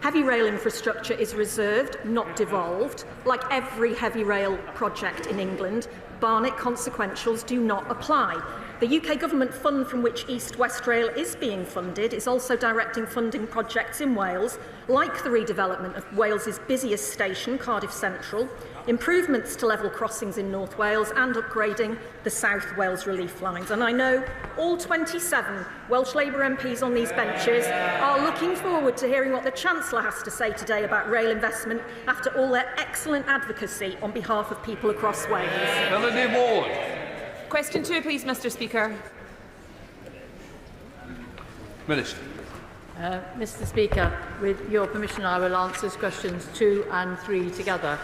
Heavy rail infrastructure is reserved, not devolved. Like every heavy rail project in England, Barnett consequentials do not apply. The UK Government fund from which East West Rail is being funded is also directing funding projects in Wales, like the redevelopment of Wales's busiest station, Cardiff Central, improvements to level crossings in North Wales and upgrading the South Wales relief lines. And I know all 27 Welsh Labour MPs on these benches are looking forward to hearing what the Chancellor has to say today about rail investment after all their excellent advocacy on behalf of people across Wales. Melanie Ward. Question 2, please, Mr. Speaker. Minister. Mr. Speaker, with your permission, I will answer questions 2 and 3 together.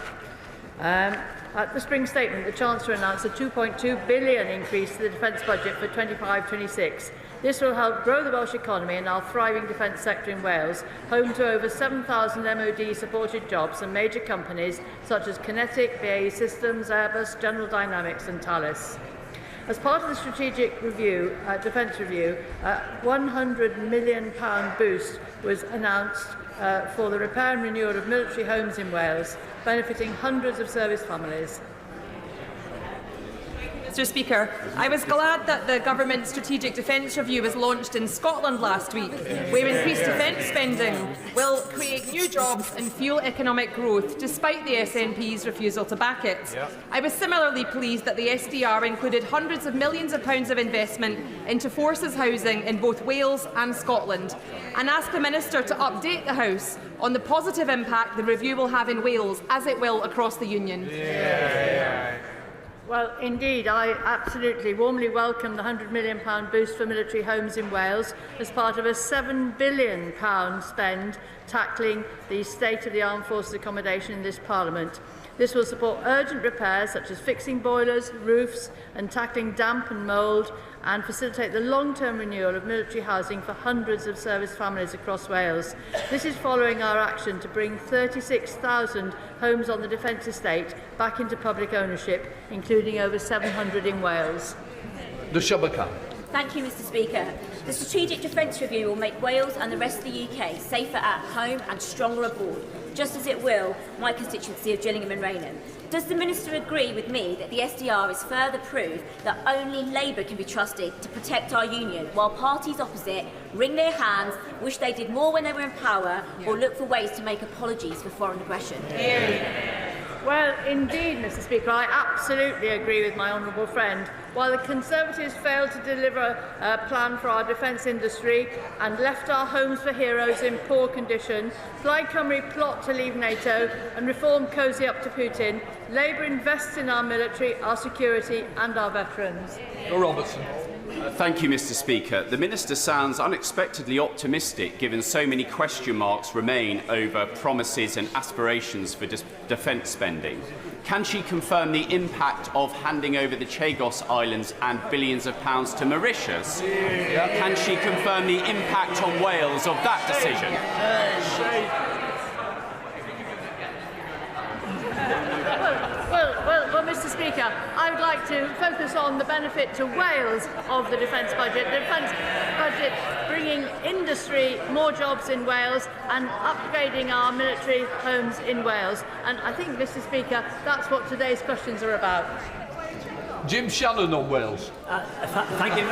At the spring statement, the Chancellor announced a £2.2 billion increase to the defence budget for 25-26. This will help grow the Welsh economy and our thriving defence sector in Wales, home to over 7,000 MOD-supported jobs and major companies such as Kinetic, BAE Systems, Airbus, General Dynamics and Thales. As part of the strategic review, defence review, a £100 million boost was announced for the repair and renewal of military homes in Wales, benefiting hundreds of service families. Mr. Speaker, I was glad that the Government Strategic Defence Review was launched in Scotland last week, where increased defence spending will create new jobs and fuel economic growth, despite the SNP's refusal to back it. I was similarly pleased that the SDR included hundreds of millions of pounds of investment into forces housing in both Wales and Scotland, and asked the Minister to update the House on the positive impact the review will have in Wales, as it will across the Union. Well, indeed, I absolutely warmly welcome the £100 million boost for military homes in Wales as part of a £7 billion spend tackling the state of the armed forces accommodation in this Parliament. This will support urgent repairs such as fixing boilers, roofs and tackling damp and mould, and facilitate the long-term renewal of military housing for hundreds of service families across Wales. This is following our action to bring 36,000 homes on the defence estate back into public ownership, including over 700 in Wales. Thank you, Mr. Speaker. The Strategic Defence Review will make Wales and the rest of the UK safer at home and stronger abroad, just as it will my constituency of Gillingham and Rainham. Does the Minister agree with me that the SDR is further proof that only Labour can be trusted to protect our union, while parties opposite wring their hands, wish they did more when they were in power, or look for ways to make apologies for foreign aggression? Well, indeed, Mr. Speaker, I absolutely agree with my honourable friend. While the Conservatives failed to deliver a plan for our defence industry and left our homes for heroes in poor condition, Plaid Cymru plot to leave NATO and Reform cosy up to Putin, Labour invests in our military, our security and our veterans. Robertson. Thank you, Mr. Speaker. The Minister sounds unexpectedly optimistic, given so many question marks remain over promises and aspirations for defence spending. Can she confirm the impact of handing over the Chagos Islands and billions of pounds to Mauritius? Can she confirm the impact on Wales of that decision? Well, Mr. Speaker, I would like to focus on the benefit to Wales of the defence budget. The defence budget bringing industry more jobs in Wales and upgrading our military homes in Wales. And I think, Mr. Speaker, that's what today's questions are about. Jim Shannon on Wales. Thank you.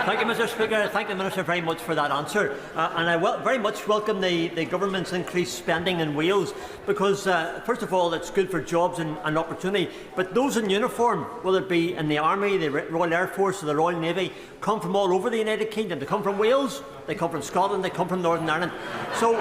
Thank you, Mr. Speaker. Thank the Minister very much for that answer. And I very much welcome the Government's increased spending in Wales because, first of all, it's good for jobs and opportunity. But those in uniform, whether it be in the Army, the Royal Air Force or the Royal Navy, come from all over the United Kingdom. They come from Wales, they come from Scotland, they come from Northern Ireland. So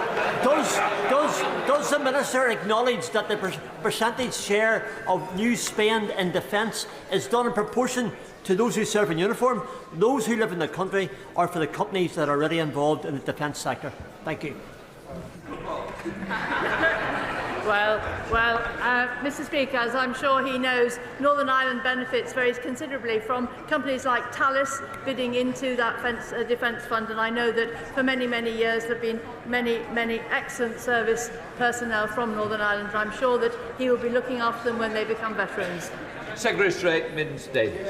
does the Minister acknowledge that the percentage share of new spend in defence is done in proportion to those who serve in uniform, those who live in the country, or for the companies that are already involved in the defence sector? Thank you. Well, Mr. Speaker, as I'm sure he knows, Northern Ireland benefits very considerably from companies like Thales bidding into that defence fund, and I know that for many, many years there have been many excellent service personnel from Northern Ireland, and I'm sure that he will be looking after them when they become veterans. Secretary of State Minns Davies.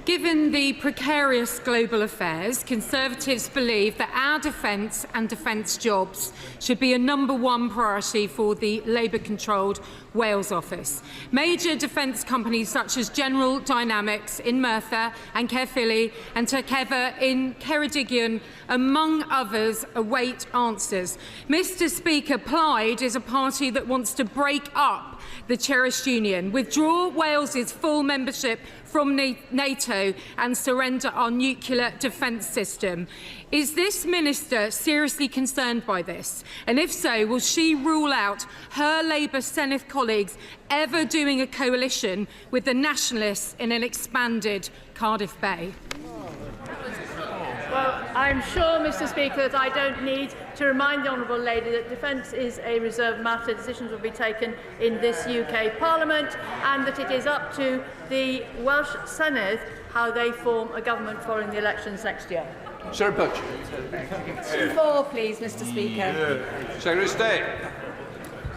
Given the precarious global affairs, Conservatives believe that our defence and defence jobs should be a #1 priority for the Labour-controlled Wales office. Major defence companies such as General Dynamics in Merthyr and Caerphilly and Takeva in Ceredigion, among others, await answers. Mr. Speaker, Plaid is a party that wants to break up the cherished union, withdraw Wales's full membership from NATO and surrender our nuclear defence system. Is this minister seriously concerned by this? And if so, will she rule out her Labour Senedd colleagues ever doing a coalition with the Nationalists in an expanded Cardiff Bay? Well, I'm sure, Mr. Speaker, that I don't need to remind the honourable lady that defence is a reserved matter. Decisions will be taken in this UK Parliament, and that it is up to the Welsh Senedd how they form a government following the elections next year. Sarah Butch. 4, please, Mr. Speaker. Secretary of State.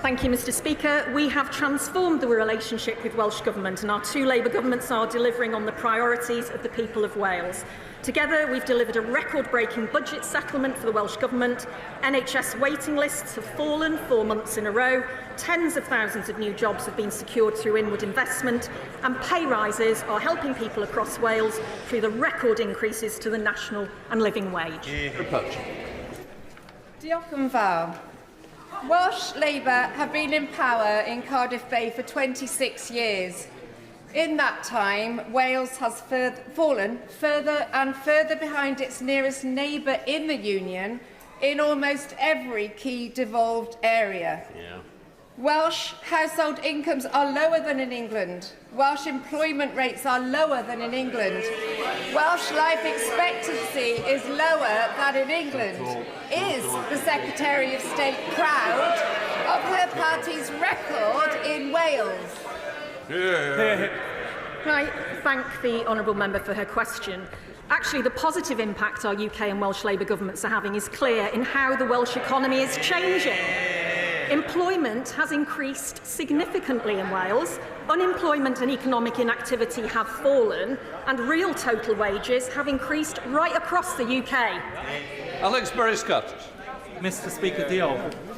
Thank you, Mr. Speaker. We have transformed the relationship with Welsh Government, and our 2 Labour governments are delivering on the priorities of the people of Wales. Together, we've delivered a record-breaking budget settlement for the Welsh Government. NHS waiting lists have fallen 4 months in a row. Tens of thousands of new jobs have been secured through inward investment, and pay rises are helping people across Wales through the record increases to the national and living wage. Diolch yn fawr. Welsh Labour have been in power in Cardiff Bay for 26 years. In that time, Wales has fallen further and further behind its nearest neighbour in the Union in almost every key devolved area. Welsh household incomes are lower than in England. Welsh employment rates are lower than in England. Welsh life expectancy is lower than in England. Is the Secretary of State proud of her party's record in Wales? Can I thank the honourable member for her question? Actually, the positive impact our UK and Welsh Labour governments are having is clear in how the Welsh economy is changing. Employment has increased significantly in Wales, unemployment and economic inactivity have fallen, and real total wages have increased right across the UK. Alex Berry-Scott. Mr. Speaker,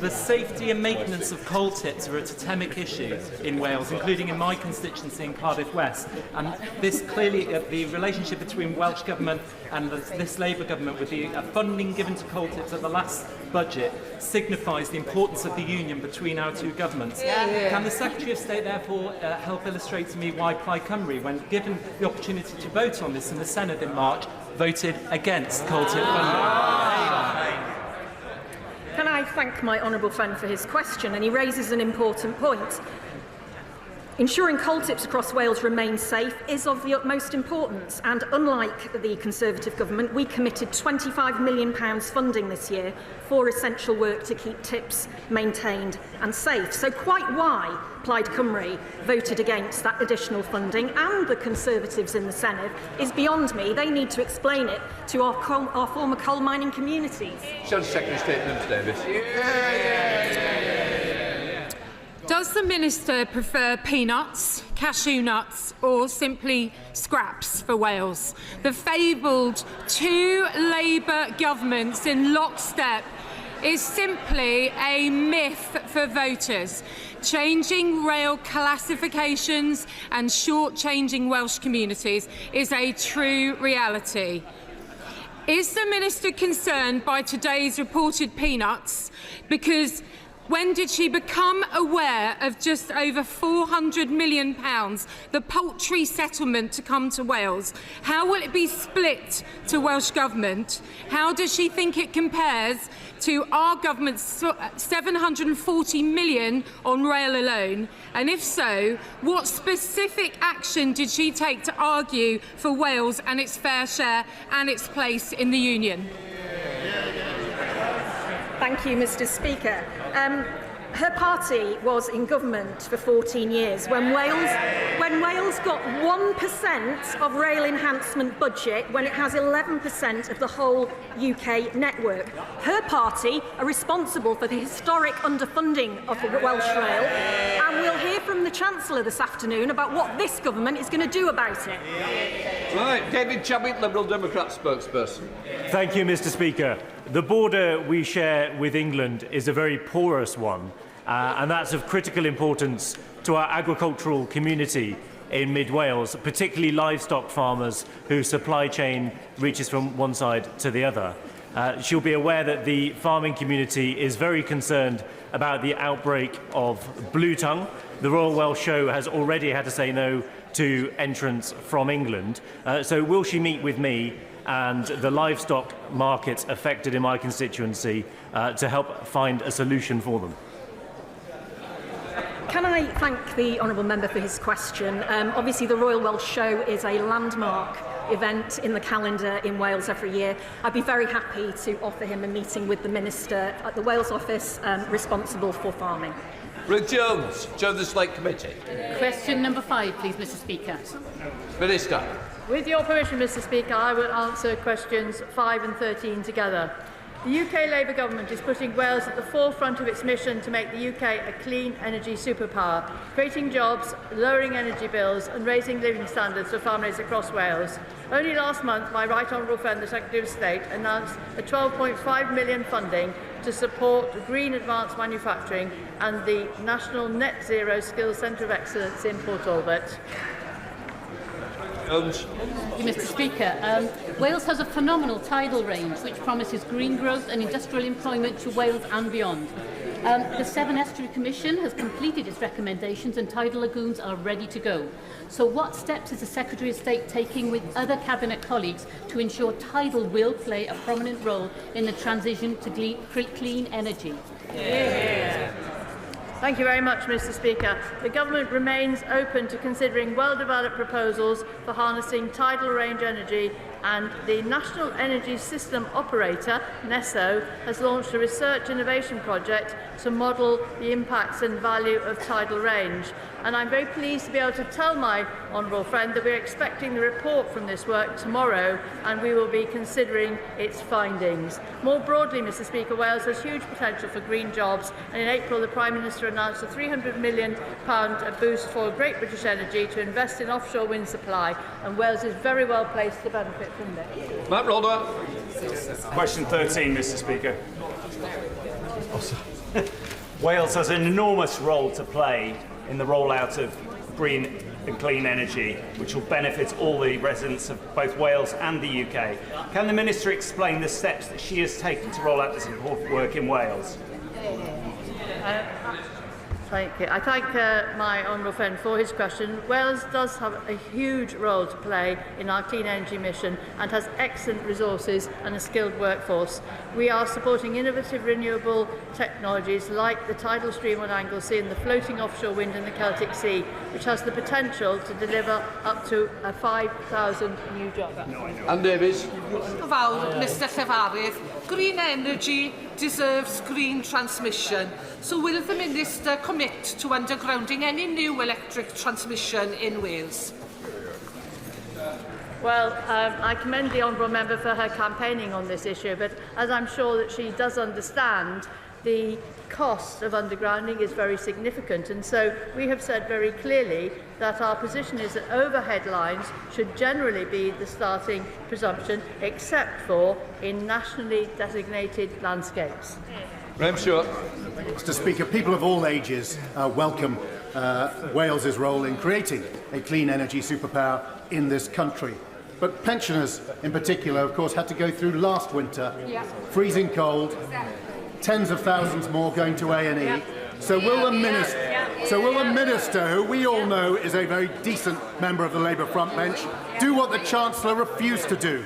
the safety and maintenance of coal tips are a totemic issue in Wales, including in my constituency in Cardiff West. And this clearly, the relationship between Welsh Government and this Labour Government with the funding given to coal tips at the last budget signifies the importance of the union between our 2 governments. Can the Secretary of State therefore help illustrate to me why Plaid Cymru, when given the opportunity to vote on this in the Senedd in March, voted against coal tip funding? Can I thank my honourable friend for his question? And he raises an important point. Ensuring coal tips across Wales remain safe is of the utmost importance, and unlike the Conservative government, we committed £25 million funding this year for essential work to keep tips maintained and safe. So quite why Plaid Cymru voted against that additional funding, and the Conservatives in the Senedd, is beyond me. They need to explain it to our former coal mining communities. Secretary of State Nims Davis. Does the minister prefer peanuts, cashew nuts, or simply scraps for Wales? The fabled 2 Labour governments in lockstep is simply a myth for voters. Changing rail classifications and short-changing Welsh communities is a true reality. Is the minister concerned by today's reported peanuts? Because when did she become aware of just over £400 million, the poultry settlement to come to Wales? How will it be split to Welsh Government? How does she think it compares to our government's £740 million on rail alone? And if so, what specific action did she take to argue for Wales and its fair share and its place in the Union? Thank you, Mr. Speaker. Her party was in government for 14 years when Wales got 1% of rail enhancement budget when it has 11% of the whole UK network. Her party are responsible for the historic underfunding of the Welsh Rail, and we'll hear from the Chancellor this afternoon about what this government is going to do about it. Right, David Chabot, Liberal Democrat spokesperson. Thank you, Mr. Speaker. The border we share with England is a very porous one, and that's of critical importance to our agricultural community in mid-Wales, particularly livestock farmers whose supply chain reaches from one side to the other. She'll be aware that the farming community is very concerned about the outbreak of blue tongue. The Royal Welsh Show has already had to say no to entrants from England. So will she meet with me and the livestock markets affected in my constituency to help find a solution for them? Can I thank the honourable member for his question? Obviously, the Royal Welsh Show is a landmark event in the calendar in Wales every year. I'd be very happy to offer him a meeting with the Minister at the Wales office responsible for farming. Ruth Jones, Chair of the Select Committee. Question number 5, please, Mr. Speaker. Minister. With your permission, Mr. Speaker, I will answer questions 5 and 13 together. The UK Labour government is putting Wales at the forefront of its mission to make the UK a clean energy superpower, creating jobs, lowering energy bills and raising living standards for families across Wales. Only last month, my Right Honourable friend, the Secretary of State, announced a £12.5 million funding to support green advanced manufacturing and the National Net Zero Skills Centre of Excellence in Port Talbot. Mr. Speaker, Wales has a phenomenal tidal range which promises green growth and industrial employment to Wales and beyond. The Severn Estuary Commission has completed its recommendations and tidal lagoons are ready to go. So what steps is the Secretary of State taking with other Cabinet colleagues to ensure tidal will play a prominent role in the transition to clean energy? Thank you very much, Mr. Speaker. The Government remains open to considering well-developed proposals for harnessing tidal range energy, and the National Energy System Operator, NESO, has launched a research innovation project to model the impacts and value of tidal range. And I'm very pleased to be able to tell my honourable friend that we're expecting the report from this work tomorrow, and we will be considering its findings. More broadly, Mr. Speaker, Wales has huge potential for green jobs, and in April the Prime Minister announced a £300 million boost for Great British Energy to invest in offshore wind supply, and Wales is very well placed to benefit from this. Matt Rolder. Question 13, Mr. Speaker. Wales has an enormous role to play in the rollout of green and clean energy, which will benefit all the residents of both Wales and the UK. Can the Minister explain the steps that she has taken to roll out this important work in Wales? Thank you. I thank my honourable friend for his question. Wales does have a huge role to play in our clean energy mission and has excellent resources and a skilled workforce. We are supporting innovative renewable technologies like the tidal stream on Anglesey and the floating offshore wind in the Celtic Sea, which has the potential to deliver up to 5,000 new jobs. Anne Davies. Mr. Llefarydd, green energy deserves green transmission. So will the Minister commit to undergrounding any new electric transmission in Wales? Well, I commend the honourable member for her campaigning on this issue, but as I'm sure that she does understand, the cost of undergrounding is very significant, and so we have said very clearly that our position is that overhead lines should generally be the starting presumption, except for in nationally designated landscapes. Mr. Speaker, people of all ages welcome Wales's role in creating a clean energy superpower in this country. But pensioners in particular, of course, had to go through last winter, freezing cold, tens of thousands more going to A&E. So will the Minister, who we all know is a very decent member of the Labour frontbench, do what the Chancellor refused to do?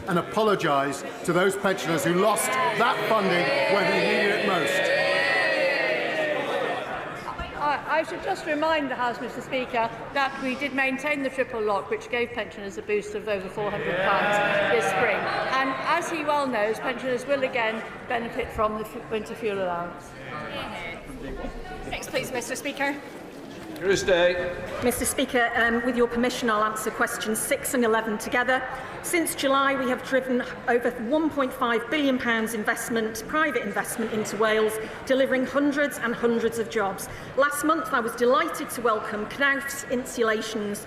And apologise to those pensioners who lost that funding when they needed it most. I should just remind the House, Mr. Speaker, that we did maintain the triple lock, which gave pensioners a boost of over £400 this spring. And as he well knows, pensioners will again benefit from the winter fuel allowance. Next, please, Mr. Speaker. Mr. Speaker, with your permission, I'll answer questions 6 and 11 together. Since July, we have driven over £1.5 billion private investment into Wales, delivering hundreds and hundreds of jobs. Last month, I was delighted to welcome Knauf's Insulation's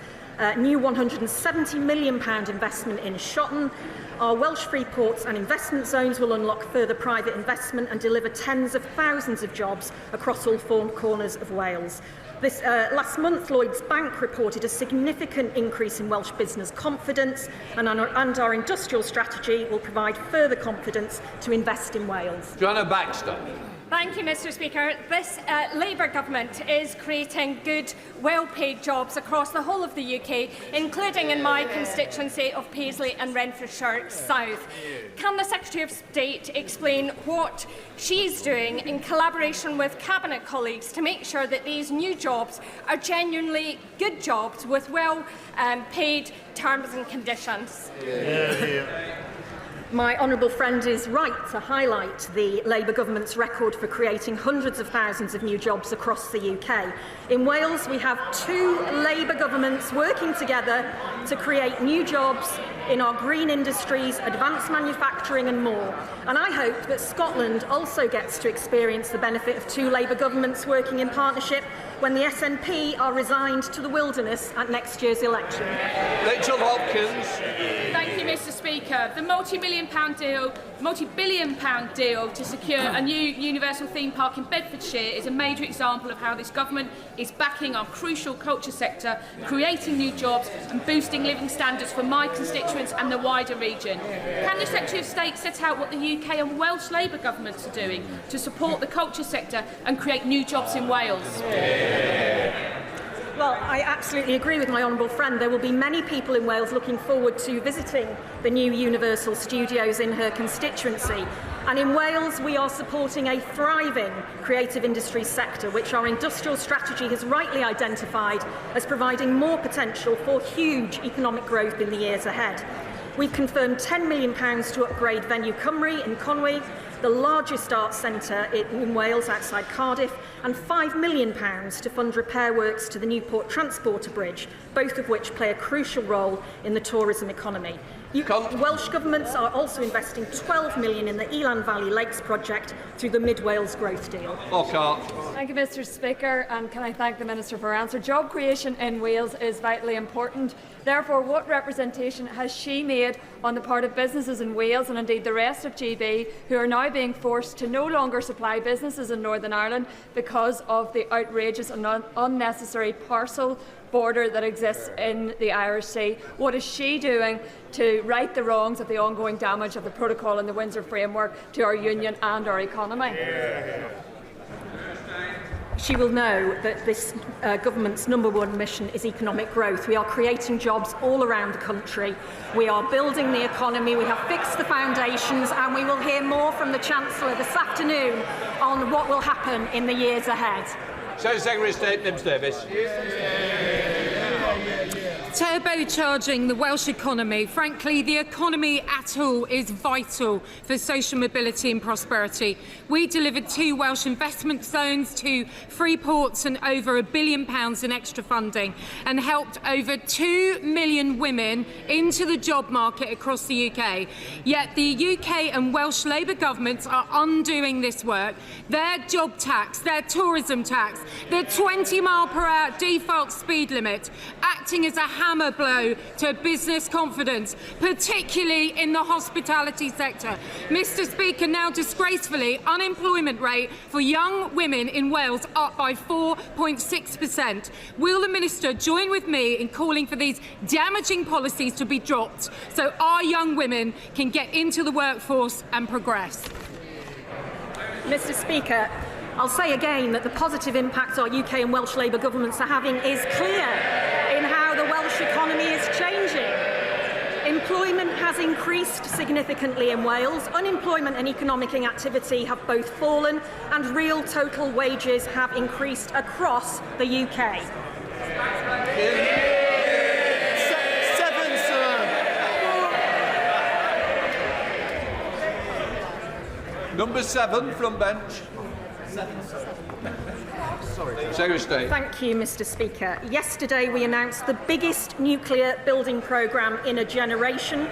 new £170 million investment in Shotton. Our Welsh free ports and investment zones will unlock further private investment and deliver tens of thousands of jobs across all 4 corners of Wales. Last month, Lloyds Bank reported a significant increase in Welsh business confidence, and our industrial strategy will provide further confidence to invest in Wales. Joanna Baxter. Thank you, Mr. Speaker. This Labour government is creating good, well-paid jobs across the whole of the UK, including in my constituency of Paisley and Renfrewshire South. Can the Secretary of State explain what she's doing in collaboration with Cabinet colleagues to make sure that these new jobs are genuinely good jobs with well-paid terms and conditions? My honourable friend is right to highlight the Labour government's record for creating hundreds of thousands of new jobs across the UK. In Wales, we have 2 Labour governments working together to create new jobs in our green industries, advanced manufacturing and more. And I hope that Scotland also gets to experience the benefit of 2 Labour governments working in partnership when the SNP are resigned to the wilderness at next year's election. Rachel Hopkins. Thank you, Mr. Speaker. The multi-billion pound deal to secure a new universal theme park in Bedfordshire is a major example of how this government is backing our crucial culture sector, creating new jobs and boosting living standards for my constituents and the wider region. Can the Secretary of State set out what the UK and Welsh Labour governments are doing to support the culture sector and create new jobs in Wales? Well, I absolutely agree with my honourable friend. There will be many people in Wales looking forward to visiting the new Universal Studios in her constituency. And in Wales, we are supporting a thriving creative industry sector, which our industrial strategy has rightly identified as providing more potential for huge economic growth in the years ahead. We've confirmed £10 million to upgrade Venue Cymru in Conwy, the largest arts centre in Wales outside Cardiff, and £5 million to fund repair works to the Newport Transporter Bridge, both of which play a crucial role in the tourism economy. Welsh governments are also investing £12 million in the Elan Valley Lakes project through the Mid-Wales Growth Deal. Thank you, Mr. Speaker, and can I thank the Minister for her answer. Job creation in Wales is vitally important. Therefore, what representation has she made on the part of businesses in Wales and indeed the rest of GB who are now being forced to no longer supply businesses in Northern Ireland because of the outrageous and unnecessary parcel border that exists in the Irish Sea? What is she doing to right the wrongs of the ongoing damage of the Protocol and the Windsor Framework to our union and our economy? She will know that this government's #1 mission is economic growth. We are creating jobs all around the country. We are building the economy. We have fixed the foundations, and we will hear more from the Chancellor this afternoon on what will happen in the years ahead. Secretary of State Nibs Davis. Turbocharging the Welsh economy. Frankly, the economy at all is vital for social mobility and prosperity. We delivered 2 Welsh investment zones, 2 free ports and over £1 billion in extra funding, and helped over 2 million women into the job market across the UK. Yet the UK and Welsh Labour governments are undoing this work. Their job tax, their tourism tax, the 20-mile-per-hour default speed limit, acting as a hammer blow to business confidence, particularly in the hospitality sector. Mr. Speaker, now disgracefully, unemployment rate for young women in Wales up by 4.6%. Will the Minister join with me in calling for these damaging policies to be dropped so our young women can get into the workforce and progress? Mr. Speaker, I'll say again that the positive impact our UK and Welsh Labour governments are having is clear in how the Welsh economy is changing. Employment has increased significantly in Wales. Unemployment and economic inactivity have both fallen, and real total wages have increased across the UK. Number 7 from bench. Secretary of State. Thank you, Mr. Speaker. Yesterday we announced the biggest nuclear building programme in a generation.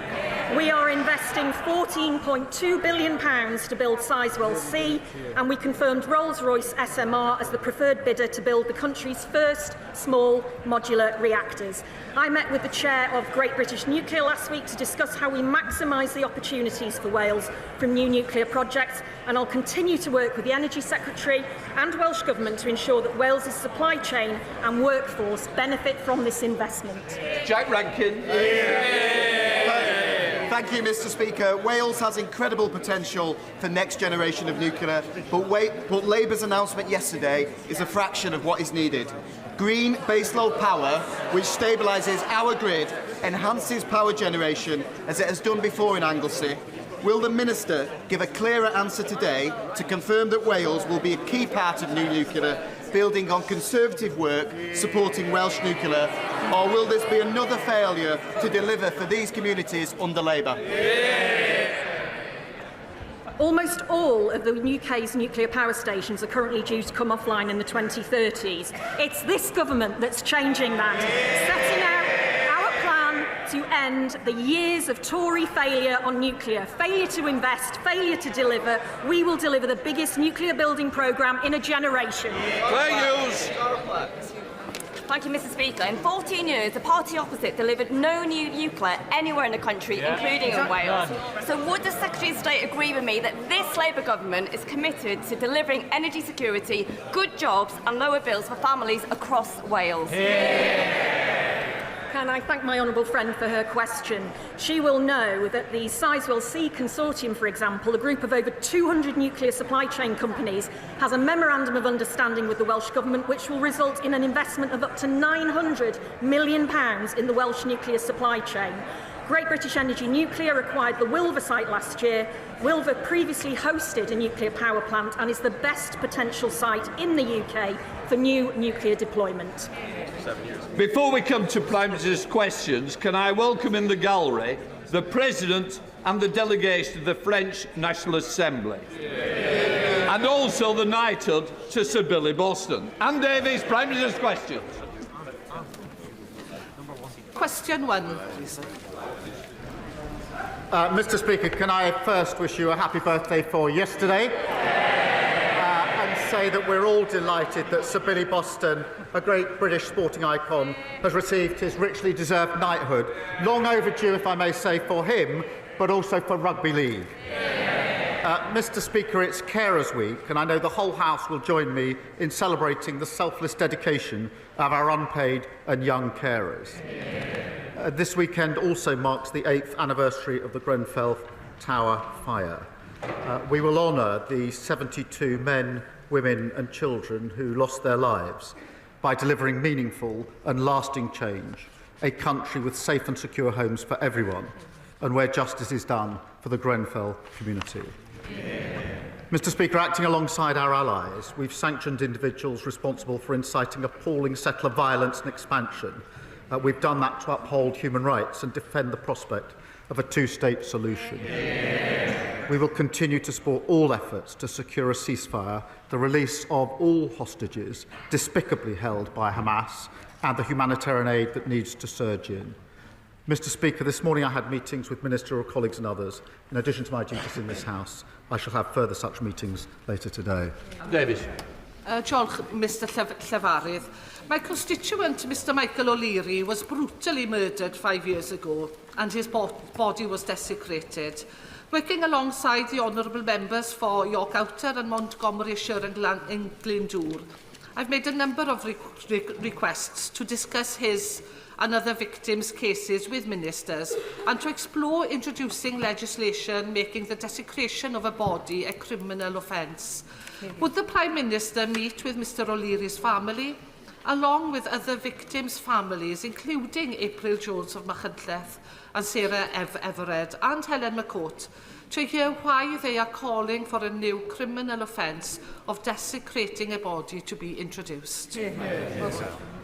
We are investing £14.2 billion to build Sizewell C, and we confirmed Rolls-Royce SMR as the preferred bidder to build the country's first small modular reactors. I met with the chair of Great British Nuclear last week to discuss how we maximise the opportunities for Wales from new nuclear projects, and I'll continue to work with the Energy Secretary and Welsh Government to ensure that Wales's supply chain and workforce benefit from this investment. Jack Rankin. Thank you, Mr. Speaker. Wales has incredible potential for next generation of nuclear, but Labour's announcement yesterday is a fraction of what is needed. Green baseload power, which stabilises our grid, enhances power generation as it has done before in Anglesey. Will the Minister give a clearer answer today to confirm that Wales will be a key part of new nuclear, building on Conservative work supporting Welsh nuclear, or will this be another failure to deliver for these communities under Labour? Almost all of the UK's nuclear power stations are currently due to come offline in the 2030s. It's this government that's changing that, setting out our plan to end the years of Tory failure on nuclear, failure to invest, failure to deliver. We will deliver the biggest nuclear building programme in a generation. Thank you, Mr. Speaker. In 14 years, the party opposite delivered no new nuclear anywhere in the country, including in Wales. So would the Secretary of State agree with me that this Labour government is committed to delivering energy security, good jobs and lower bills for families across Wales? Can I thank my honourable friend for her question? She will know that the Sizewell C Consortium, for example, a group of over 200 nuclear supply chain companies, has a memorandum of understanding with the Welsh Government which will result in an investment of up to £900 million in the Welsh nuclear supply chain. Great British Energy Nuclear acquired the Wilver site last year. Wilver previously hosted a nuclear power plant and is the best potential site in the UK for new nuclear deployment. Before we come to Prime Minister's questions, can I welcome in the gallery the President and the delegation of the French National Assembly, and also the knighthood to Sir Billy Boston. Anne Davies, Prime Minister's questions. Question 1, please. Mr. Speaker, can I first wish you a happy birthday for yesterday and say that we're all delighted that Sir Billy Boston, a great British sporting icon, has received his richly deserved knighthood. Long overdue, if I may say, for him, but also for rugby league. Mr. Speaker, it's Carers Week, and I know the whole House will join me in celebrating the selfless dedication of our unpaid and young carers. This weekend also marks the 8th anniversary of the Grenfell Tower fire. We will honour the 72 men, women and children who lost their lives by delivering meaningful and lasting change, a country with safe and secure homes for everyone, and where justice is done for the Grenfell community. Mr. Speaker, acting alongside our allies, we've sanctioned individuals responsible for inciting appalling settler violence and expansion. We've done that to uphold human rights and defend the prospect of a two-state solution. We will continue to support all efforts to secure a ceasefire, the release of all hostages despicably held by Hamas, and the humanitarian aid that needs to surge in. Mr. Speaker, this morning I had meetings with ministerial colleagues and others. In addition to my duties in this House, I shall have further such meetings later today. Davies. Diolch, Mr Llefarydd. My constituent, Mr Michael O'Leary, was brutally murdered 5 years ago and his body was desecrated. Working alongside the honourable members for York Outer and Montgomeryshire and Glyndŵr, I've made a number of requests to discuss his and other victims' cases with ministers and to explore introducing legislation making the desecration of a body a criminal offence. Would the Prime Minister meet with Mr O'Leary's family, along with other victims' families, including April Jones of Machynlleth and Sarah Everard and Helen McCourt, to hear why they are calling for a new criminal offence of desecrating a body to be introduced?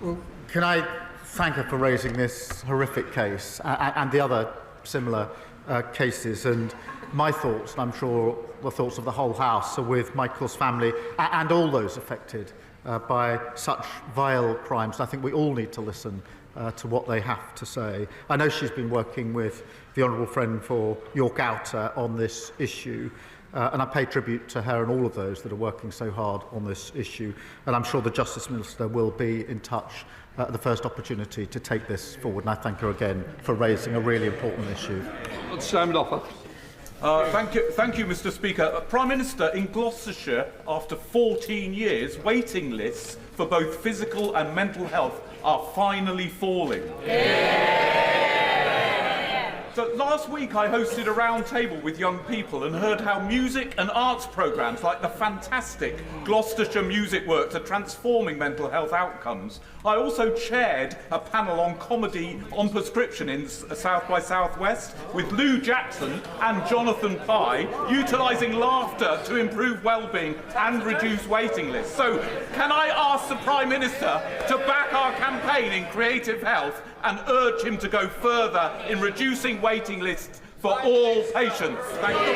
Well, can I thank her for raising this horrific case and the other similar cases, and my thoughts, and I'm sure the thoughts of the whole House, are with Michael's family and all those affected by such vile crimes. I think we all need to listen to what they have to say. I know she's been working with the Honourable Friend for York Outer on this issue, and I pay tribute to her and all of those that are working so hard on this issue, and I'm sure the Justice Minister will be in touch at the first opportunity to take this forward, and I thank her again for raising a really important issue. Simon Offer. Thank you, Mr. Speaker. Prime Minister, in Gloucestershire, after 14 years, waiting lists for both physical and mental health are finally falling. So last week I hosted a round table with young people and heard how music and arts programmes like the fantastic Gloucestershire Music Works are transforming mental health outcomes. I also chaired a panel on comedy on prescription in South by Southwest with Lou Jackson and Jonathan Pye, utilising laughter to improve well-being and reduce waiting lists. So can I ask the Prime Minister to back our campaign in creative health and urge him to go further in reducing waiting lists for all patients? Thank you.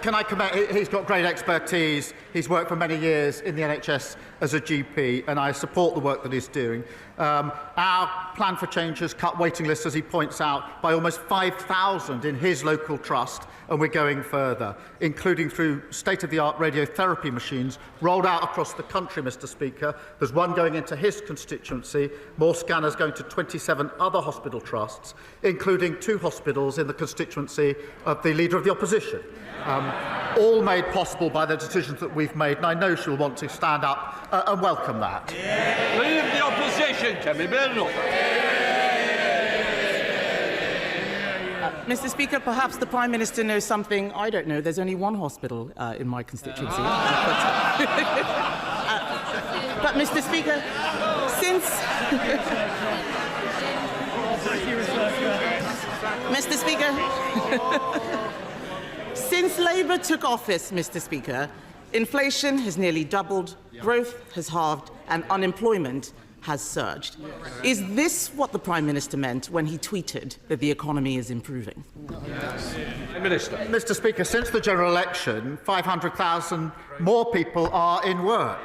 Can I comment? He's got great expertise. He's worked for many years in the NHS as a GP, and I support the work that he's doing. Our plan for change has cut waiting lists, as he points out, by almost 5,000 in his local trust, and we're going further, including through state-of-the-art radiotherapy machines rolled out across the country, Mr. Speaker. There's one going into his constituency, more scanners going to 27 other hospital trusts, including 2 hospitals in the constituency of the Leader of the Opposition. All made possible by the decisions that we've made, and I know she'll want to stand up and welcome that. Leader of the Opposition, Kemi Badenoch. Mr. Speaker, perhaps the Prime Minister knows something I don't know. There's only one hospital in my constituency. But Mr. Speaker, since... Mr. Speaker, since Labour took office, Mr. Speaker, inflation has nearly doubled, growth has halved, and unemployment has surged. Is this what the Prime Minister meant when he tweeted that the economy is improving? Minister. Mr. Speaker, since the general election, 500,000 more people are in work.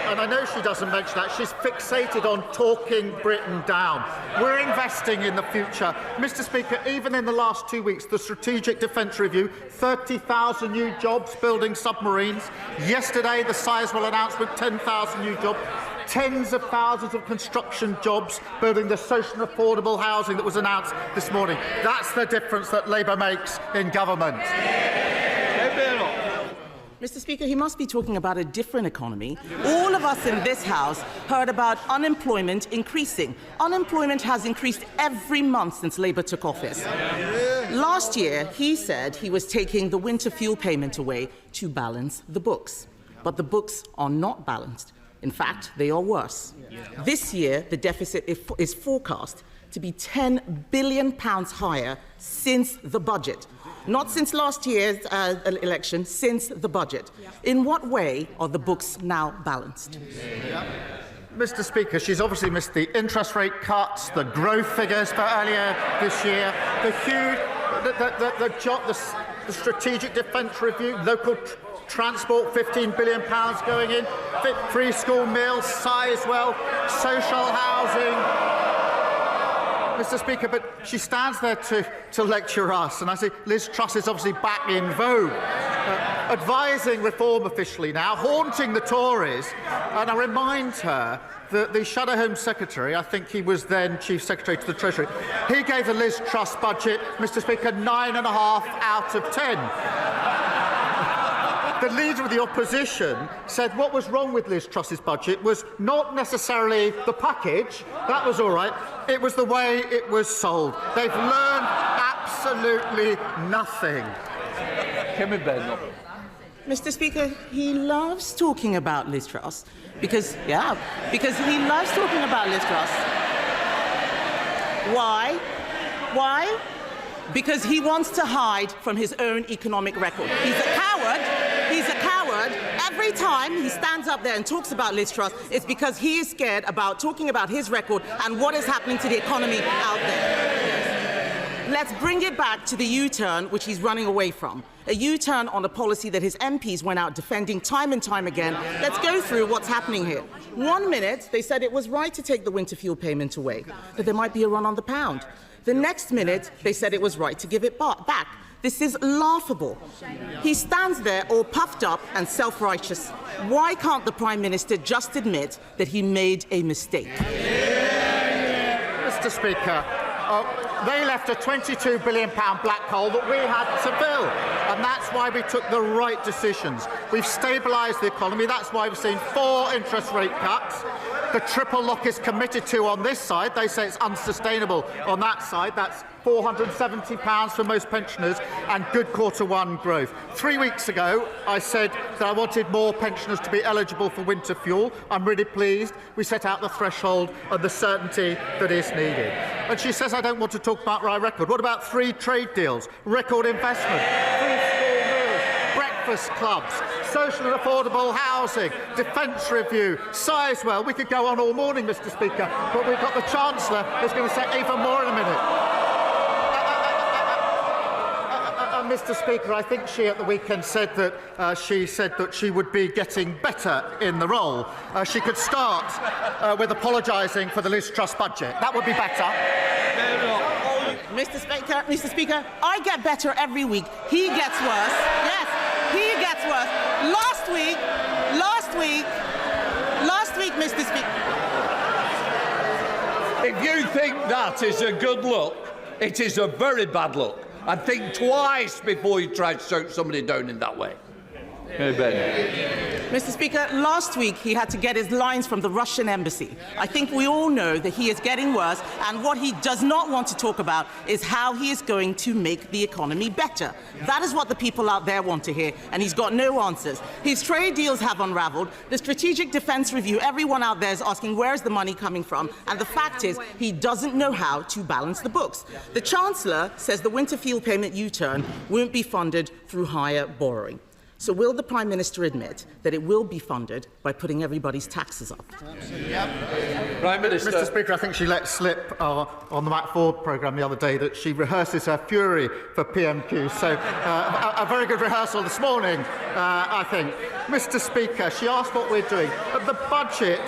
And I know she doesn't mention that. She's fixated on talking Britain down. We're investing in the future. Mr. Speaker, even in the last 2 weeks, the Strategic Defence Review, 30,000 new jobs building submarines. Yesterday, the Sizewell announcement, 10,000 new jobs. Tens of thousands of construction jobs building the social and affordable housing that was announced this morning. That's the difference that Labour makes in government. Mr. Speaker, he must be talking about a different economy. All of us in this House heard about unemployment increasing. Unemployment has increased every month since Labour took office. Last year, he said he was taking the winter fuel payment away to balance the books. But the books are not balanced. In fact, they are worse. This year, the deficit is forecast to be £10 billion higher since the budget. Not since last year's election, since the budget. In what way are the books now balanced? Mr. Speaker, she's obviously missed the interest rate cuts, the growth figures for earlier this year, the huge, the Strategic Defence Review, local transport, £15 billion going in, free school meals, Sizewell, social housing. Mr. Speaker, but she stands there to lecture us, and I say Liz Truss is obviously back in vogue, advising reform officially now, haunting the Tories, and I remind her that the Shadow Home Secretary, I think he was then Chief Secretary to the Treasury, he gave the Liz Truss budget, Mr. Speaker, 9.5 out of 10. The Leader of the Opposition said what was wrong with Liz Truss's budget was not necessarily the package, that was all right, it was the way it was sold. They've learned absolutely nothing. Kemi Badenoch. Mr. Speaker, he loves talking about Liz Truss because he loves talking about Liz Truss. Why? Why? Because he wants to hide from his own economic record. He's a coward. He's a coward. Every time he stands up there and talks about Liz Truss, it's because he is scared about talking about his record and what is happening to the economy out there. Let's bring it back to the U-turn which he's running away from. A U-turn on a policy that his MPs went out defending time and time again. Let's go through what's happening here. 1 minute, they said it was right to take the winter fuel payment away, that there might be a run on the pound. The next minute, they said it was right to give it back. This is laughable. He stands there all puffed up and self-righteous. Why can't the Prime Minister just admit that he made a mistake? Mr. Speaker, they left a £22 billion black hole that we had to fill, and that's why we took the right decisions. We've stabilised the economy. That's why we've seen 4 interest rate cuts. The triple lock is committed to on this side. They say it's unsustainable on that side. That's £470 for most pensioners and good Q1 growth. 3 weeks ago, I said that I wanted more pensioners to be eligible for winter fuel. I'm really pleased we set out the threshold and the certainty that is needed. And she says I don't want to talk about my record. What about 3 trade deals, record investment, free school meals, breakfast clubs, social and affordable housing, defence review, Sizewell? We could go on all morning, Mr. Speaker, but we've got the Chancellor who's going to say even more in a minute. Mr. Speaker, I think she at the weekend said that she would be getting better in the role. She could start with apologising for the Liz Truss budget. That would be better. Mr. Speaker, I get better every week. He gets worse. Yes, he gets worse. Last week, Mr. Speaker. If you think that is a good look, it is a very bad look. And think twice before you try to shout somebody down in that way. Mr. Speaker, last week he had to get his lines from the Russian embassy. I think we all know that he is getting worse, and what he does not want to talk about is how he is going to make the economy better. That is what the people out there want to hear, and he's got no answers. His trade deals have unravelled. The Strategic Defence Review, everyone out there is asking where is the money coming from, and the fact is he doesn't know how to balance the books. The Chancellor says the winter fuel payment U-turn won't be funded through higher borrowing. So will the Prime Minister admit that it will be funded by putting everybody's taxes up? Prime Minister. Mr. Speaker, I think she let slip on the Matt Ford programme the other day that she rehearses her fury for PMQs. So a very good rehearsal this morning, I think. Mr. Speaker, she asked what we're doing. At the budget,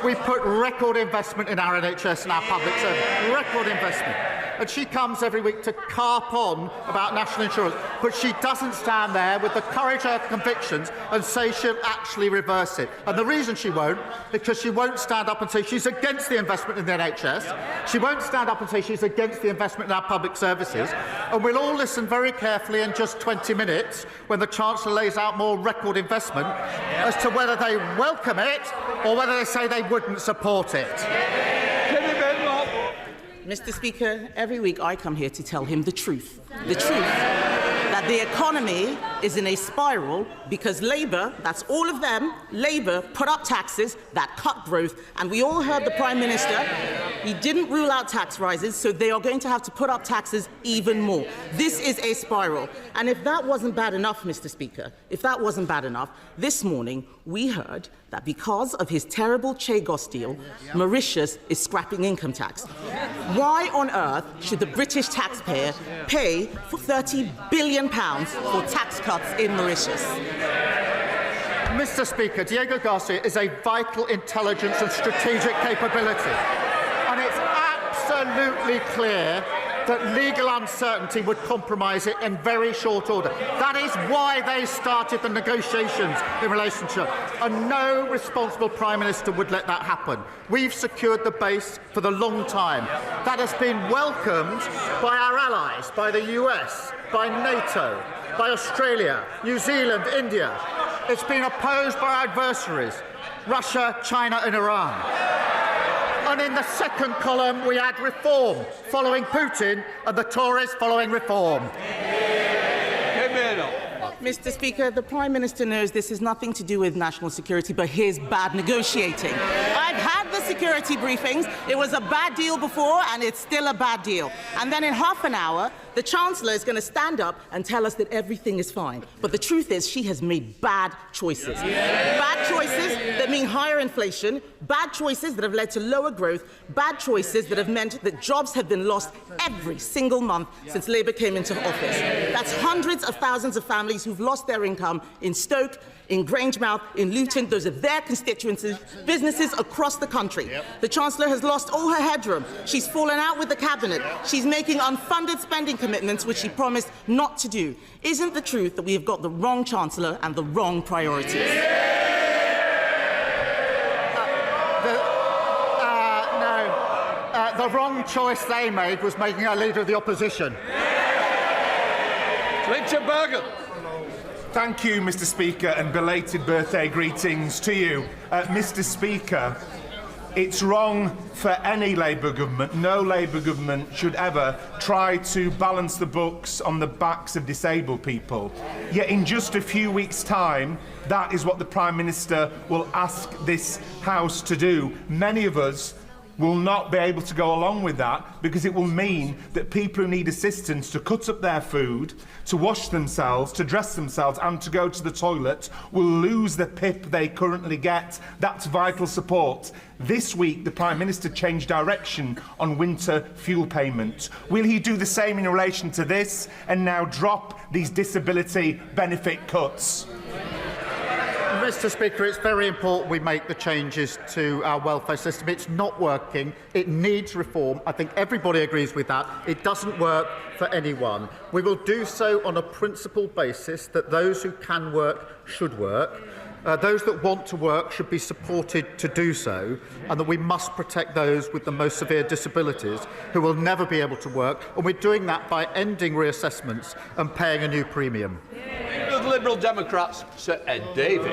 we put record investment in our NHS and our public service. Record investment. And she comes every week to carp on about national insurance, but she doesn't stand there with the courage of her convictions and say she'll actually reverse it. And the reason she won't, because she won't stand up and say she's against the investment in the NHS. She won't stand up and say she's against the investment in our public services. And we'll all listen very carefully in just 20 minutes when the Chancellor lays out more record investment as to whether they welcome it or whether they say they wouldn't support it. Mr. Speaker, every week I come here to tell him the truth. The truth that the economy is in a spiral because Labour, that's all of them, Labour put up taxes that cut growth. And we all heard the Prime Minister, he didn't rule out tax rises, so they are going to have to put up taxes even more. This is a spiral. And if that wasn't bad enough, Mr. Speaker, if that wasn't bad enough, this morning we heard that because of his terrible Chagos deal, Mauritius is scrapping income tax. Why on earth should the British taxpayer pay for £30 billion for tax cuts in Mauritius? Mr. Speaker, Diego Garcia is a vital intelligence and strategic capability. And it's absolutely clear that legal uncertainty would compromise it in very short order. That is why they started the negotiations in relation to it. And no responsible Prime Minister would let that happen. We've secured the base for the long time. That has been welcomed by our allies, by the US, by NATO, by Australia, New Zealand, India. It's been opposed by our adversaries, Russia, China and Iran. And in the second column, we add reform, following Putin, and the Tories following reform. Mr. Speaker, the Prime Minister knows this is nothing to do with national security, but his bad negotiating. I've had the security briefings. It was a bad deal before, and it's still a bad deal. And then in half an hour, The Chancellor is going to stand up and tell us that everything is fine. But the truth is she has made bad choices. Bad choices that mean higher inflation, bad choices that have led to lower growth, bad choices that have meant that jobs have been lost every single month since Labour came into office. That's hundreds of thousands of families who've lost their income in Stoke, in Grangemouth, in Luton. Those are their constituencies, businesses across the country. The Chancellor has lost all her headroom. She's fallen out with the Cabinet. She's making unfunded spending commitments which she promised not to do. Isn't the truth that we have got the wrong Chancellor and the wrong priorities? The wrong choice they made was making her Leader of the Opposition. Richard Bergen. Thank you, Mr. Speaker, and belated birthday greetings to you. Mr. Speaker, it's wrong for any Labour government. No Labour government should ever try to balance the books on the backs of disabled people. Yet in just a few weeks' time, that is what the Prime Minister will ask this House to do. Many of us will not be able to go along with that because it will mean that people who need assistance to cut up their food, to wash themselves, to dress themselves and to go to the toilet will lose the PIP they currently get. That's vital support. This week, the Prime Minister changed direction on winter fuel payment. Will he do the same in relation to this and now drop these disability benefit cuts? Mr. Speaker, it's very important we make the changes to our welfare system. It's not working. It needs reform. I think everybody agrees with that. It doesn't work for anyone. We will do so on a principled basis that those who can work should work. Those that want to work should be supported to do so, and that we must protect those with the most severe disabilities who will never be able to work. And we're doing that by ending reassessments and paying a new premium. The Liberal Democrats, Sir Ed Davey.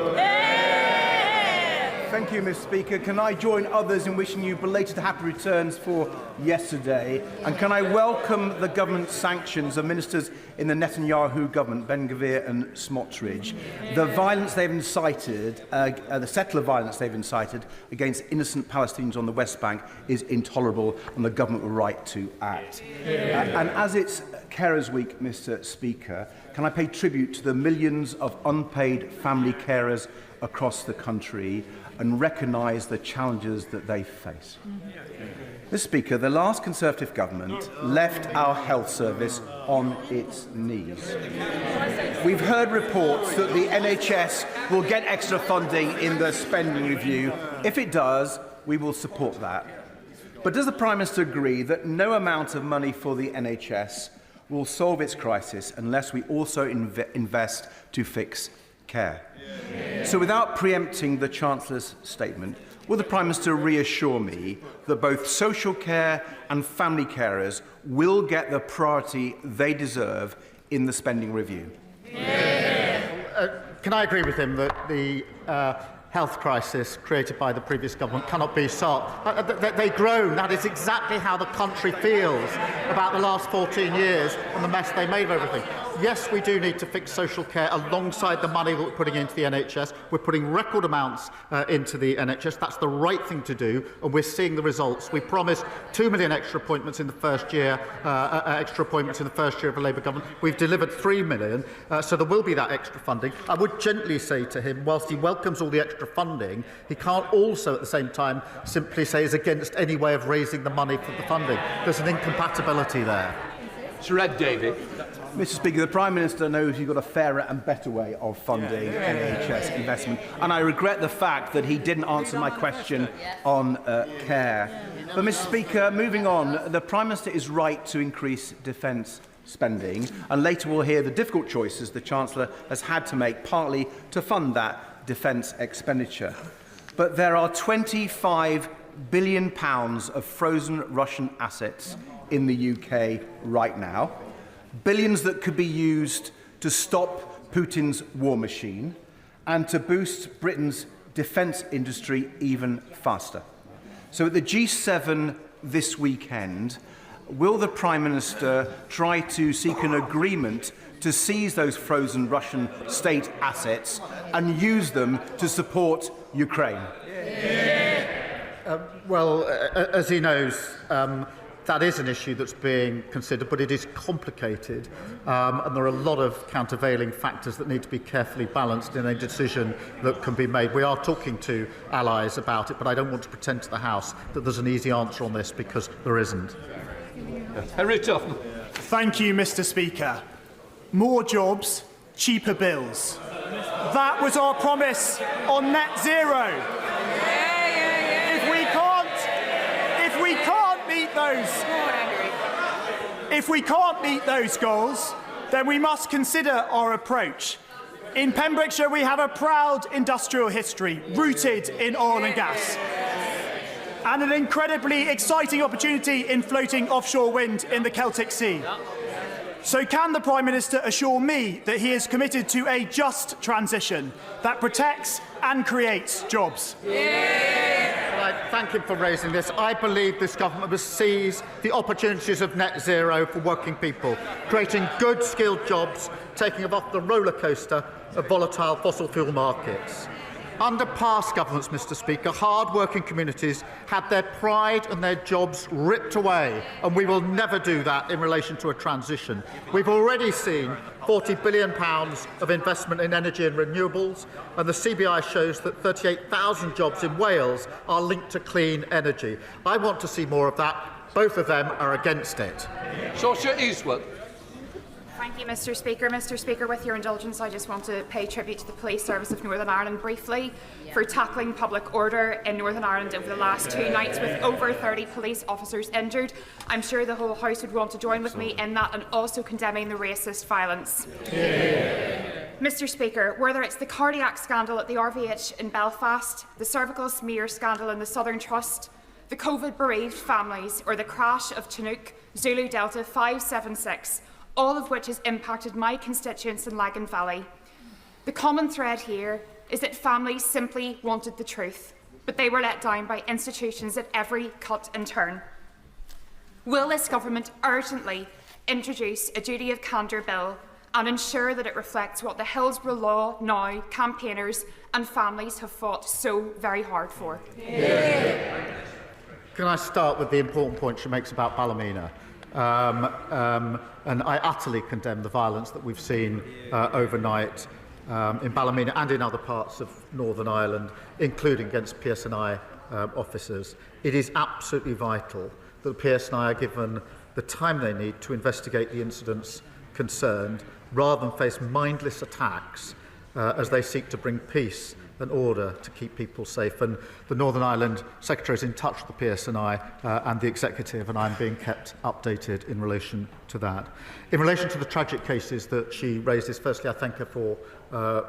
Thank you, Mr. Speaker. Can I join others in wishing you belated happy returns for yesterday? And can I welcome the government's sanctions of ministers in the Netanyahu government, Ben-Gvir and Smotrich? The violence they've incited, the settler violence they've incited against innocent Palestinians on the West Bank is intolerable, and the government will right to act. And as it's Carers Week, Mr. Speaker, can I pay tribute to the millions of unpaid family carers across the country and recognise the challenges that they face? Mr. Speaker, the last Conservative government left our health service on its knees. We've heard reports that the NHS will get extra funding in the spending review. If it does, we will support that. But does the Prime Minister agree that no amount of money for the NHS will solve its crisis unless we also invest to fix care? So without preempting the Chancellor's statement, will the Prime Minister reassure me that both social care and family carers will get the priority they deserve in the spending review? Can I agree with him that the health crisis created by the previous government cannot be solved? They groan. That is exactly how the country feels about the last 14 years and the mess they made of everything. Yes, we do need to fix social care alongside the money that we're putting into the NHS. We're putting record amounts into the NHS. That's the right thing to do, and we're seeing the results. We promised 2 million extra appointments in the first year, of the Labour government. We've delivered 3 million, so there will be that extra funding. I would gently say to him, whilst he welcomes all the extra funding, he can't also at the same time simply say he's against any way of raising the money for the funding. There's an incompatibility there. Sir Ed Davey. Mr. Speaker, the Prime Minister knows you've got a fairer and better way of funding NHS investment, and I regret the fact that he didn't answer my question on care. But, Mr. Speaker, moving on, the Prime Minister is right to increase defence spending, and later we'll hear the difficult choices the Chancellor has had to make, partly to fund that defence expenditure. But there are £25 billion of frozen Russian assets in the UK right now. Billions that could be used to stop Putin's war machine and to boost Britain's defence industry even faster. So at the G7 this weekend, will the Prime Minister try to seek an agreement to seize those frozen Russian state assets and use them to support Ukraine? Well, as he knows, that is an issue that's being considered, but it is complicated, and there are a lot of countervailing factors that need to be carefully balanced in a decision that can be made. We are talking to allies about it, but I don't want to pretend to the House that there's an easy answer on this, because there isn't. Thank you, Mr. Speaker. More jobs, cheaper bills. That was our promise on net zero. If we can't meet those goals, then we must consider our approach. In Pembrokeshire, we have a proud industrial history rooted in oil and gas, and an incredibly exciting opportunity in floating offshore wind in the Celtic Sea. So can the Prime Minister assure me that he is committed to a just transition that protects and creates jobs? I thank him for raising this. I believe this government must seize the opportunities of net zero for working people, creating good skilled jobs, taking off the roller coaster of volatile fossil fuel markets. Under past governments, Mr. Speaker, hard-working communities had their pride and their jobs ripped away, and we will never do that in relation to a transition. We've already seen £40 billion of investment in energy and renewables, and the CBI shows that 38,000 jobs in Wales are linked to clean energy. I want to see more of that. Both of them are against it. Saoirse Eastwood. Thank you, Mr. Speaker. Mr. Speaker, with your indulgence, I just want to pay tribute to the Police Service of Northern Ireland briefly for tackling public order in Northern Ireland over the last 2 nights with over 30 police officers injured. I'm sure the whole House would want to join with me in that, and also condemning the racist violence. Mr. Speaker, whether it's the cardiac scandal at the RVH in Belfast, the cervical smear scandal in the Southern Trust, the COVID-bereaved families, or the crash of Chinook Zulu Delta 576, all of which has impacted my constituents in Lagan Valley. The common thread here is that families simply wanted the truth, but they were let down by institutions at every cut and turn. Will this government urgently introduce a duty of candor bill and ensure that it reflects what the Hillsborough Law Now campaigners and families have fought so very hard for? Can I start with the important point she makes about Ballymena? And I utterly condemn the violence that we've seen overnight in Ballymena and in other parts of Northern Ireland, including against PSNI officers. It is absolutely vital that the PSNI are given the time they need to investigate the incidents concerned, rather than face mindless attacks as they seek to bring peace and order to keep people safe. And the Northern Ireland Secretary is in touch with the PSNI and the Executive, and I'm being kept updated in relation to that. In relation to the tragic cases that she raises, firstly, I thank her for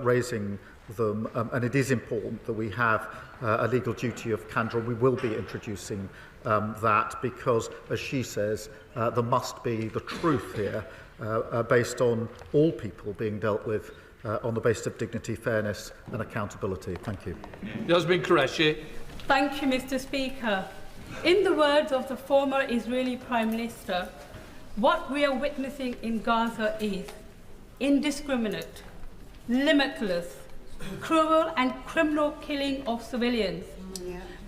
raising them, and it is important that we have a legal duty of candor. We will be introducing that because, as she says, there must be the truth here based on all people being dealt with on the basis of dignity, fairness and accountability. Thank you. Yasmin Qureshi. Thank you, Mr. Speaker. In the words of the former Israeli Prime Minister, what we are witnessing in Gaza is indiscriminate, limitless, cruel and criminal killing of civilians.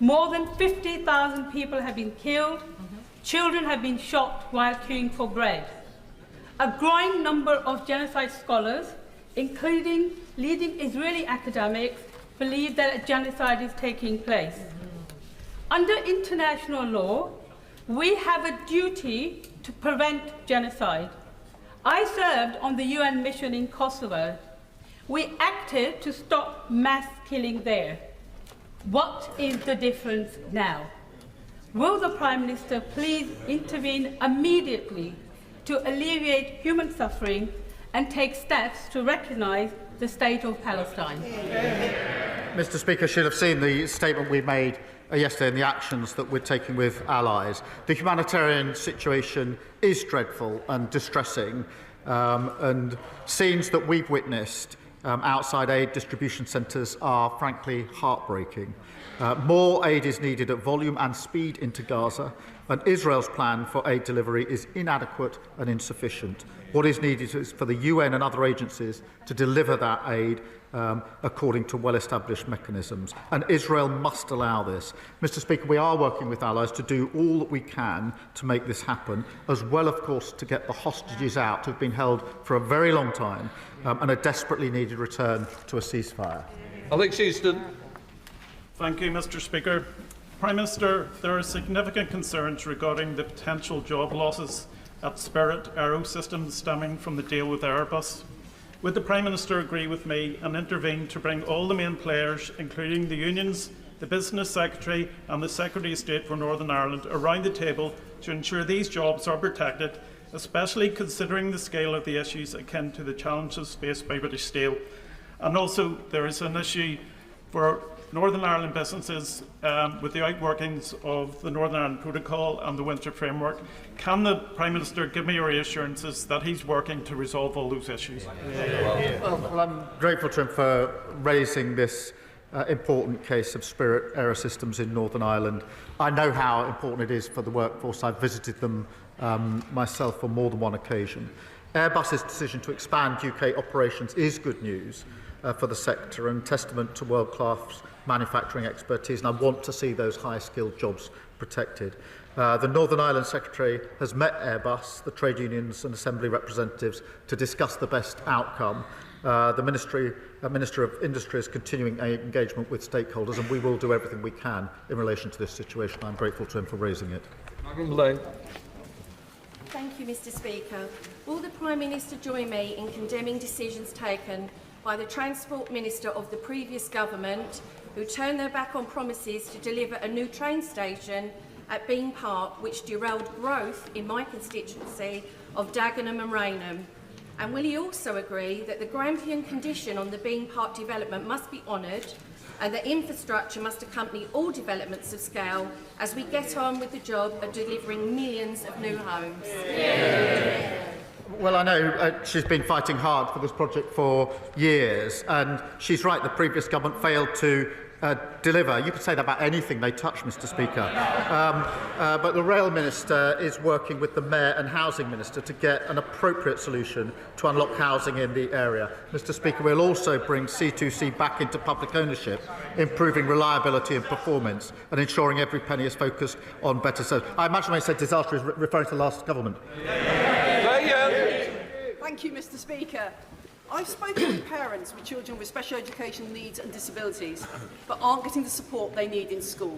More than 50,000 people have been killed, children have been shot while queuing for bread. A growing number of genocide scholars, including leading Israeli academics, believe that a genocide is taking place. Under international law, we have a duty to prevent genocide. I served on the UN mission in Kosovo. We acted to stop mass killing there. What is the difference now? Will the Prime Minister please intervene immediately to alleviate human suffering and take steps to recognise the state of Palestine? Mr. Speaker, she'll have seen the statement we made yesterday and the actions that we're taking with allies. The humanitarian situation is dreadful and distressing, and scenes that we've witnessed outside aid distribution centres are frankly heartbreaking. More aid is needed at volume and speed into Gaza, and Israel's plan for aid delivery is inadequate and insufficient. What is needed is for the UN and other agencies to deliver that aid according to well-established mechanisms. And Israel must allow this. Mr. Speaker, we are working with allies to do all that we can to make this happen, as well, of course, to get the hostages out who have been held for a very long time and a desperately needed return to a ceasefire. Alex Easton. Thank you, Mr. Speaker. Prime Minister, there are significant concerns regarding the potential job losses at Spirit Aerosystems stemming from the deal with Airbus. Would the Prime Minister agree with me and intervene to bring all the main players, including the unions, the Business Secretary and the Secretary of State for Northern Ireland, around the table to ensure these jobs are protected, especially considering the scale of the issues akin to the challenges faced by British Steel? And also, there is an issue for Northern Ireland businesses with the outworkings of the Northern Ireland Protocol and the Windsor Framework. Can the Prime Minister give me reassurances that he's working to resolve all those issues? Well, I'm grateful to him for raising this important case of Spirit Aerosystems in Northern Ireland. I know how important it is for the workforce. I've visited them myself on more than one occasion. Airbus's decision to expand UK operations is good news for the sector and testament to world-class manufacturing expertise, and I want to see those high-skilled jobs protected. The Northern Ireland Secretary has met Airbus, the trade unions and assembly representatives to discuss the best outcome. The Minister of Industry is continuing engagement with stakeholders, and we will do everything we can in relation to this situation. I'm grateful to him for raising it. Thank you, Mr. Speaker. Will the Prime Minister join me in condemning decisions taken by the Transport Minister of the previous government, who turned their back on promises to deliver a new train station at Bean Park, which derailed growth in my constituency of Dagenham and Rainham? And will he also agree that the Grampian condition on the Bean Park development must be honoured and that infrastructure must accompany all developments of scale as we get on with the job of delivering millions of new homes? Well, I know she's been fighting hard for this project for years, and she's right, the previous government failed to deliver. You could say that about anything they touch, Mr. Speaker. But the Rail Minister is working with the Mayor and Housing Minister to get an appropriate solution to unlock housing in the area. Mr. Speaker, we'll also bring C2C back into public ownership, improving reliability and performance and ensuring every penny is focused on better service. I imagine when I said disaster is referring to the last government. Thank you, Mr. Speaker. I've spoken with parents with children with special educational needs and disabilities, but aren't getting the support they need in school.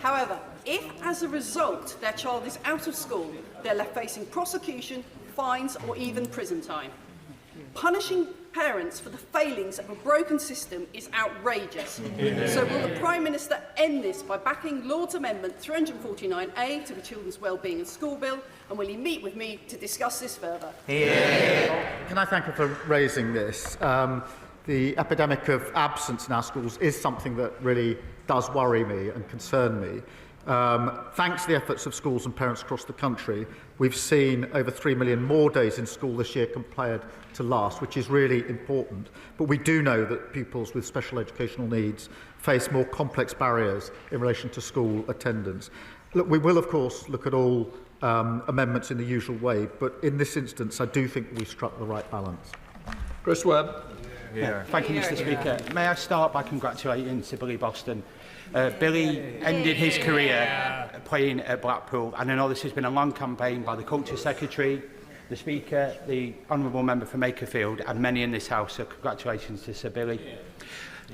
However, if as a result their child is out of school, they're left facing prosecution, fines or even prison time. Punishing parents for the failings of a broken system is outrageous. So will the Prime Minister end this by backing Lord's Amendment 349A to the Children's Wellbeing and School Bill, and will he meet with me to discuss this further? Can I thank her for raising this? The epidemic of absence in our schools is something that really does worry me and concern me. Thanks to the efforts of schools and parents across the country, we've seen over 3 million more days in school this year compared to last, which is really important. But we do know that pupils with special educational needs face more complex barriers in relation to school attendance. Look, we will, of course, look at all amendments in the usual way, but in this instance, I do think we struck the right balance. Chris Webb. Thank you, Mr. Speaker. May I start by congratulating Sir Billy Boston. Billy ended his career playing at Blackpool, and I know this has been a long campaign by the Culture Secretary, the Speaker, the Honourable Member for Makerfield, and many in this House, so congratulations to Sir Billy.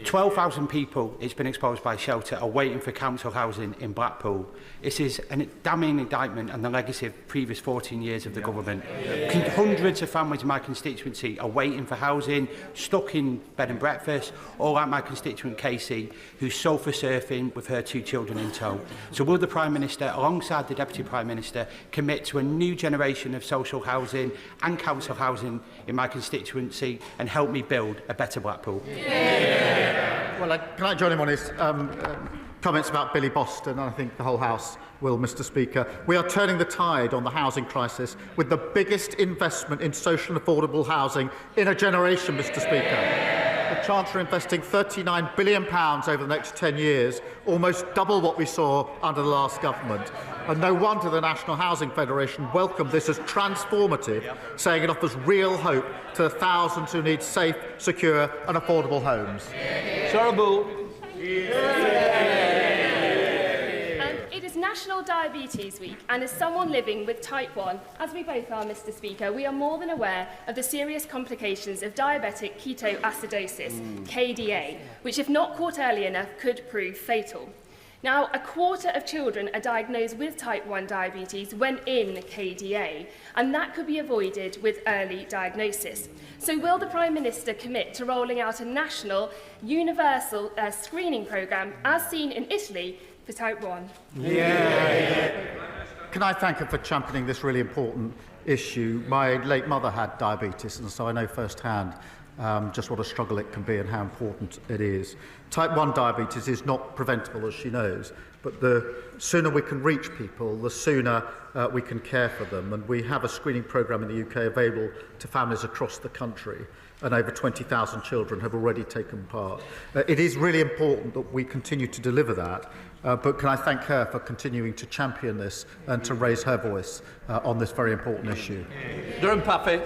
12,000 people, it's been exposed by shelter, are waiting for council housing in Blackpool. This is a damning indictment on the legacy of the previous 14 years of the government. Hundreds of families in my constituency are waiting for housing, stuck in bed and breakfast, or like my constituent Casey, who's sofa surfing with her 2 children in tow. So will the Prime Minister, alongside the Deputy Prime Minister, commit to a new generation of social housing and council housing in my constituency and help me build a better Blackpool? Well, can I join him on his comments about Billy Boston? I think the whole House will, Mr. Speaker. We are turning the tide on the housing crisis with the biggest investment in social and affordable housing in a generation, Mr. Speaker. The Chancellor investing £39 billion over the next 10 years, almost double what we saw under the last government. And no wonder the National Housing Federation welcomed this as transformative, saying it offers real hope to the thousands who need safe, secure and affordable homes. It is National Diabetes Week, and as someone living with type 1, as we both are, Mr. Speaker, we are more than aware of the serious complications of diabetic ketoacidosis, KDA, which, if not caught early enough, could prove fatal. Now, a quarter of children are diagnosed with type 1 diabetes when in KDA, and that could be avoided with early diagnosis. So will the Prime Minister commit to rolling out a national, universal screening programme, as seen in Italy, for type 1? Can I thank her for championing this really important issue? My late mother had diabetes, and so I know firsthand just what a struggle it can be and how important it is. Type 1 diabetes is not preventable, as she knows, but the sooner we can reach people, the sooner we can care for them. And we have a screening programme in the UK available to families across the country, and over 20,000 children have already taken part. It is really important that we continue to deliver that, but can I thank her for continuing to champion this and to raise her voice on this very important issue. Durham Pappy.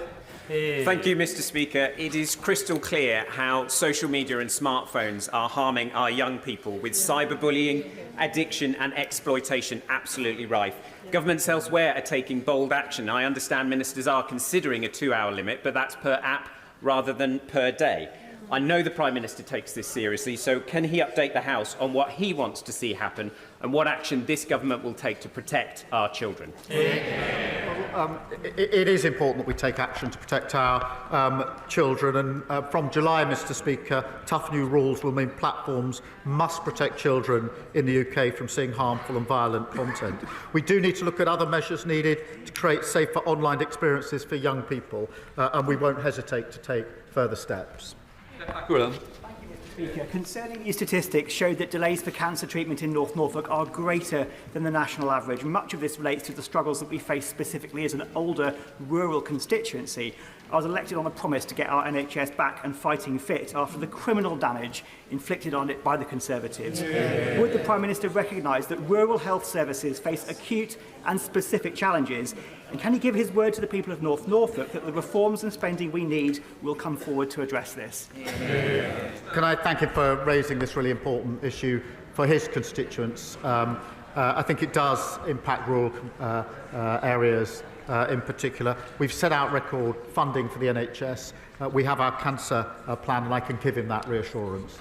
Thank you, Mr. Speaker. It is crystal clear how social media and smartphones are harming our young people, with cyberbullying, addiction and exploitation absolutely rife. Governments elsewhere are taking bold action. I understand ministers are considering a 2-hour limit, but that's per app rather than per day. I know the Prime Minister takes this seriously, so can he update the House on what he wants to see happen and what action this government will take to protect our children? It is important that we take action to protect our children, and from July, Mr. Speaker, tough new rules will mean platforms must protect children in the UK from seeing harmful and violent content. We do need to look at other measures needed to create safer online experiences for young people, and we won't hesitate to take further steps. Speaker, concerning new statistics showed that delays for cancer treatment in North Norfolk are greater than the national average. Much of this relates to the struggles that we face specifically as an older rural constituency. I was elected on a promise to get our NHS back and fighting fit after the criminal damage inflicted on it by the Conservatives. Would the Prime Minister recognise that rural health services face acute and specific challenges? And can he give his word to the people of North Norfolk that the reforms and spending we need will come forward to address this? Can I thank him for raising this really important issue for his constituents? I think it does impact rural areas in particular. We've set out record funding for the NHS. We have our cancer plan, and I can give him that reassurance.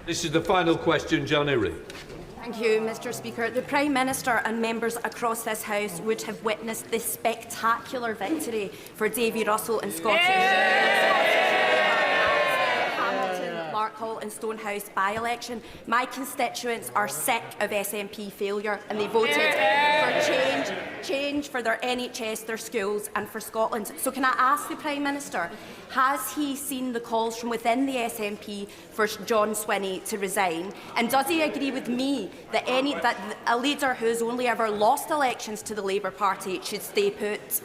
This is the final question, John Eary. Thank you, Mr. Speaker. The Prime Minister and members across this House would have witnessed this spectacular victory for Davy Russell in Scottish. Hall and Stonehouse by-election. My constituents are sick of SNP failure, and they voted for change for their NHS, their schools and for Scotland. So can I ask the Prime Minister, has he seen the calls from within the SNP for John Swinney to resign? And does he agree with me that a leader who has only ever lost elections to the Labour Party should stay put?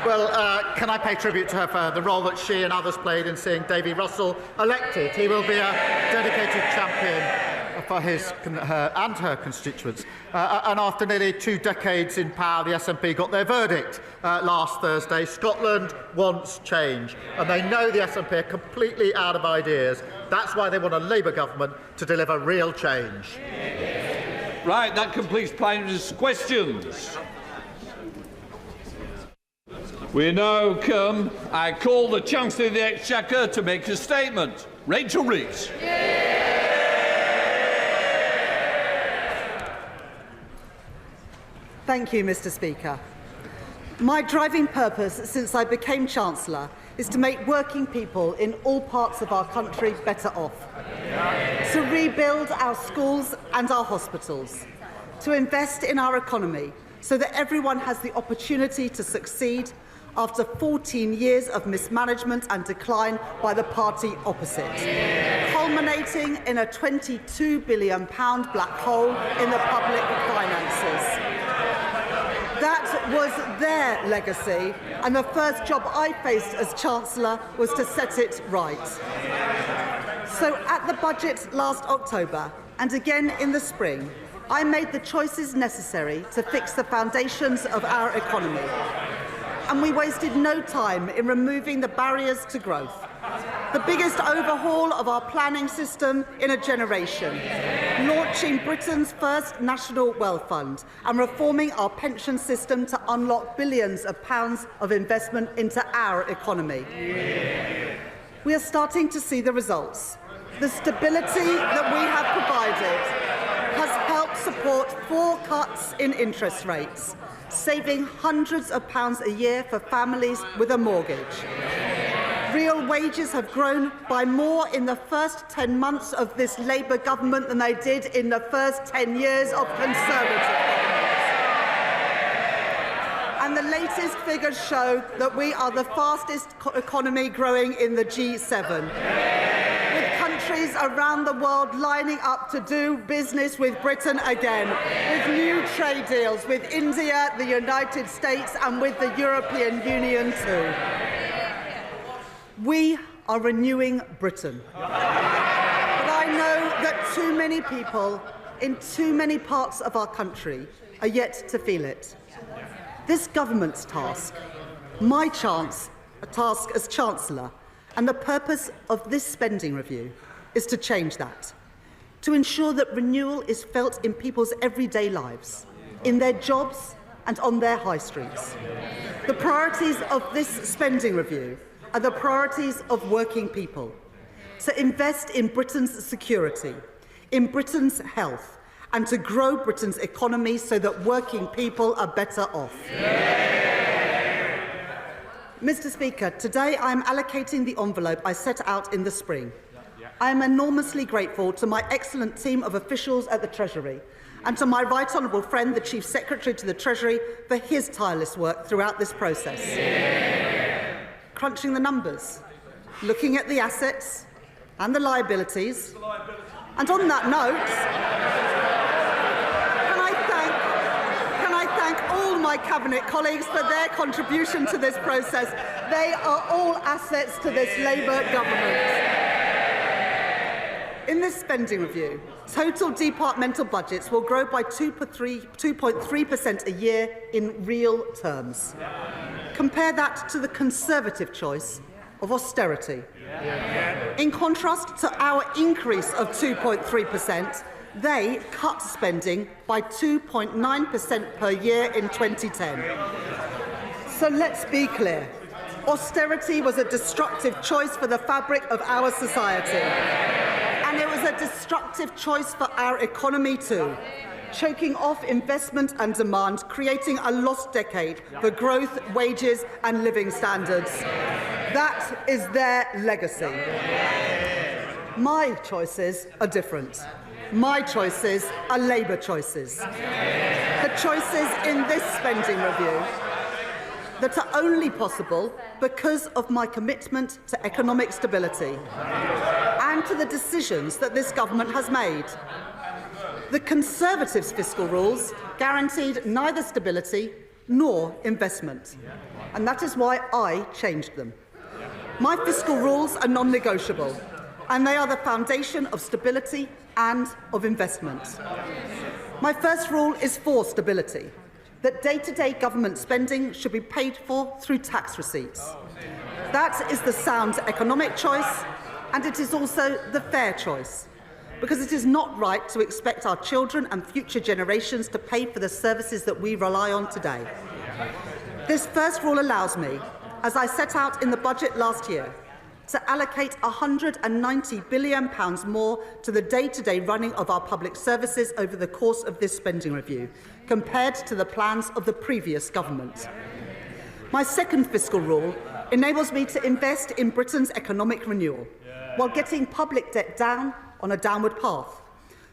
Well, can I pay tribute to her for the role that she and others played in seeing Davy Russell elected? He will be a dedicated champion for her and her constituents. And after nearly 2 decades in power, the SNP got their verdict last Thursday. Scotland wants change, and they know the SNP are completely out of ideas. That's why they want a Labour government to deliver real change. Right, that completes Prime Minister's questions. We now come. I call the Chancellor of the Exchequer to make a statement. Rachel Reeves. Thank you, Mr. Speaker. My driving purpose since I became Chancellor is to make working people in all parts of our country better off, to rebuild our schools and our hospitals, to invest in our economy so that everyone has the opportunity to succeed after 14 years of mismanagement and decline by the party opposite, culminating in a £22 billion black hole in the public finances. That was their legacy, and the first job I faced as Chancellor was to set it right. So at the budget last October, and again in the spring, I made the choices necessary to fix the foundations of our economy. And we wasted no time in removing the barriers to growth. The biggest overhaul of our planning system in a generation, launching Britain's first national wealth fund and reforming our pension system to unlock billions of pounds of investment into our economy. We are starting to see the results. The stability that we have provided has helped support 4 cuts in interest rates, saving hundreds of pounds a year for families with a mortgage. Real wages have grown by more in the first 10 months of this Labour government than they did in the first 10 years of Conservative government. And the latest figures show that we are the fastest economy growing in the G7. With countries around the world lining up to do business with Britain again, with new trade deals with India, the United States and with the European Union too. We are renewing Britain. But I know that too many people in too many parts of our country are yet to feel it. This government's task, my task as Chancellor, and the purpose of this spending review is to change that, to ensure that renewal is felt in people's everyday lives, in their jobs and on their high streets. The priorities of this spending review are the priorities of working people, to invest in Britain's security, in Britain's health, and to grow Britain's economy so that working people are better off. Mr. Speaker, today I am allocating the envelope I set out in the spring. I am enormously grateful to my excellent team of officials at the Treasury and to my right honourable friend, the Chief Secretary to the Treasury, for his tireless work throughout this process. Crunching the numbers, looking at the assets and the liabilities. And on that note, can I thank all my Cabinet colleagues for their contribution to this process. They are all assets to this Labour government. In this spending review, total departmental budgets will grow by 2.3% a year in real terms. Compare that to the Conservative choice of austerity. In contrast to our increase of 2.3%, they cut spending by 2.9% per year in 2010. So let's be clear. Austerity was a destructive choice for the fabric of our society. And it was a destructive choice for our economy too, choking off investment and demand, creating a lost decade for growth, wages and living standards. That is their legacy. My choices are different. My choices are Labour choices. The choices in this spending review that are only possible because of my commitment to economic stability and to the decisions that this government has made. The Conservatives' fiscal rules guaranteed neither stability nor investment, and that is why I changed them. My fiscal rules are non-negotiable, and they are the foundation of stability and of investment. My first rule is for stability, that day-to-day government spending should be paid for through tax receipts. That is the sound economic choice, and it is also the fair choice, because it is not right to expect our children and future generations to pay for the services that we rely on today. This first rule allows me, as I set out in the budget last year, to allocate £190 billion more to the day-to-day running of our public services over the course of this spending review, compared to the plans of the previous government. My second fiscal rule enables me to invest in Britain's economic renewal, while getting public debt down on a downward path.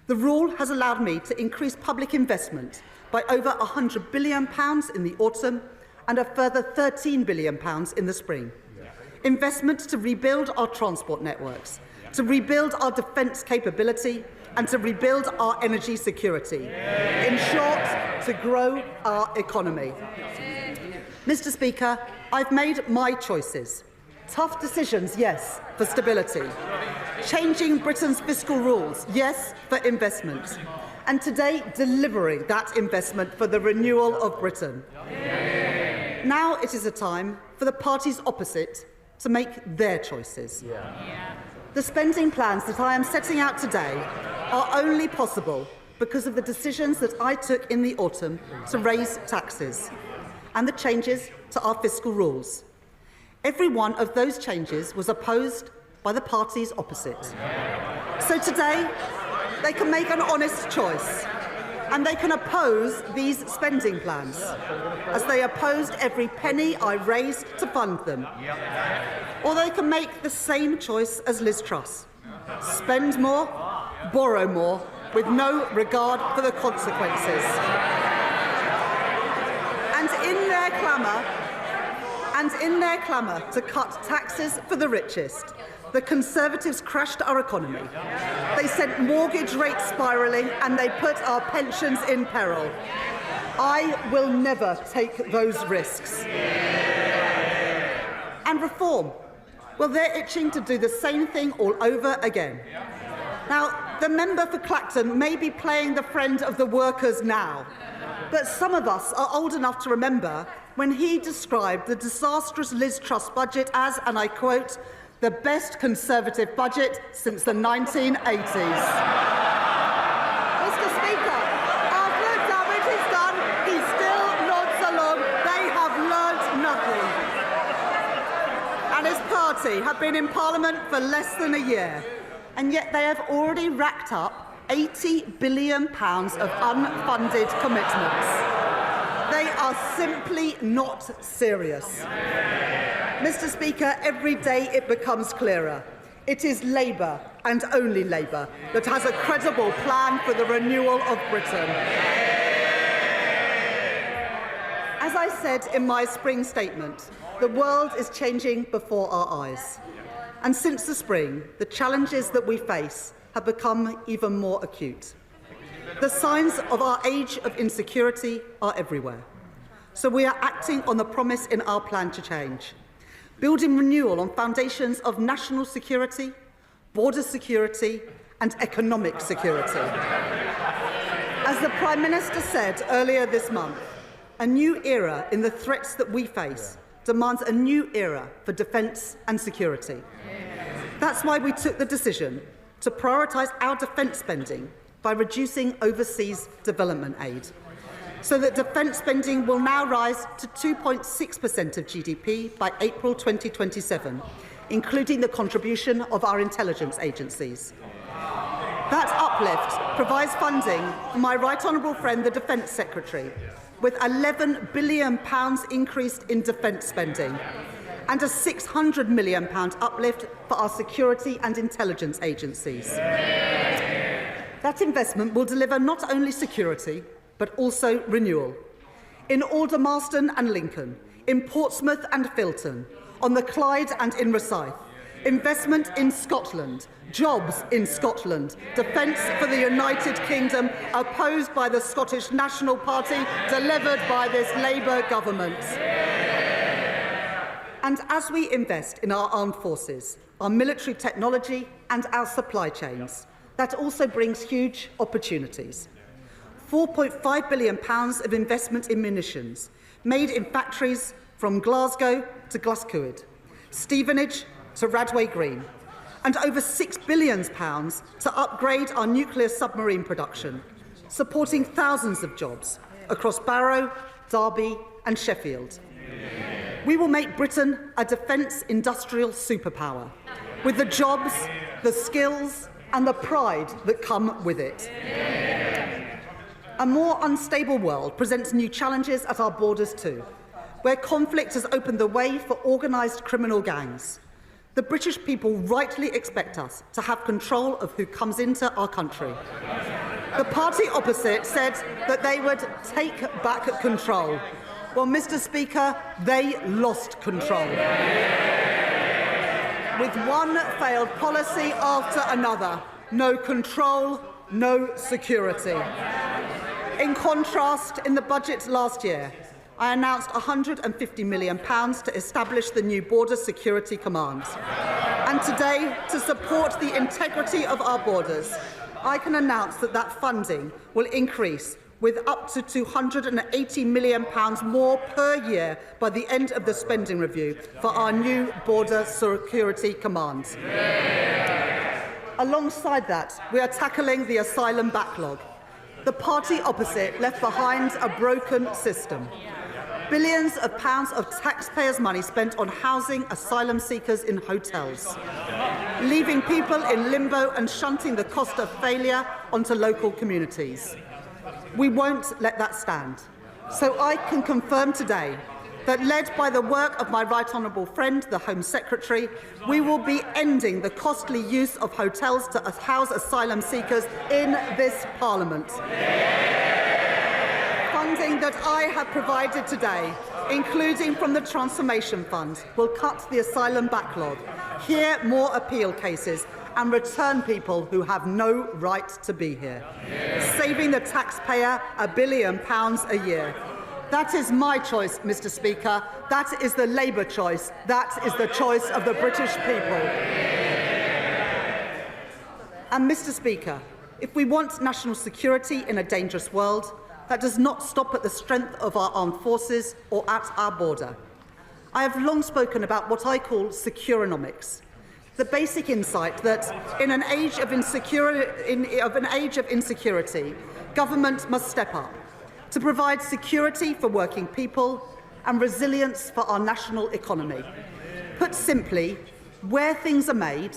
The rule has allowed me to increase public investment by over £100 billion in the autumn and a further £13 billion in the spring. Investment to rebuild our transport networks, to rebuild our defence capability, and to rebuild our energy security. In short, to grow our economy. Mr. Speaker, I've made my choices. Tough decisions, yes, for stability. Changing Britain's fiscal rules, yes, for investment. And today, delivering that investment for the renewal of Britain. Now it is a time for the parties opposite to make their choices. The spending plans that I am setting out today are only possible because of the decisions that I took in the autumn to raise taxes and the changes to our fiscal rules. Every one of those changes was opposed by the parties opposite. So today, they can make an honest choice, and they can oppose these spending plans, as they opposed every penny I raised to fund them. Or they can make the same choice as Liz Truss: spend more, borrow more, with no regard for the consequences. And in their clamour to cut taxes for the richest, the Conservatives crashed our economy. They sent mortgage rates spiralling and they put our pensions in peril. I will never take those risks. And reform. Well, they're itching to do the same thing all over again. Now, the member for Clacton may be playing the friend of the workers now, but some of us are old enough to remember when he described the disastrous Liz Truss budget as, and I quote, the best Conservative budget since the 1980s. Mr. Speaker, after the damage is done, he still nods along. They have learnt nothing. And his party have been in Parliament for less than a year, and yet they have already racked up £80 billion of unfunded commitments. They are simply not serious. Mr. Speaker, every day it becomes clearer. It is Labour, and only Labour, that has a credible plan for the renewal of Britain. As I said in my spring statement, the world is changing before our eyes. And since the spring, the challenges that we face have become even more acute. The signs of our age of insecurity are everywhere. So we are acting on the promise in our plan to change, building renewal on foundations of national security, border security and economic security. As the Prime Minister said earlier this month, a new era in the threats that we face demands a new era for defence and security. That's why we took the decision to prioritise our defence spending by reducing overseas development aid, so that defence spending will now rise to 2.6% of GDP by April 2027, including the contribution of our intelligence agencies. That uplift provides funding for my right honourable friend, the Defence Secretary, with £11 billion increased in defence spending and a £600 million uplift for our security and intelligence agencies. That investment will deliver not only security, but also renewal. In Aldermaston and Lincoln, in Portsmouth and Filton, on the Clyde and in Rosyth, investment in Scotland, jobs in Scotland, defence for the United Kingdom, opposed by the Scottish National Party, delivered by this Labour government. And as we invest in our armed forces, our military technology and our supply chains, that also brings huge opportunities. £4.5 billion of investment in munitions, made in factories from Glasgow to Glasgow, Stevenage to Radway Green, and over £6 billion to upgrade our nuclear submarine production, supporting thousands of jobs across Barrow, Derby and Sheffield. We will make Britain a defence industrial superpower, with the jobs, the skills and the pride that come with it. A more unstable world presents new challenges at our borders too, where conflict has opened the way for organised criminal gangs. The British people rightly expect us to have control of who comes into our country. The party opposite said that they would take back control. Well, Mr. Speaker, they lost control. With one failed policy after another. No control, no security. In contrast, in the budget last year, I announced £150 million to establish the new Border Security Command. And today, to support the integrity of our borders, I can announce that that funding will increase with up to £280 million more per year by the end of the spending review for our new Border Security Command. Alongside that, we are tackling the asylum backlog. The party opposite left behind a broken system. Billions of pounds of taxpayers' money spent on housing asylum seekers in hotels, leaving people in limbo and shunting the cost of failure onto local communities. We won't let that stand. So I can confirm today that, led by the work of my right honourable friend, the Home Secretary, we will be ending the costly use of hotels to house asylum seekers in this Parliament. Funding that I have provided today, including from the Transformation Fund, will cut the asylum backlog, hear more appeal cases and return people who have no right to be here, saving the taxpayer £1 billion a year. That is my choice, Mr. Speaker. That is the Labour choice. That is the choice of the British people. And, Mr. Speaker, if we want national security in a dangerous world, that does not stop at the strength of our armed forces or at our border. I have long spoken about what I call securonomics, the basic insight that in an age of insecurity, government must step up to provide security for working people and resilience for our national economy. Put simply, where things are made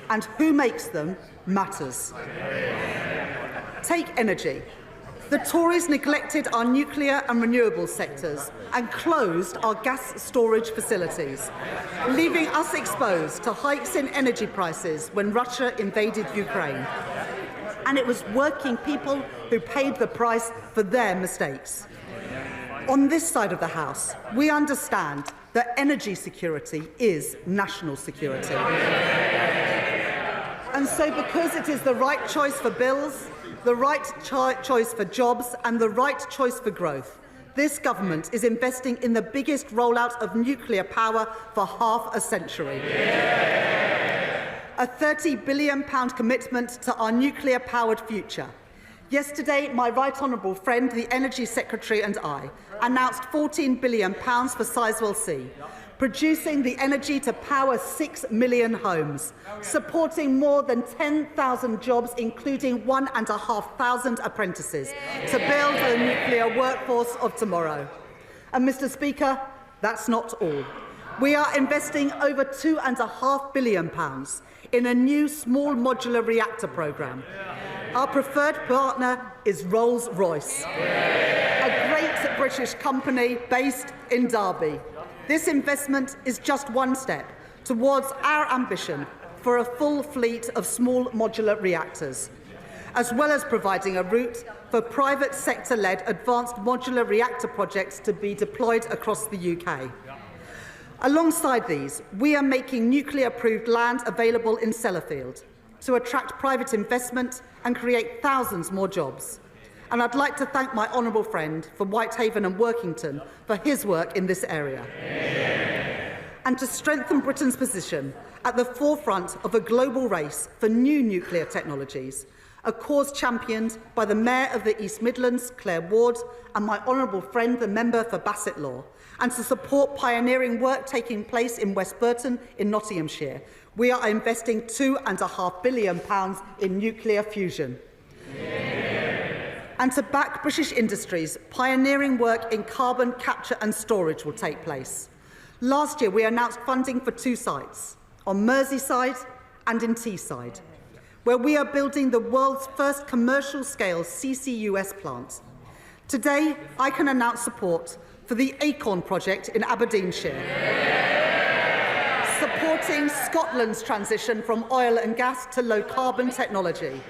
and who makes them matters. Take energy. The Tories neglected our nuclear and renewable sectors and closed our gas storage facilities, leaving us exposed to hikes in energy prices when Russia invaded Ukraine. And it was working people who paid the price for their mistakes. On this side of the House, we understand that energy security is national security. And so, because it is the right choice for bills, the right choice for jobs and the right choice for growth, this government is investing in the biggest rollout of nuclear power for half a century. A £30 billion commitment to our nuclear-powered future. Yesterday, my right honourable friend, the Energy Secretary, and I announced £14 billion for Sizewell C, producing the energy to power 6 million homes, supporting more than 10,000 jobs, including 1,500 apprentices, to build the nuclear workforce of tomorrow. And, Mr. Speaker, that's not all. We are investing over £2.5 billion in a new small modular reactor programme. Our preferred partner is Rolls-Royce, a great British company based in Derby. This investment is just one step towards our ambition for a full fleet of small modular reactors, as well as providing a route for private sector-led advanced modular reactor projects to be deployed across the UK. Alongside these, we are making nuclear-approved land available in Sellafield to attract private investment and create thousands more jobs. And I'd like to thank my honourable friend from Whitehaven and Workington for his work in this area. And to strengthen Britain's position at the forefront of a global race for new nuclear technologies, a cause championed by the Mayor of the East Midlands, Claire Ward, and my honourable friend, the member for Bassett Law, and to support pioneering work taking place in West Burton in Nottinghamshire, we are investing £2.5 billion in nuclear fusion. And to back British industries, pioneering work in carbon capture and storage will take place. Last year, we announced funding for 2 sites, on Merseyside and in Teesside, where we are building the world's first commercial-scale CCUS plant. Today, I can announce support for the Acorn project in Aberdeenshire, supporting Scotland's transition from oil and gas to low-carbon technology,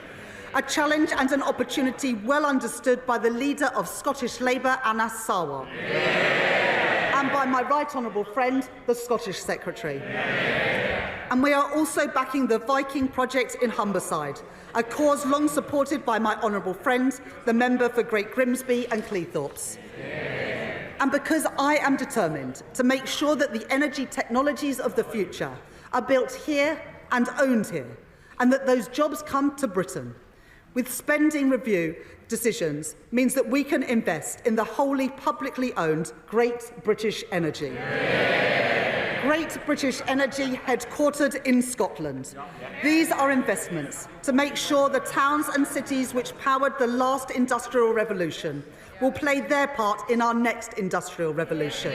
a challenge and an opportunity well understood by the leader of Scottish Labour, Anas Sarwar, and by my right honourable friend, the Scottish Secretary. And we are also backing the Viking project in Humberside, a cause long supported by my honourable friend, the member for Great Grimsby and Cleethorpes. And because I am determined to make sure that the energy technologies of the future are built here and owned here, and that those jobs come to Britain, with spending review decisions means that we can invest in the wholly publicly owned Great British Energy. Great British Energy, headquartered in Scotland. These are investments to make sure the towns and cities which powered the last industrial revolution will play their part in our next industrial revolution.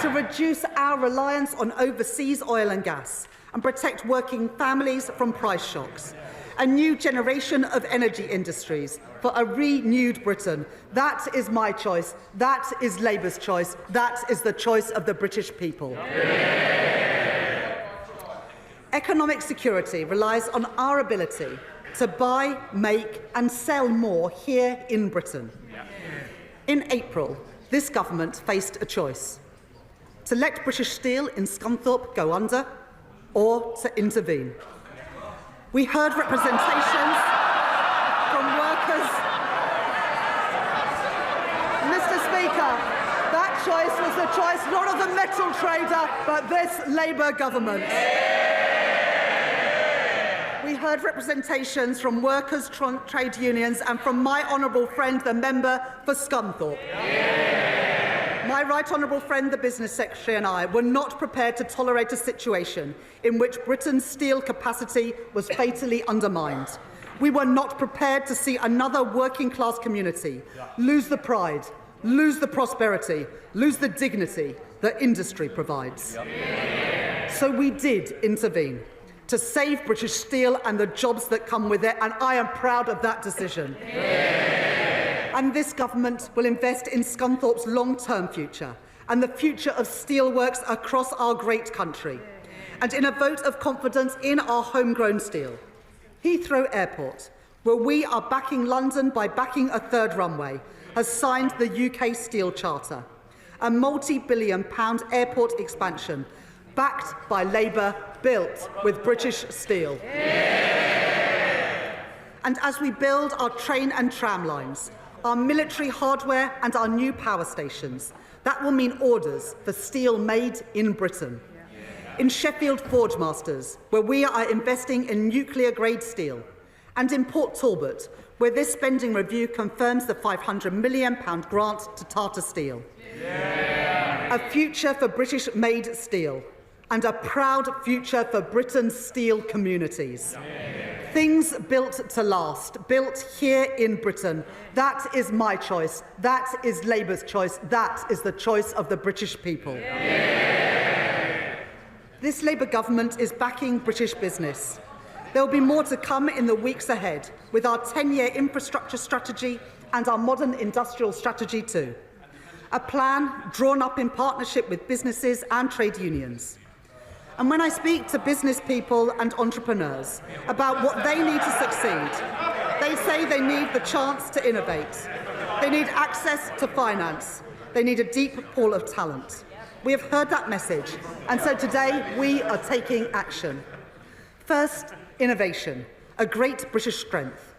To reduce our reliance on overseas oil and gas and protect working families from price shocks. A new generation of energy industries for a renewed Britain. That is my choice. That is Labour's choice. That is the choice of the British people. Economic security relies on our ability to buy, make and sell more here in Britain. In April, this government faced a choice: to let British Steel in Scunthorpe go under or to intervene. We heard representations from workers. Mr. Speaker, that choice was the choice not of the metal trader, but this Labour government. We heard representations from workers, trade unions and from my honourable friend, the member for Scunthorpe. My right honourable friend, the Business Secretary, and I were not prepared to tolerate a situation in which Britain's steel capacity was fatally undermined. We were not prepared to see another working-class community lose the pride, lose the prosperity, lose the dignity that industry provides. So we did intervene to save British steel and the jobs that come with it, and I am proud of that decision. And this government will invest in Scunthorpe's long-term future and the future of steelworks across our great country, and in a vote of confidence in our homegrown steel. Heathrow Airport, where we are backing London by backing a third runway, has signed the UK Steel Charter, a multi-billion-pound airport expansion backed by Labour, built with British steel. And as we build our train and tram lines, our military hardware and our new power stations, that will mean orders for steel made in Britain. In Sheffield Forgemasters, where we are investing in nuclear-grade steel, and in Port Talbot, where this spending review confirms the £500 million grant to Tata Steel. A future for British-made steel, and a proud future for Britain's steel communities. Things built to last, built here in Britain. That is my choice. That is Labour's choice. That is the choice of the British people. This Labour government is backing British business. There will be more to come in the weeks ahead with our 10-year infrastructure strategy and our modern industrial strategy too. A plan drawn up in partnership with businesses and trade unions. And when I speak to business people and entrepreneurs about what they need to succeed, they say they need the chance to innovate. They need access to finance. They need a deep pool of talent. We have heard that message, and so today we are taking action. First, innovation, a great British strength.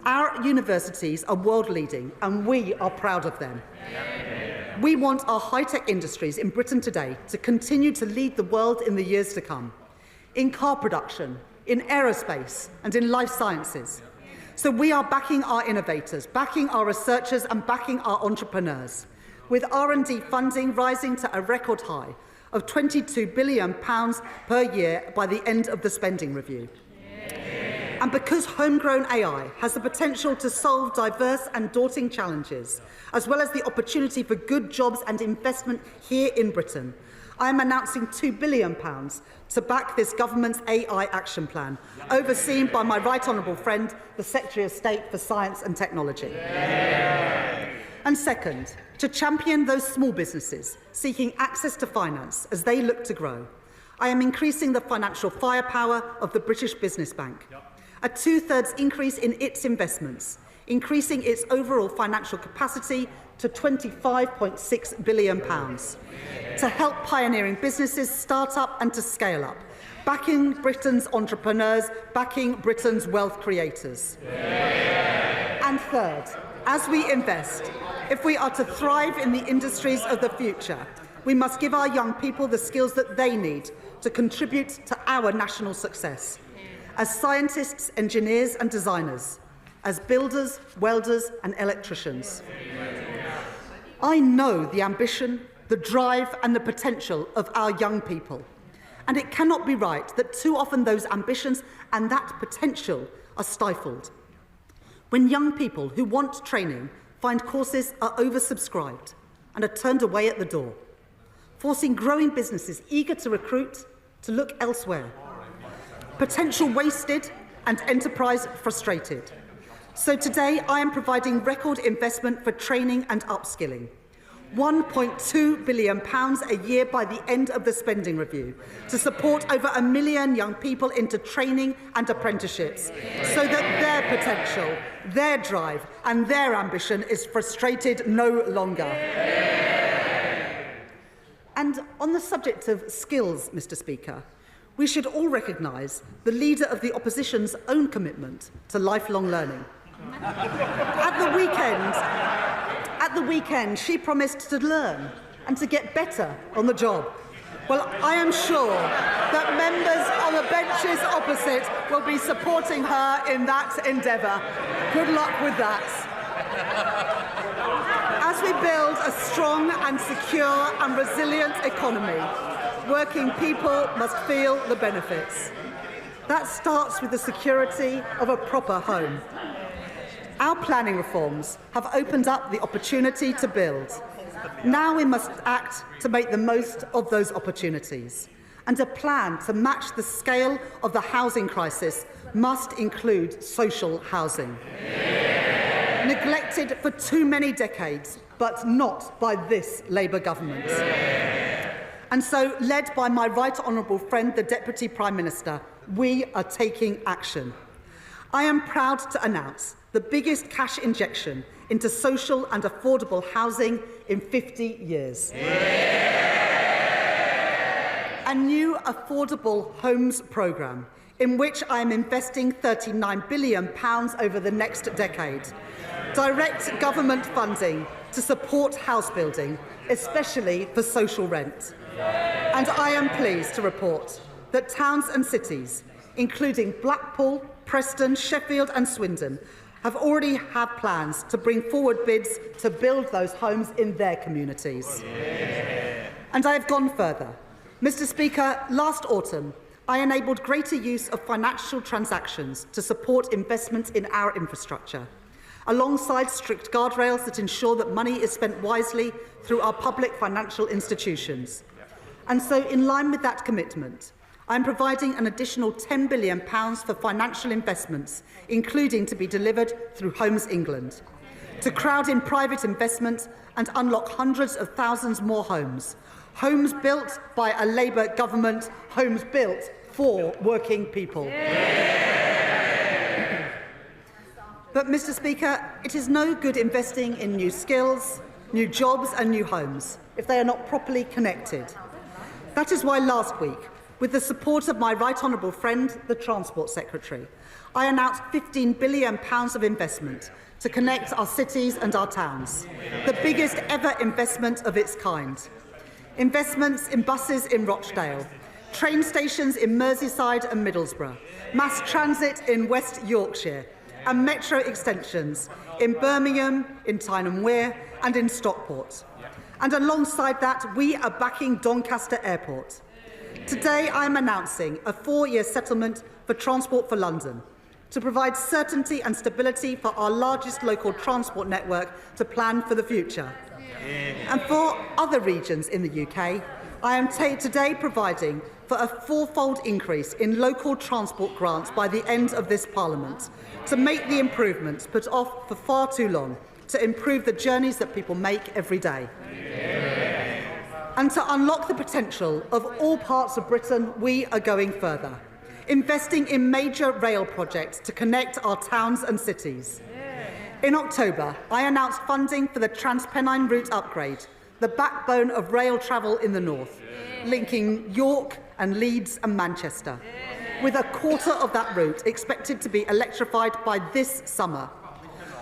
Our universities are world-leading, and we are proud of them. We want our high-tech industries in Britain today to continue to lead the world in the years to come, in car production, in aerospace and in life sciences. So we are backing our innovators, backing our researchers and backing our entrepreneurs, with R&D funding rising to a record high of £22 billion per year by the end of the spending review. And because homegrown AI has the potential to solve diverse and daunting challenges, as well as the opportunity for good jobs and investment here in Britain, I am announcing £2 billion to back this government's AI action plan, overseen by my right honourable friend, the Secretary of State for Science and Technology. And second, to champion those small businesses seeking access to finance as they look to grow, I am increasing the financial firepower of the British Business Bank. A two-thirds increase in its investments, increasing its overall financial capacity to £25.6 billion to help pioneering businesses start up and to scale up, backing Britain's entrepreneurs, backing Britain's wealth creators. And third, as we invest, if we are to thrive in the industries of the future, we must give our young people the skills that they need to contribute to our national success. As scientists, engineers and designers, as builders, welders and electricians. I know the ambition, the drive and the potential of our young people. And it cannot be right that too often those ambitions and that potential are stifled. When young people who want training find courses are oversubscribed and are turned away at the door, forcing growing businesses eager to recruit to look elsewhere. Potential wasted and enterprise frustrated. So today I am providing record investment for training and upskilling. £1.2 billion a year by the end of the spending review to support over 1 million young people into training and apprenticeships so that their potential, their drive and their ambition is frustrated no longer. And on the subject of skills, Mr. Speaker, we should all recognise the Leader of the Opposition's own commitment to lifelong learning. At the weekend, she promised to learn and to get better on the job. Well, I am sure that members on the benches opposite will be supporting her in that endeavour. Good luck with that. As we build a strong and secure and resilient economy, working people must feel the benefits. That starts with the security of a proper home. Our planning reforms have opened up the opportunity to build. Now we must act to make the most of those opportunities. And a plan to match the scale of the housing crisis must include social housing. Neglected for too many decades, but not by this Labour government. And so, led by my right honourable friend, the Deputy Prime Minister, we are taking action. I am proud to announce the biggest cash injection into social and affordable housing in 50 years. A new affordable homes programme in which I am investing £39 billion over the next decade. Direct government funding to support house building, especially for social rent. And I am pleased to report that towns and cities, including Blackpool, Preston, Sheffield and Swindon, have already had plans to bring forward bids to build those homes in their communities. And I have gone further. Mr. Speaker, last autumn, I enabled greater use of financial transactions to support investment in our infrastructure, alongside strict guardrails that ensure that money is spent wisely through our public financial institutions. And so, in line with that commitment, I am providing an additional £10 billion for financial investments, including to be delivered through Homes England, to crowd in private investment and unlock hundreds of thousands more homes. Homes built by a Labour government, homes built for working people. But, Mr. Speaker, it is no good investing in new skills, new jobs and new homes if they are not properly connected. That is why last week, with the support of my right honourable friend, the Transport Secretary, I announced £15 billion of investment to connect our cities and our towns, the biggest ever investment of its kind. Investments in buses in Rochdale, train stations in Merseyside and Middlesbrough, mass transit in West Yorkshire, and metro extensions in Birmingham, in Tyne Wear and in Stockport. And alongside that, we are backing Doncaster Airport. Today, I am announcing a 4-year settlement for Transport for London to provide certainty and stability for our largest local transport network to plan for the future. And for other regions in the UK, I am today providing for a 4-fold increase in local transport grants by the end of this Parliament to make the improvements put off for far too long to improve the journeys that people make every day. And to unlock the potential of all parts of Britain, we are going further, investing in major rail projects to connect our towns and cities. In October, I announced funding for the Transpennine route upgrade, the backbone of rail travel in the north, linking York and Leeds and Manchester, with a quarter of that route expected to be electrified by this summer.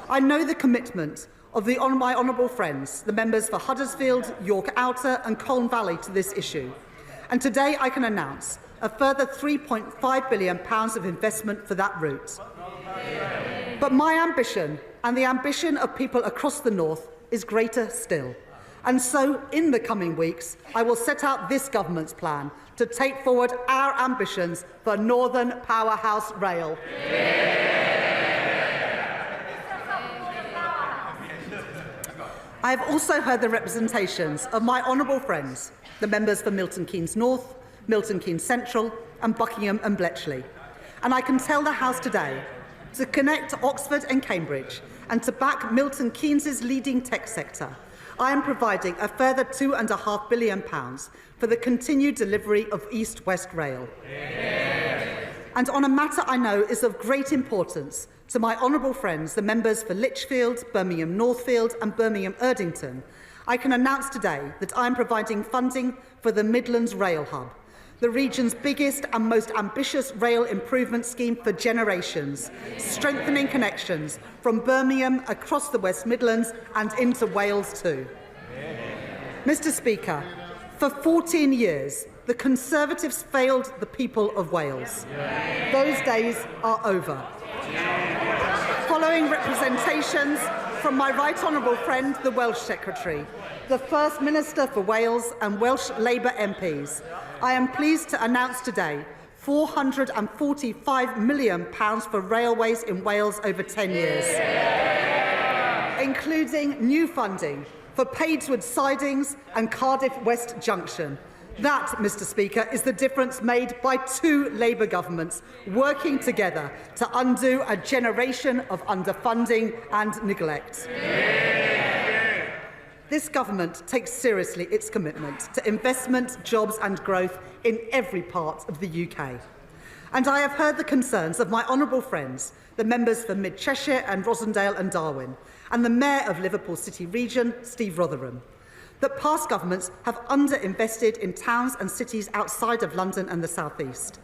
I know the commitment of my honourable friends, the members for Huddersfield, York Outer and Colne Valley to this issue. And today I can announce a further £3.5 billion of investment for that route. But my ambition and the ambition of people across the north is greater still. And so, in the coming weeks, I will set out this government's plan to take forward our ambitions for Northern Powerhouse Rail. I have also heard the representations of my honourable friends, the members for Milton Keynes North, Milton Keynes Central and Buckingham and Bletchley. And I can tell the House today to connect Oxford and Cambridge and to back Milton Keynes' leading tech sector, I am providing a further £2.5 billion for the continued delivery of East-West Rail. And on a matter I know is of great importance to my honourable friends, the members for Lichfield, Birmingham Northfield and Birmingham Erdington, I can announce today that I am providing funding for the Midlands Rail Hub, the region's biggest and most ambitious rail improvement scheme for generations, strengthening connections from Birmingham across the West Midlands and into Wales too. Mr. Speaker, for 14 years, the Conservatives failed the people of Wales. Those days are over. Following representations from my right honourable friend, the Welsh Secretary, the First Minister for Wales and Welsh Labour MPs, I am pleased to announce today £445 million for railways in Wales over 10 years, including new funding for Padeswood Sidings and Cardiff West Junction. That, Mr. Speaker, is the difference made by two Labour governments working together to undo a generation of underfunding and neglect. This government takes seriously its commitment to investment, jobs and growth in every part of the UK. And I have heard the concerns of my honourable friends, the members for Mid Cheshire and Rossendale and Darwen, and the Mayor of Liverpool City Region, Steve Rotherham, that past governments have underinvested in towns and cities outside of London and the South East.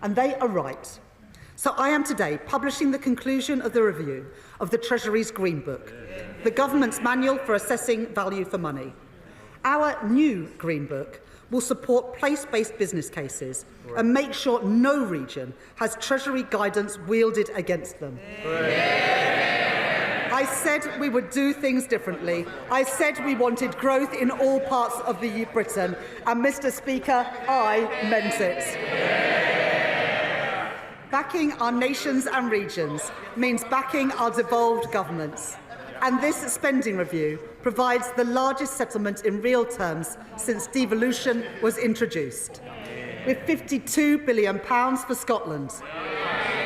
And they are right. So I am today publishing the conclusion of the review of the Treasury's Green Book, the government's manual for assessing value for money. Our new Green Book will support place-based business cases and make sure no region has Treasury guidance wielded against them. I said we would do things differently. I said we wanted growth in all parts of Britain. And, Mr. Speaker, I meant it. Backing our nations and regions means backing our devolved governments. And this spending review provides the largest settlement in real terms since devolution was introduced, with £52 billion for Scotland,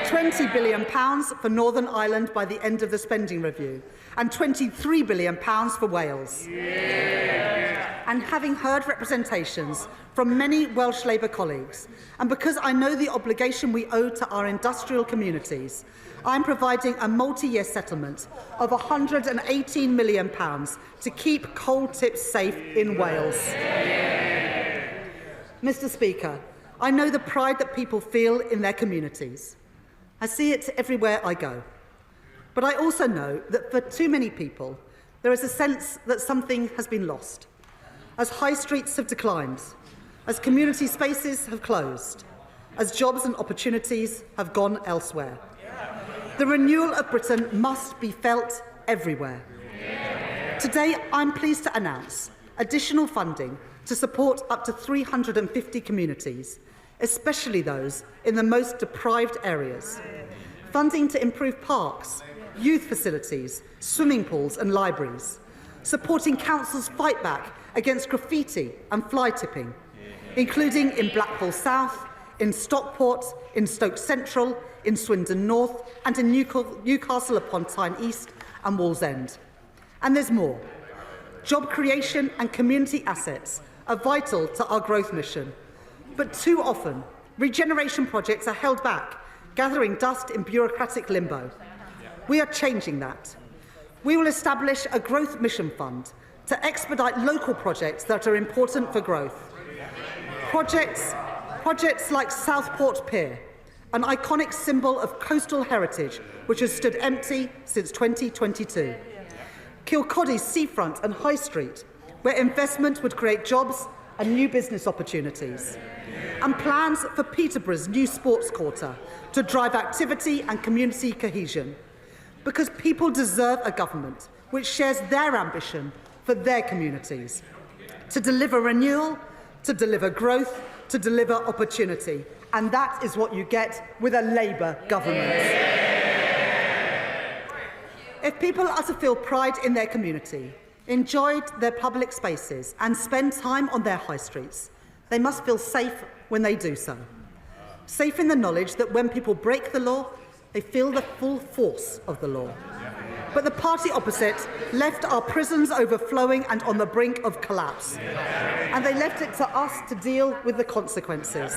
£20 billion for Northern Ireland by the end of the spending review, and £23 billion for Wales. And having heard representations from many Welsh Labour colleagues, and because I know the obligation we owe to our industrial communities, I am providing a multi-year settlement of £118 million to keep coal tips safe in Wales. Mr. Speaker, I know the pride that people feel in their communities. I see it everywhere I go. But I also know that for too many people, there is a sense that something has been lost, as high streets have declined, as community spaces have closed, as jobs and opportunities have gone elsewhere. The renewal of Britain must be felt everywhere. Today, I'm pleased to announce additional funding to support up to 350 communities, especially those in the most deprived areas. Funding to improve parks, youth facilities, swimming pools and libraries. Supporting councils' fight back against graffiti and fly tipping, including in Blackpool South, in Stockport, in Stoke Central, in Swindon North and in Newcastle upon Tyne East and Wallsend. And there's more. Job creation and community assets are vital to our growth mission. But too often, regeneration projects are held back, gathering dust in bureaucratic limbo. We are changing that. We will establish a growth mission fund to expedite local projects that are important for growth. Projects Projects like Southport Pier, an iconic symbol of coastal heritage which has stood empty since 2022. Kilcody's seafront and High Street, where investment would create jobs and new business opportunities. And plans for Peterborough's new sports quarter to drive activity and community cohesion. Because people deserve a government which shares their ambition for their communities. To deliver renewal, to deliver growth, to deliver opportunity. And that is what you get with a Labour government. If people are to feel pride in their community, enjoyed their public spaces and spend time on their high streets, they must feel safe when they do so. Safe in the knowledge that when people break the law, they feel the full force of the law. But the party opposite left our prisons overflowing and on the brink of collapse. And they left it to us to deal with the consequences.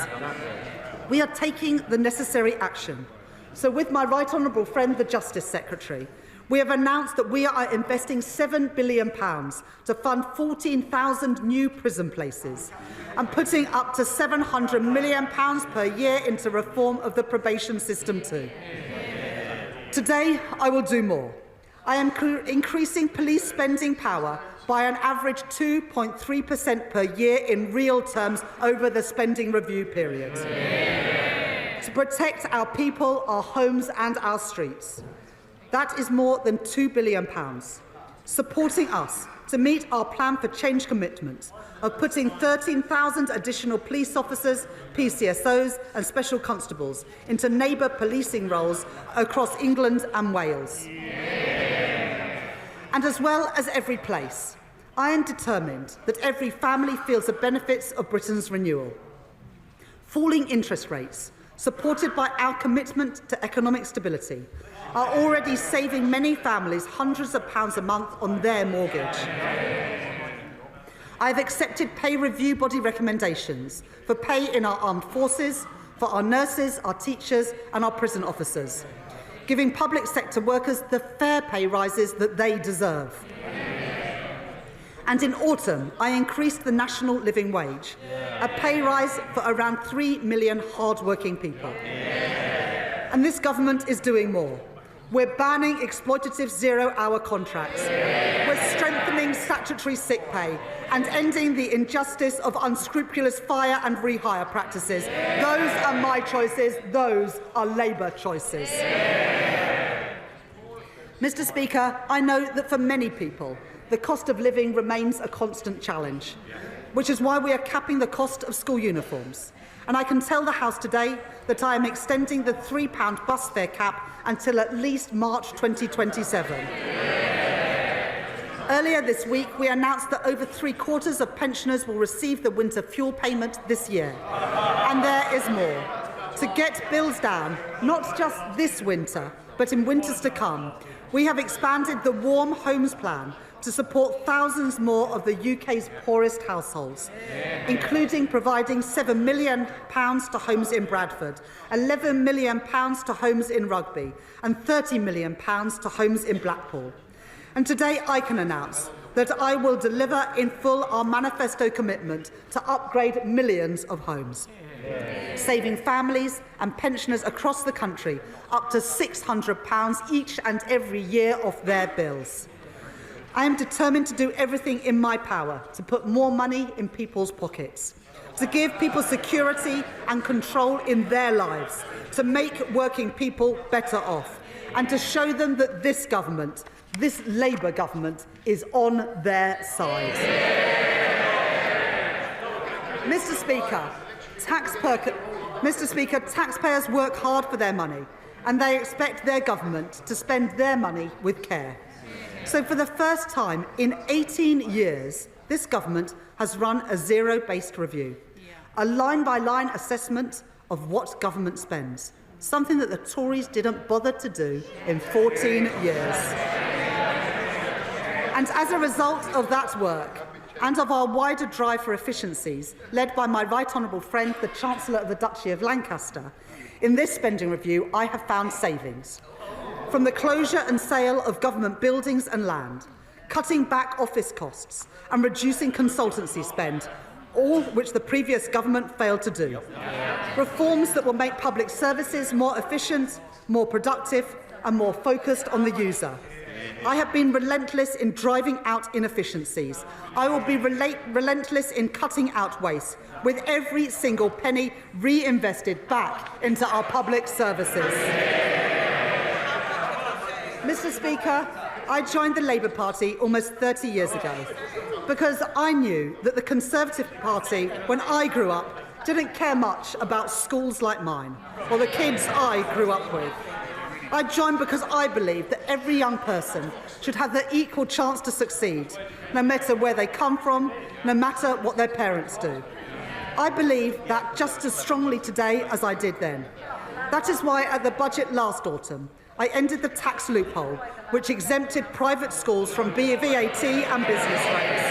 We are taking the necessary action. So with my right honourable friend, the Justice Secretary, we have announced that we are investing £7 billion to fund 14,000 new prison places and putting up to £700 million per year into reform of the probation system too. Today, I will do more. I am increasing police spending power by an average 2.3% per year in real terms over the spending review period. To protect our people, our homes and our streets. That is more than £2 billion, supporting us to meet our plan for change commitment of putting 13,000 additional police officers, PCSOs and special constables into neighbour policing roles across England and Wales. And as well as every place, I am determined that every family feels the benefits of Britain's renewal. Falling interest rates, supported by our commitment to economic stability, are already saving many families hundreds of pounds a month on their mortgage. I have accepted pay review body recommendations for pay in our armed forces, for our nurses, our teachers and our prison officers, giving public sector workers the fair pay rises that they deserve. And in autumn, I increased the national living wage, a pay rise for around 3 million hard-working people. And this government is doing more. We're banning exploitative zero-hour contracts. We're strengthening statutory sick pay and ending the injustice of unscrupulous fire and rehire practices. Those are my choices. Those are Labour choices. Mr. Speaker, I know that for many people, the cost of living remains a constant challenge, which is why we are capping the cost of school uniforms. And I can tell the House today that I am extending the £3 bus fare cap until at least March 2027. Earlier this week, we announced that over 3/4 of pensioners will receive the winter fuel payment this year. And there is more. To get bills down, not just this winter, but in winters to come, we have expanded the Warm Homes Plan to support thousands more of the UK's poorest households, including providing £7 million to homes in Bradford, £11 million to homes in Rugby, and £30 million to homes in Blackpool. And today I can announce that I will deliver in full our manifesto commitment to upgrade millions of homes, saving families and pensioners across the country up to £600 each and every year off their bills. I am determined to do everything in my power to put more money in people's pockets, to give people security and control in their lives, to make working people better off, and to show them that this government, this Labour government, is on their side. Mr. Speaker, taxpayers work hard for their money, and they expect their government to spend their money with care. So for the first time in 18 years, this government has run a zero-based review, a line-by-line assessment of what government spends, something that the Tories didn't bother to do in 14 years. And as a result of that work, and of our wider drive for efficiencies, led by my right honourable friend, the Chancellor of the Duchy of Lancaster, in this spending review, I have found savings. From the closure and sale of government buildings and land, cutting back office costs and reducing consultancy spend, all which the previous government failed to do. Reforms that will make public services more efficient, more productive and more focused on the user. I have been relentless in driving out inefficiencies. I will be relentless in cutting out waste, with every single penny reinvested back into our public services. Mr. Speaker, I joined the Labour Party almost 30 years ago because I knew that the Conservative Party, when I grew up, didn't care much about schools like mine or the kids I grew up with. I joined because I believe that every young person should have the equal chance to succeed, no matter where they come from, no matter what their parents do. I believe that just as strongly today as I did then. That is why at the budget last autumn, I ended the tax loophole which exempted private schools from VAT and business rates.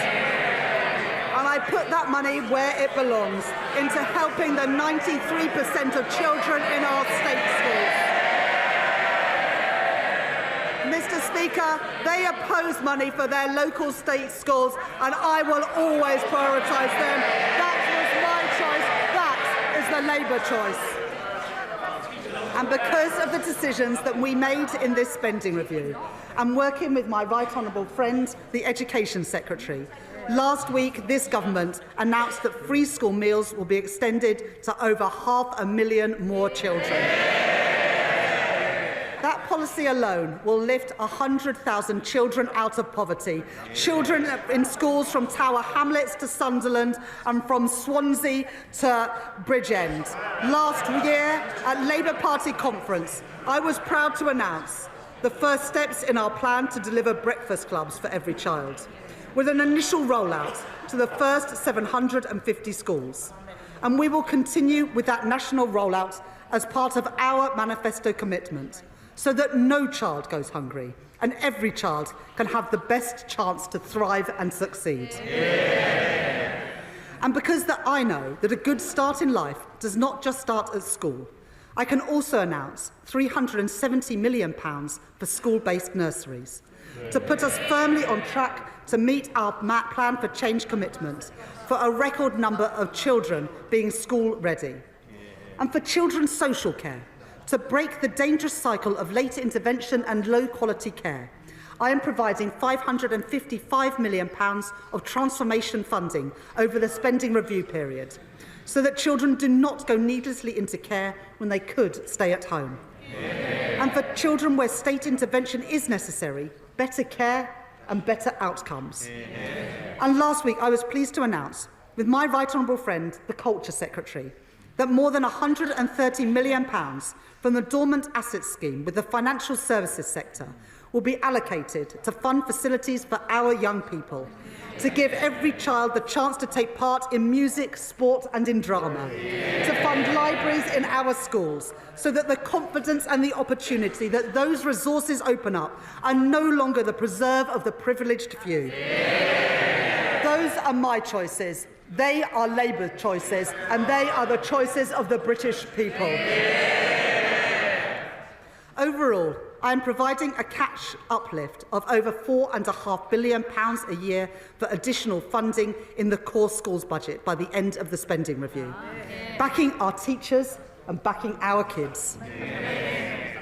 And I put that money where it belongs, into helping the 93% of children in our state schools. Mr. Speaker, they oppose money for their local state schools, and I will always prioritise them. That was my choice. That is the Labour choice. And because of the decisions that we made in this spending review, and working with my right honourable friend, the Education Secretary, last week this government announced that free school meals will be extended to over 500,000 more children. That policy alone will lift 100,000 children out of poverty. Children in schools from Tower Hamlets to Sunderland and from Swansea to Bridgend. Last year at Labour Party conference, I was proud to announce the first steps in our plan to deliver breakfast clubs for every child, with an initial rollout to the first 750 schools. And we will continue with that national rollout as part of our manifesto commitment, so that no child goes hungry and every child can have the best chance to thrive and succeed. Yeah. And because I know that a good start in life does not just start at school, I can also announce £370 million for school-based nurseries, to put us firmly on track to meet our plan for change commitment for a record number of children being school-ready. And for children's social care, to break the dangerous cycle of late intervention and low-quality care, I am providing £555 million of transformation funding over the spending review period, so that children do not go needlessly into care when they could stay at home. Yeah. And for children where state intervention is necessary, better care and better outcomes. Yeah. And last week I was pleased to announce, with my right honourable friend, the Culture Secretary, that more than £130 million from the Dormant Assets Scheme with the financial services sector will be allocated to fund facilities for our young people, to give every child the chance to take part in music, sport and in drama, to fund libraries in our schools, so that the confidence and the opportunity that those resources open up are no longer the preserve of the privileged few. Those are my choices. They are Labour choices, and they are the choices of the British people. Overall, I am providing a cash uplift of over £4.5 billion a year for additional funding in the core schools budget by the end of the spending review, backing our teachers and backing our kids.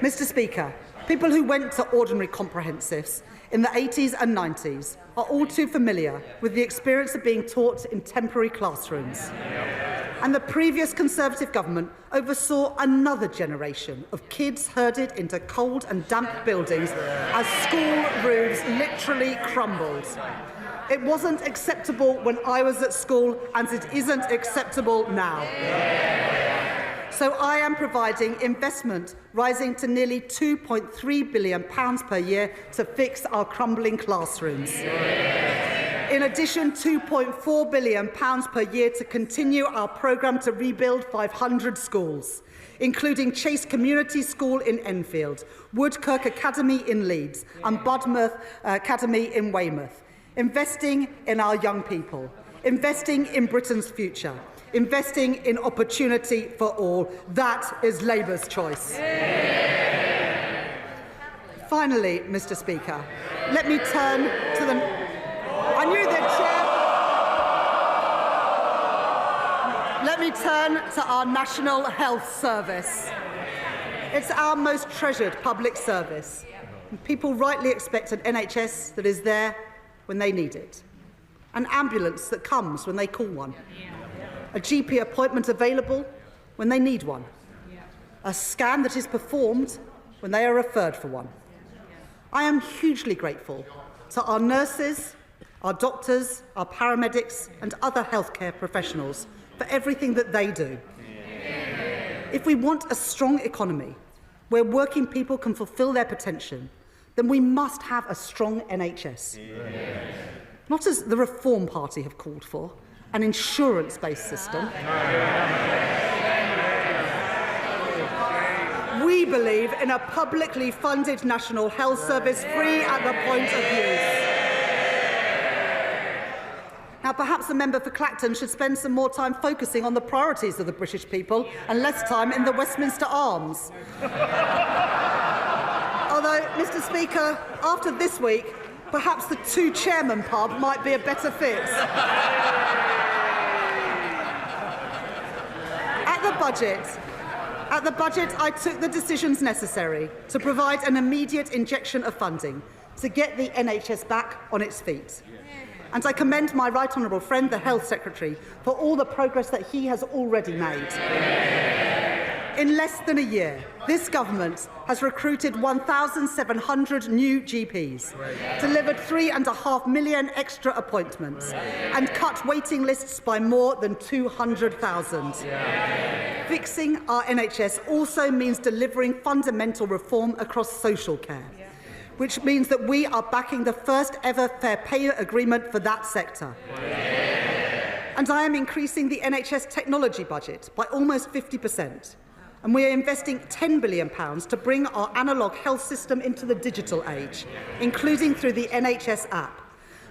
Mr. Speaker, people who went to ordinary comprehensives in the 80s and 90s are all too familiar with the experience of being taught in temporary classrooms. And the previous Conservative government oversaw another generation of kids herded into cold and damp buildings as school roofs literally crumbled. It wasn't acceptable when I was at school, and it isn't acceptable now. So I am providing investment rising to nearly £2.3 billion per year to fix our crumbling classrooms. In addition, £2.4 billion per year to continue our programme to rebuild 500 schools, including Chase Community School in Enfield, Woodkirk Academy in Leeds and Budmouth Academy in Weymouth, investing in our young people, investing in Britain's future, investing in opportunity for all. That is Labour's choice. Finally, Mr. Speaker, let me turn to the... I knew that, Chair. let me turn to our National Health Service. It's our most treasured public service. People rightly expect an NHS that is there when they need it, an ambulance that comes when they call one, a GP appointment available when they need one, a scan that is performed when they are referred for one. I am hugely grateful to our nurses, our doctors, our paramedics and other healthcare professionals for everything that they do. If we want a strong economy where working people can fulfil their potential, then we must have a strong NHS. Not as the Reform Party have called for, an insurance-based system. We believe in a publicly funded National Health Service free at the point of use. Now, perhaps the member for Clacton should spend some more time focusing on the priorities of the British people and less time in the Westminster Arms. Although, Mr. Speaker, after this week, perhaps the Two Chairman pub might be a better fit. At the budget, I took the decisions necessary to provide an immediate injection of funding to get the NHS back on its feet. And I commend my right honourable friend, the Health Secretary, for all the progress that he has already made. In less than a year, this government has recruited 1,700 new GPs, delivered 3.5 million extra appointments, and cut waiting lists by more than 200,000. Fixing our NHS also means delivering fundamental reform across social care, which means that we are backing the first ever fair pay agreement for that sector. And I am increasing the NHS technology budget by almost 50%. And we are investing £10 billion to bring our analogue health system into the digital age, including through the NHS app,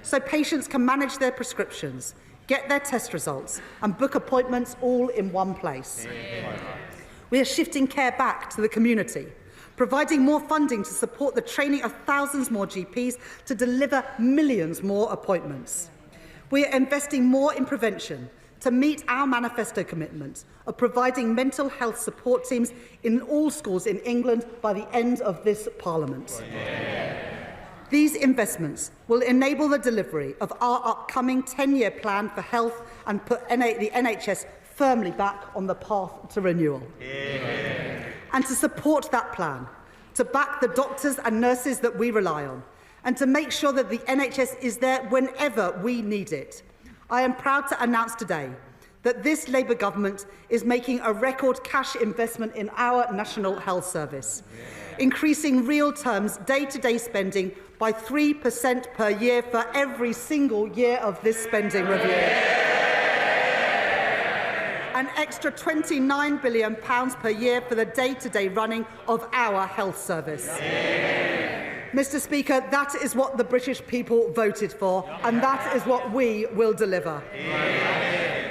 so patients can manage their prescriptions, get their test results and book appointments all in one place. We are shifting care back to the community, providing more funding to support the training of thousands more GPs to deliver millions more appointments. We are investing more in prevention to meet our manifesto commitment of providing mental health support teams in all schools in England by the end of this Parliament. These investments will enable the delivery of our upcoming 10-year plan for health and put the NHS firmly back on the path to renewal. And to support that plan, to back the doctors and nurses that we rely on, and to make sure that the NHS is there whenever we need it, I am proud to announce today that this Labour government is making a record cash investment in our National Health Service, increasing real terms day-to-day spending by 3% per year for every single year of this spending review. An extra £29 billion per year for the day-to-day running of our health service. Mr. Speaker, that is what the British people voted for, and that is what we will deliver.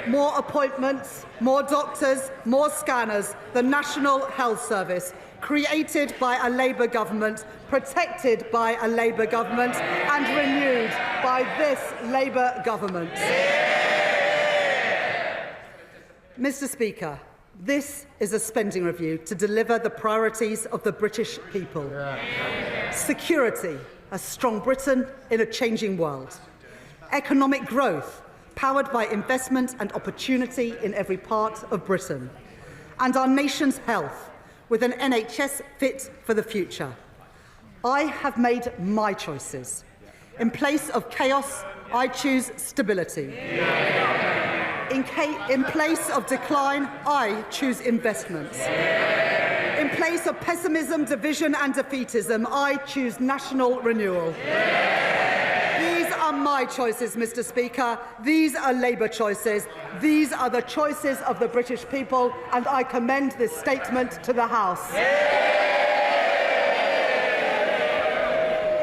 More appointments, more doctors, more scanners, the National Health Service, created by a Labour government, protected by a Labour government, and renewed by this Labour government. Mr. Speaker, this is a spending review to deliver the priorities of the British people. Security, a strong Britain in a changing world. Economic growth, powered by investment and opportunity in every part of Britain. And our nation's health, with an NHS fit for the future. I have made my choices. In place of chaos, I choose stability. In place of decline, I choose investments. In place of pessimism, division and defeatism, I choose national renewal. These are my choices, Mr. Speaker. These are Labour choices. These are the choices of the British people, and I commend this statement to the House.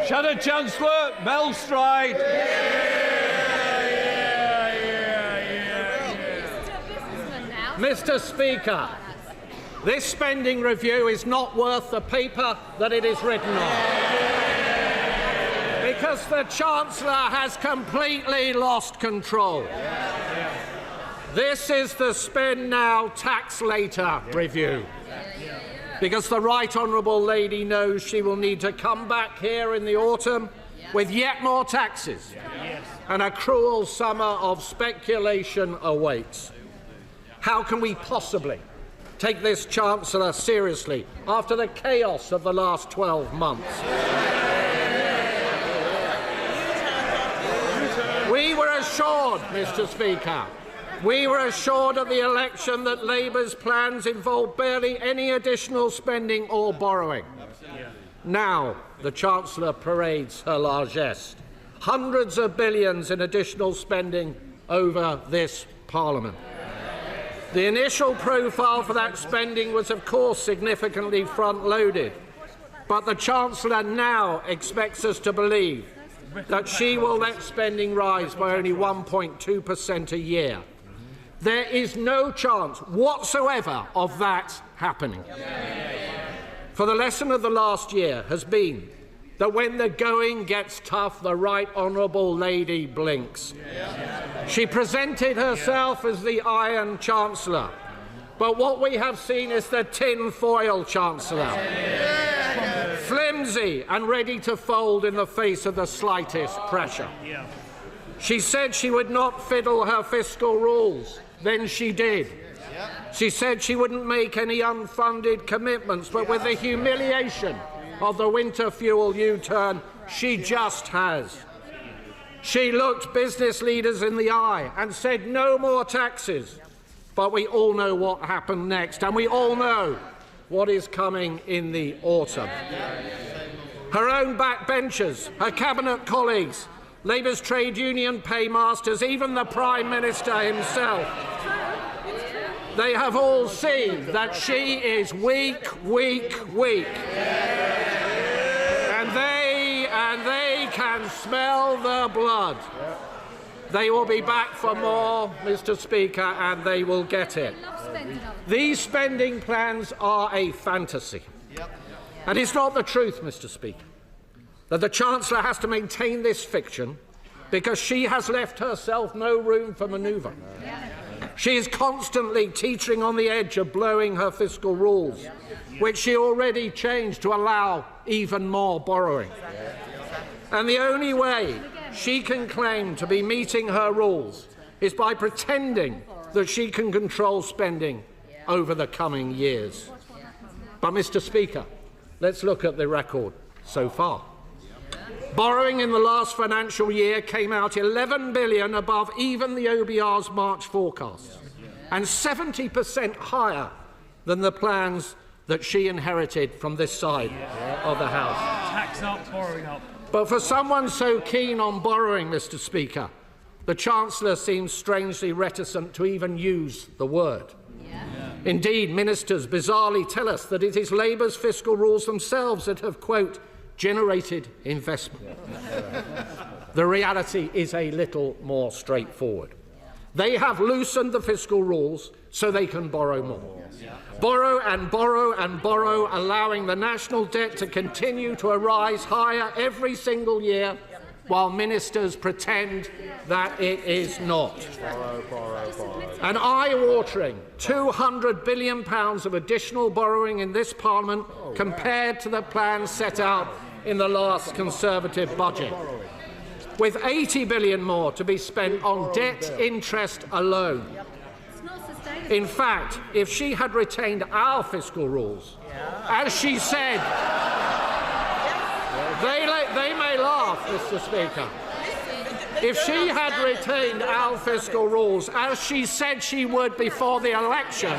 Shadow Chancellor, Mel Stride. Mr. Speaker, this spending review is not worth the paper that it is written on, because the Chancellor has completely lost control. This is the spend now, tax later review. Because the right honourable lady knows she will need to come back here in the autumn with yet more taxes, and a cruel summer of speculation awaits. How can we possibly take this Chancellor seriously after the chaos of the last 12 months? We were assured, Mr. Speaker, we were assured at the election that Labour's plans involved barely any additional spending or borrowing. Now the Chancellor parades her largesse. Hundreds of billions in additional spending over this Parliament. The initial profile for that spending was, of course, significantly front-loaded, but the Chancellor now expects us to believe that she will let spending rise by only 1.2% a year. There is no chance whatsoever of that happening. For the lesson of the last year has been that when the going gets tough, the right honourable lady blinks. She presented herself as the Iron Chancellor, but what we have seen is the tin-foil Chancellor. Flimsy and ready to fold in the face of the slightest pressure. She said she would not fiddle her fiscal rules. Then she did. She said she wouldn't make any unfunded commitments, but with the humiliation of the winter fuel U-turn, she just has. She looked business leaders in the eye and said no more taxes. But we all know what happened next, and we all know what is coming in the autumn. Her own backbenchers, her cabinet colleagues, Labour's trade union paymasters, even the Prime Minister himself, they have all seen that she is weak, weak, weak. And they can smell the blood. They will be back for more, Mr. Speaker, and they will get it. These spending plans are a fantasy. And it's not the truth, Mr. Speaker, that the Chancellor has to maintain this fiction because she has left herself no room for manoeuvre. She is constantly teetering on the edge of blowing her fiscal rules, which she already changed to allow even more borrowing. And the only way she can claim to be meeting her rules is by pretending that she can control spending over the coming years. But, Mr. Speaker, let's look at the record so far. Borrowing in the last financial year came out $11 billion above even the OBR's March forecasts, and 70% higher than the plans that she inherited from this side of the House. Tax up, borrowing up. But for someone so keen on borrowing, Mr. Speaker, the Chancellor seems strangely reticent to even use the word. Indeed, ministers bizarrely tell us that it is Labour's fiscal rules themselves that have, quote, generated investment. The reality is a little more straightforward. They have loosened the fiscal rules so they can borrow more. Borrow and borrow and borrow, allowing the national debt to continue to rise higher every single year, while ministers pretend that it is not. An eye-watering £200 billion of additional borrowing in this Parliament compared to the plans set out in the last Conservative budget, with £80 billion more to be spent on debt interest alone. In fact, if she had retained our fiscal rules, as she said, they may laugh, Mr. Speaker. If she had retained our fiscal rules, as she said she would before the election,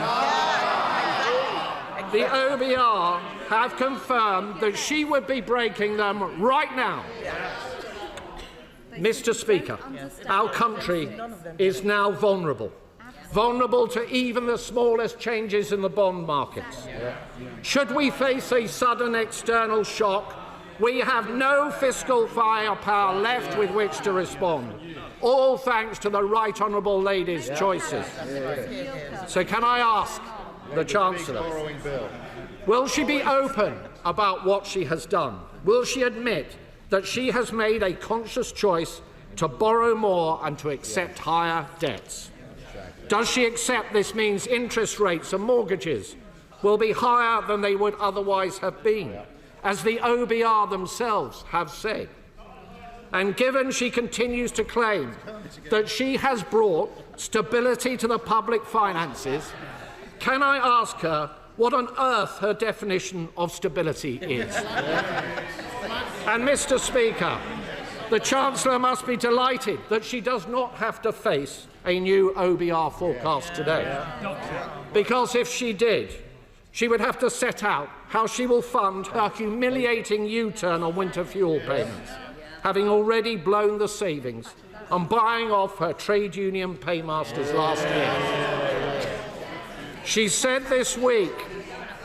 the OBR have confirmed that she would be breaking them right now. Mr. Speaker, our country is now vulnerable to even the smallest changes in the bond markets. Should we face a sudden external shock, we have no fiscal firepower left with which to respond, all thanks to the Right Honourable Lady's choices. So can I ask the Chancellor, will she be open about what she has done? Will she admit that she has made a conscious choice to borrow more and to accept higher debts? Does she accept this means interest rates and mortgages will be higher than they would otherwise have been, as the OBR themselves have said? And given she continues to claim that she has brought stability to the public finances, can I ask her what on earth her definition of stability is? And, Mr. Speaker, the Chancellor must be delighted that she does not have to face a new OBR forecast today. Because if she did, she would have to set out how she will fund her humiliating U-turn on winter fuel payments, having already blown the savings on buying off her trade union paymasters last year. She said this week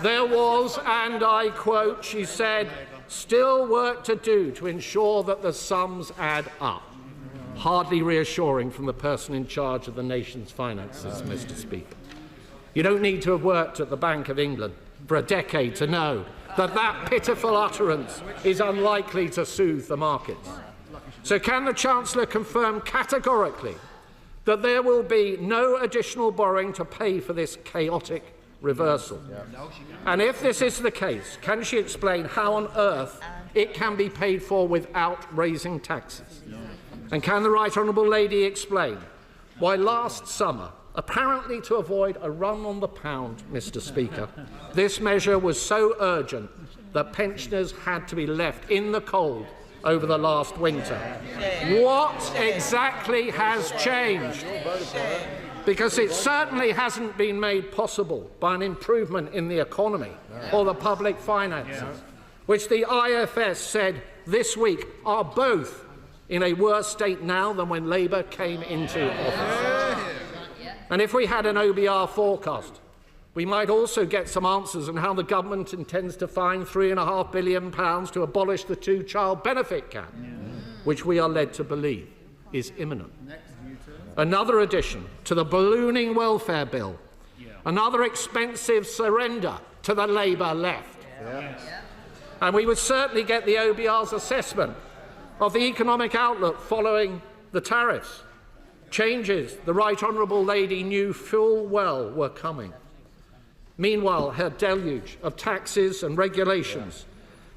there was, and I quote, she said, still work to do to ensure that the sums add up. Hardly reassuring from the person in charge of the nation's finances, Mr. Speaker. You don't need to have worked at the Bank of England for a decade to know that that pitiful utterance is unlikely to soothe the markets. So can the Chancellor confirm categorically that there will be no additional borrowing to pay for this chaotic reversal? And if this is the case, can she explain how on earth it can be paid for without raising taxes? And can the Right Honourable Lady explain why last summer, apparently to avoid a run on the pound, Mr. Speaker, this measure was so urgent that pensioners had to be left in the cold over the last winter? What exactly has changed? Because it certainly hasn't been made possible by an improvement in the economy or the public finances, which the IFS said this week are both in a worse state now than when Labour came into office. And if we had an OBR forecast, we might also get some answers on how the government intends to find £3.5 billion to abolish the two-child benefit cap, which we are led to believe is imminent. Another addition to the ballooning welfare bill, another expensive surrender to the Labour left. And we would certainly get the OBR's assessment of the economic outlook following the tariffs. Changes the Right Honourable Lady knew full well were coming. Meanwhile, her deluge of taxes and regulations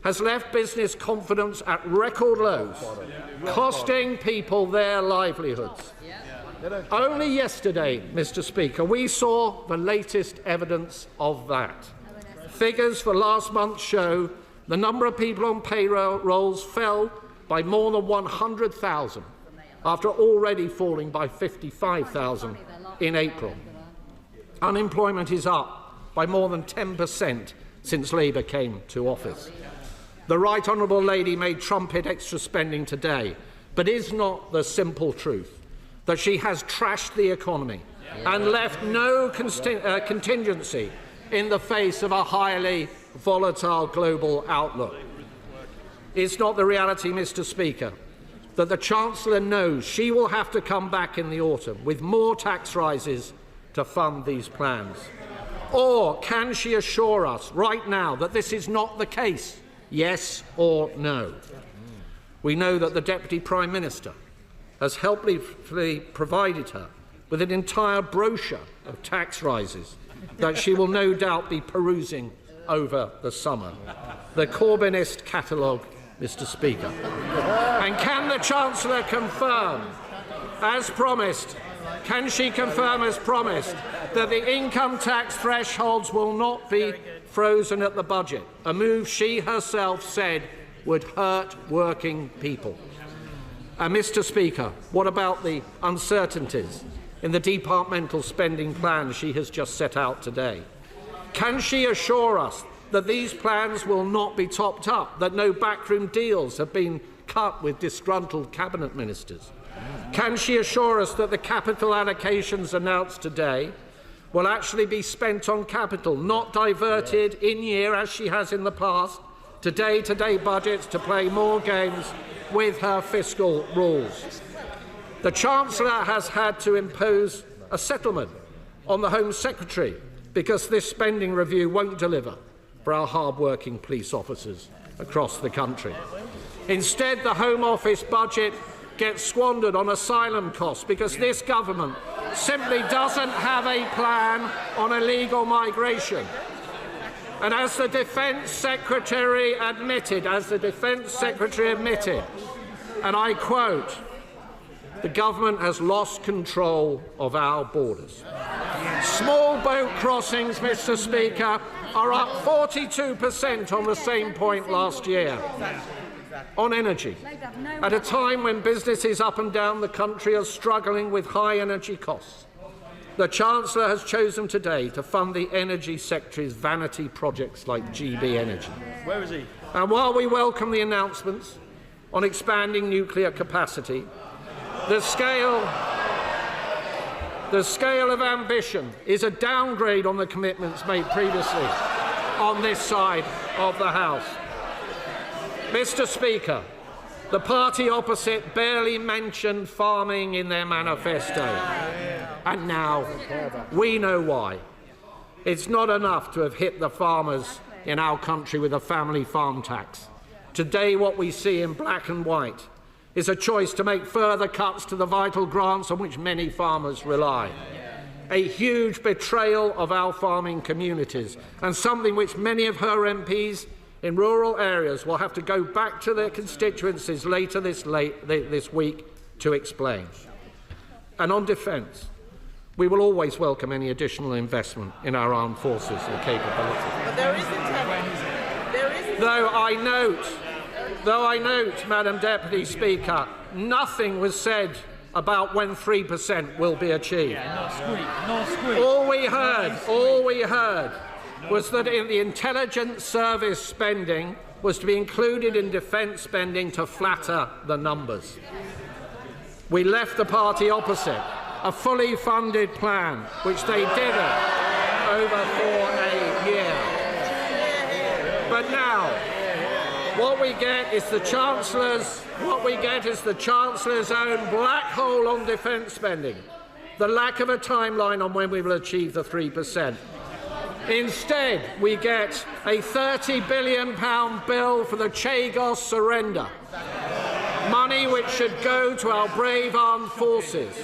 has left business confidence at record lows, costing people their livelihoods. Only yesterday, Mr. Speaker, we saw the latest evidence of that. Figures for last month show the number of people on payrolls fell by more than 100,000, after already falling by 55,000 in April. Unemployment is up by more than 10% since Labour came to office. The Right Honourable Lady may trumpet extra spending today, but is not the simple truth that she has trashed the economy and left no contingency in the face of a highly volatile global outlook? It's not the reality, Mr. Speaker, that the Chancellor knows she will have to come back in the autumn with more tax rises to fund these plans? Or can she assure us right now that this is not the case? Yes or no? We know that the Deputy Prime Minister has helpfully provided her with an entire brochure of tax rises that she will no doubt be perusing over the summer. The Corbynist catalogue, Mr. Speaker. And can the Chancellor confirm, as promised, can she confirm as promised, that the income tax thresholds will not be frozen at the budget, a move she herself said would hurt working people? And, Mr. Speaker, what about the uncertainties in the departmental spending plan she has just set out today? Can she assure us that these plans will not be topped up, that no backroom deals have been cut with disgruntled cabinet ministers? Can she assure us that the capital allocations announced today will actually be spent on capital, not diverted in year, as she has in the past, to day-to-day budgets to play more games with her fiscal rules? The Chancellor has had to impose a settlement on the Home Secretary because this spending review won't deliver for our hard-working police officers across the country. Instead, the Home Office budget gets squandered on asylum costs because this government simply doesn't have a plan on illegal migration. And as the Defence Secretary admitted, and I quote, the government has lost control of our borders. Small boat crossings, Mr. Speaker, are up 42% on the same point last year. On energy, at a time when businesses up and down the country are struggling with high energy costs, the Chancellor has chosen today to fund the Energy Secretary's vanity projects like GB Energy. Where is he? And while we welcome the announcements on expanding nuclear capacity, the scale of ambition is a downgrade on the commitments made previously on this side of the House. Mr. Speaker, the party opposite barely mentioned farming in their manifesto. And now we know why. It's not enough to have hit the farmers in our country with a family farm tax. Today, what we see in black and white is a choice to make further cuts to the vital grants on which many farmers rely. A huge betrayal of our farming communities, and something which many of her MPs in rural areas will have to go back to their constituencies later this week to explain. And on defence, we will always welcome any additional investment in our armed forces and capability. But there isn't any. Though I note, Madam Deputy Speaker, nothing was said about when 3% will be achieved. No squeak. All we heard was that in the intelligence service spending was to be included in defence spending to flatter the numbers. We left the party opposite a fully funded plan, which they didn't over for a year. But now, what we get is the Chancellor's own black hole on defence spending, the lack of a timeline on when we will achieve the 3%. Instead, we get a £30 billion bill for the Chagos surrender, money which should go to our brave armed forces,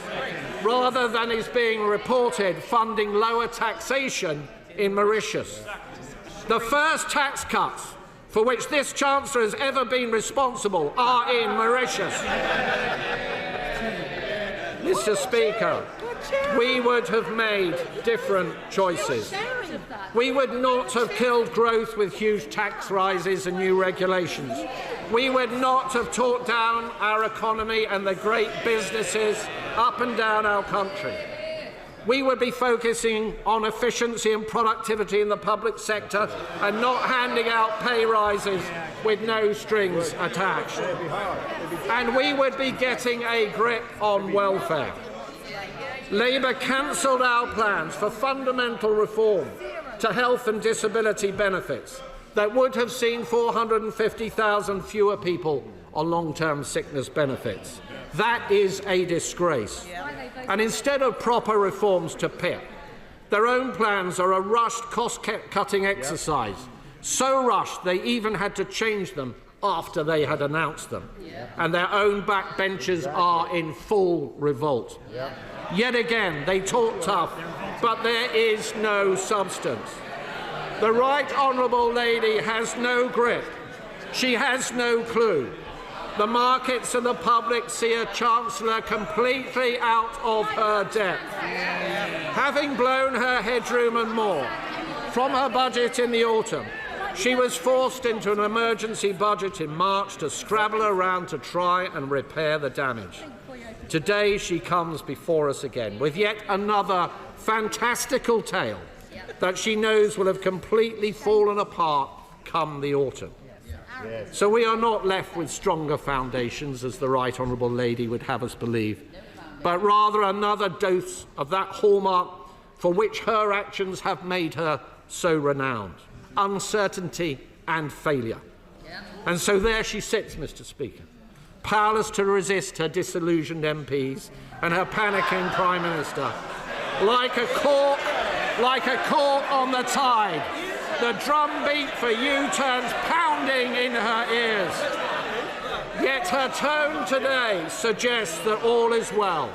rather than is being reported funding lower taxation in Mauritius. The first tax cuts for which this Chancellor has ever been responsible are in Mauritius. Mr. Speaker, we would have made different choices. We would not have killed growth with huge tax rises and new regulations. We would not have talked down our economy and the great businesses up and down our country. We would be focusing on efficiency and productivity in the public sector and not handing out pay rises with no strings attached. And we would be getting a grip on welfare. Labour cancelled our plans for fundamental reform to health and disability benefits that would have seen 450,000 fewer people on long-term sickness benefits. That is a disgrace. And instead of proper reforms to PIP, their own plans are a rushed cost-cutting exercise, so rushed they even had to change them after they had announced them. And their own backbenchers are in full revolt. Yet again, they talk tough, but there is no substance. The Right Honourable Lady has no grip. She has no clue. The markets and the public see a Chancellor completely out of her depth. Having blown her headroom and more from her budget in the autumn, she was forced into an emergency budget in March to scrabble around to try and repair the damage. Today she comes before us again with yet another fantastical tale that she knows will have completely fallen apart come the autumn. So we are not left with stronger foundations, as the Right Honourable Lady would have us believe, but rather another dose of that hallmark for which her actions have made her so renowned: uncertainty and failure. And so there she sits, Mr. Speaker, powerless to resist her disillusioned MPs and her panicking Prime Minister. Like a cork on the tide, the drumbeat for U-turns pounding in her ears. Yet her tone today suggests that all is well.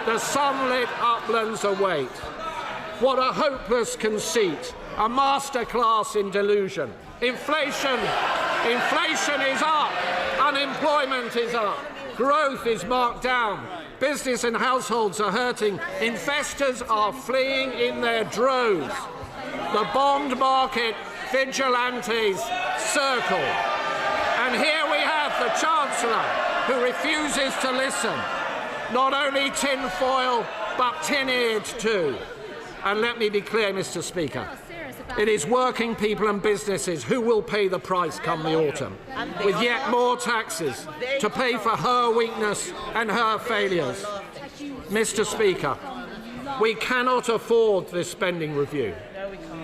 The sunlit up uplands await. What a hopeless conceit, a masterclass in delusion. Inflation is up, unemployment is up, growth is marked down, business and households are hurting, investors are fleeing in their droves. The bond market vigilantes circle. And here we have the Chancellor, who refuses to listen. Not only tinfoil, but tin-eared too. And let me be clear, Mr. Speaker. It is working people and businesses who will pay the price come the autumn, with yet more taxes to pay for her weakness and her failures. Mr. Speaker, we cannot afford this spending review.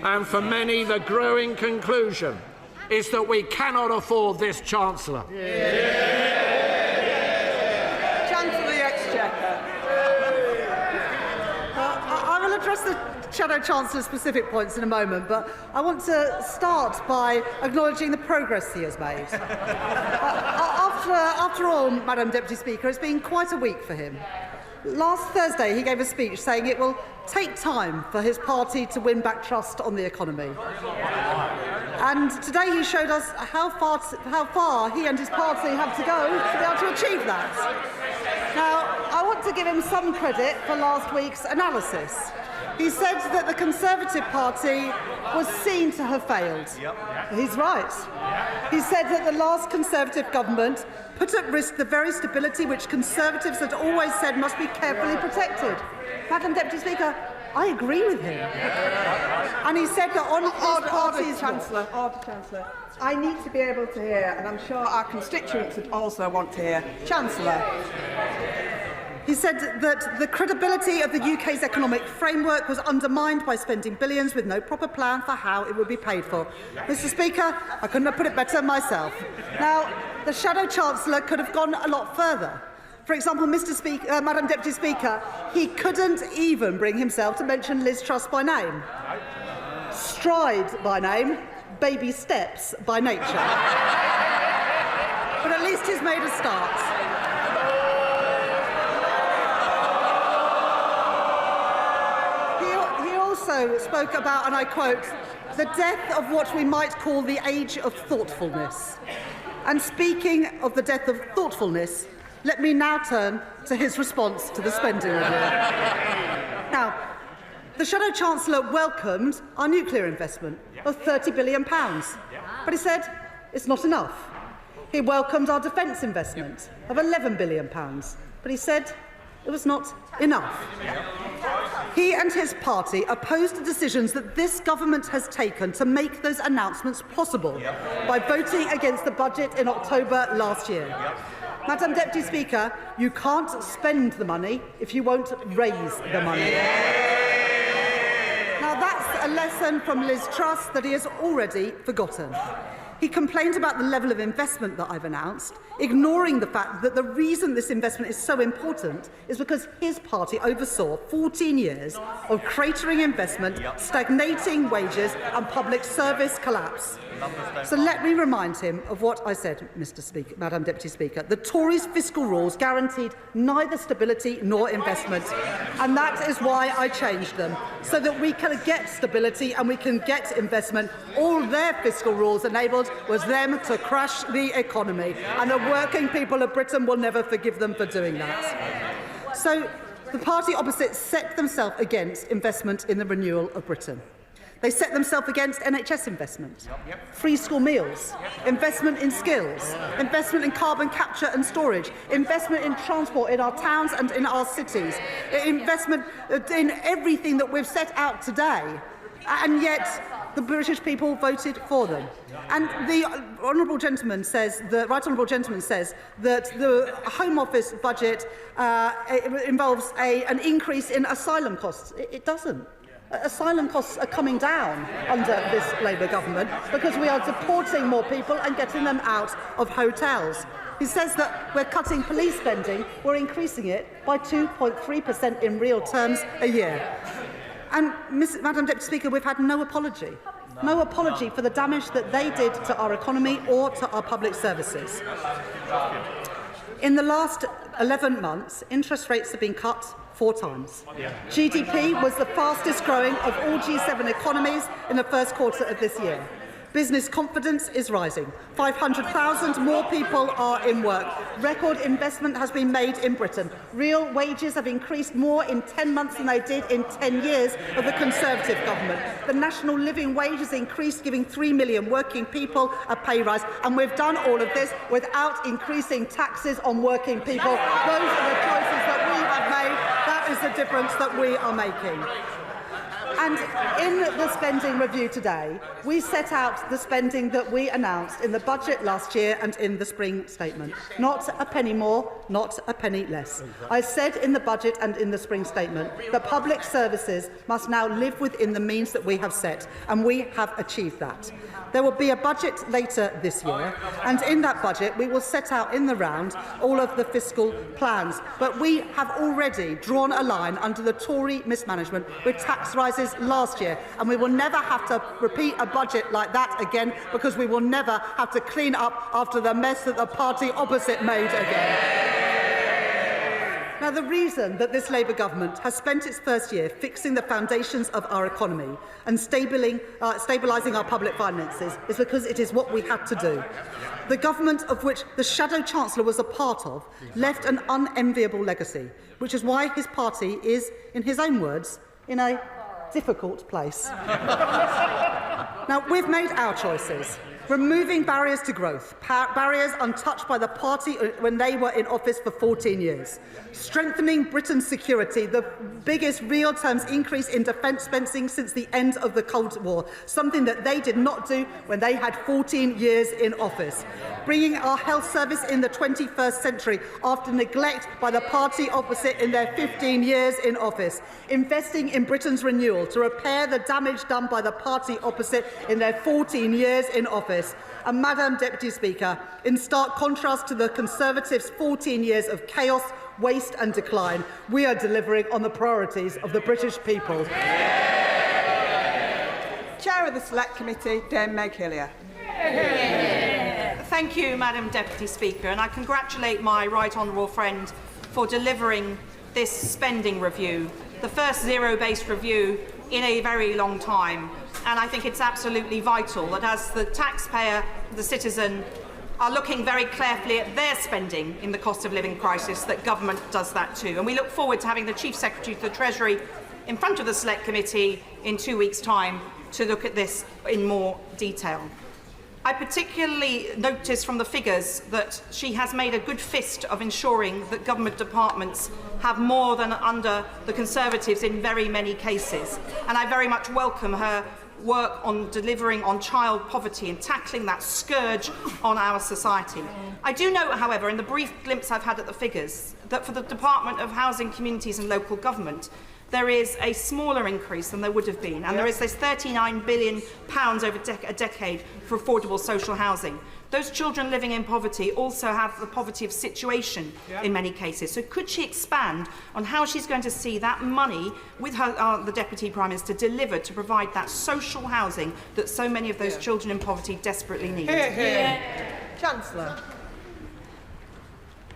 And for many, the growing conclusion is that we cannot afford this Chancellor. Chancellor the Exchequer. I will address the Shadow Chancellor's specific points in a moment, but I want to start by acknowledging the progress he has made. After all, Madam Deputy Speaker, it's been quite a week for him. Last Thursday, he gave a speech saying it will take time for his party to win back trust on the economy. And today he showed us how far he and his party have to go to be able to achieve that. Now, I want to give him some credit for last week's analysis. He said that the Conservative Party was seen to have failed. He's right. He said that the last Conservative government put at risk the very stability which Conservatives had always said must be carefully protected. Madam Deputy Speaker, I agree with him. And he said that on his party's... Chancellor, I need to be able to hear, and I'm sure our constituents would also want to hear. Chancellor. He said that the credibility of the UK's economic framework was undermined by spending billions with no proper plan for how it would be paid for. Mr. Speaker, I couldn't have put it better myself. Now, the Shadow Chancellor could have gone a lot further. For example, Madam Deputy Speaker, he couldn't even bring himself to mention Liz Truss by name. Stride by name, baby steps by nature. But at least he's made a start. He also spoke about, and I quote, the death of what we might call the age of thoughtfulness. And speaking of the death of thoughtfulness, let me now turn to his response to the spending review. Now, the Shadow Chancellor welcomed our nuclear investment of £30 billion, but he said it's not enough. He welcomed our defence investment of £11 billion, but he said it was not enough. He and his party opposed the decisions that this government has taken to make those announcements possible by voting against the budget in October last year. Madam Deputy Speaker, you can't spend the money if you won't raise the money. Now that's a lesson from Liz Truss that he has already forgotten. He complained about the level of investment that I've announced, ignoring the fact that the reason this investment is so important is because his party oversaw 14 years of cratering investment, stagnating wages and public service collapse. So let me remind him of what I said, Madam Deputy Speaker. The Tories' fiscal rules guaranteed neither stability nor investment, and that is why I changed them, so that we can get stability and we can get investment. All their fiscal rules enabled was them to crash the economy, and the working people of Britain will never forgive them for doing that. So the party opposite set themselves against investment in the renewal of Britain. They set themselves against NHS investment, free school meals, investment in skills, investment in carbon capture and storage, investment in transport in our towns and in our cities, investment in everything that we've set out today. And yet the British people voted for them. And the honourable gentleman says, the right honourable gentleman says that the Home Office budget involves an increase in asylum costs. It doesn't. Asylum costs are coming down under this Labour government because we are deporting more people and getting them out of hotels. He says that we're cutting police spending, we're increasing it by 2.3% in real terms a year. And, Madam Deputy Speaker, we've had no apology. No apology for the damage that they did to our economy or to our public services. In the last 11 months, interest rates have been cut 4 times. GDP was the fastest growing of all G7 economies in the first quarter of this year. Business confidence is rising. 500,000 more people are in work. Record investment has been made in Britain. Real wages have increased more in 10 months than they did in 10 years of the Conservative government. The national living wage has increased, giving 3 million working people a pay rise. And we've done all of this without increasing taxes on working people. Those are the choices that we have made. That is the difference that we are making. And in the spending review today, we set out the spending that we announced in the budget last year and in the spring statement. Not a penny more, not a penny less. I said in the budget and in the spring statement that public services must now live within the means that we have set, and we have achieved that. There will be a budget later this year, and in that budget we will set out in the round all of the fiscal plans. But we have already drawn a line under the Tory mismanagement with tax rises last year, and we will never have to repeat a budget like that again, because we will never have to clean up after the mess that the party opposite made again. Now, the reason that this Labour government has spent its first year fixing the foundations of our economy and stabilising our public finances is because it is what we had to do. The government of which the Shadow Chancellor was a part of left an unenviable legacy, which is why his party is, in his own words, in a difficult place. Now, we've made our choices. Removing barriers to growth, barriers untouched by the party when they were in office for 14 years. Strengthening Britain's security, the biggest real terms increase in defence spending since the end of the Cold War, something that they did not do when they had 14 years in office. Bringing our health service in the 21st century after neglect by the party opposite in their 15 years in office. Investing in Britain's renewal to repair the damage done by the party opposite in their 14 years in office. And, Madam Deputy Speaker, in stark contrast to the Conservatives' 14 years of chaos, waste and decline, we are delivering on the priorities of the British people. Chair of the Select Committee, Dame Meg Hillier. Thank you, Madam Deputy Speaker, and I congratulate my right honourable friend for delivering this spending review, the first zero-based review in a very long time. And I think it's absolutely vital that as the taxpayer, the citizen, are looking very carefully at their spending in the cost of living crisis, that government does that too. And we look forward to having the Chief Secretary for the Treasury in front of the Select Committee in 2 weeks' time to look at this in more detail. I particularly notice from the figures that she has made a good fist of ensuring that government departments have more than under the Conservatives in very many cases. And I very much welcome her work on delivering on child poverty and tackling that scourge on our society. I do note, however, in the brief glimpse I've had at the figures, that for the Department of Housing, Communities and Local Government, there is a smaller increase than there would have been, and there is this £39 billion over a decade for affordable social housing. Those children living in poverty also have the poverty of situation in many cases. So could she expand on how she's going to see that money with her, the Deputy Prime Minister delivered to provide that social housing that so many of those children in poverty desperately need? Chancellor.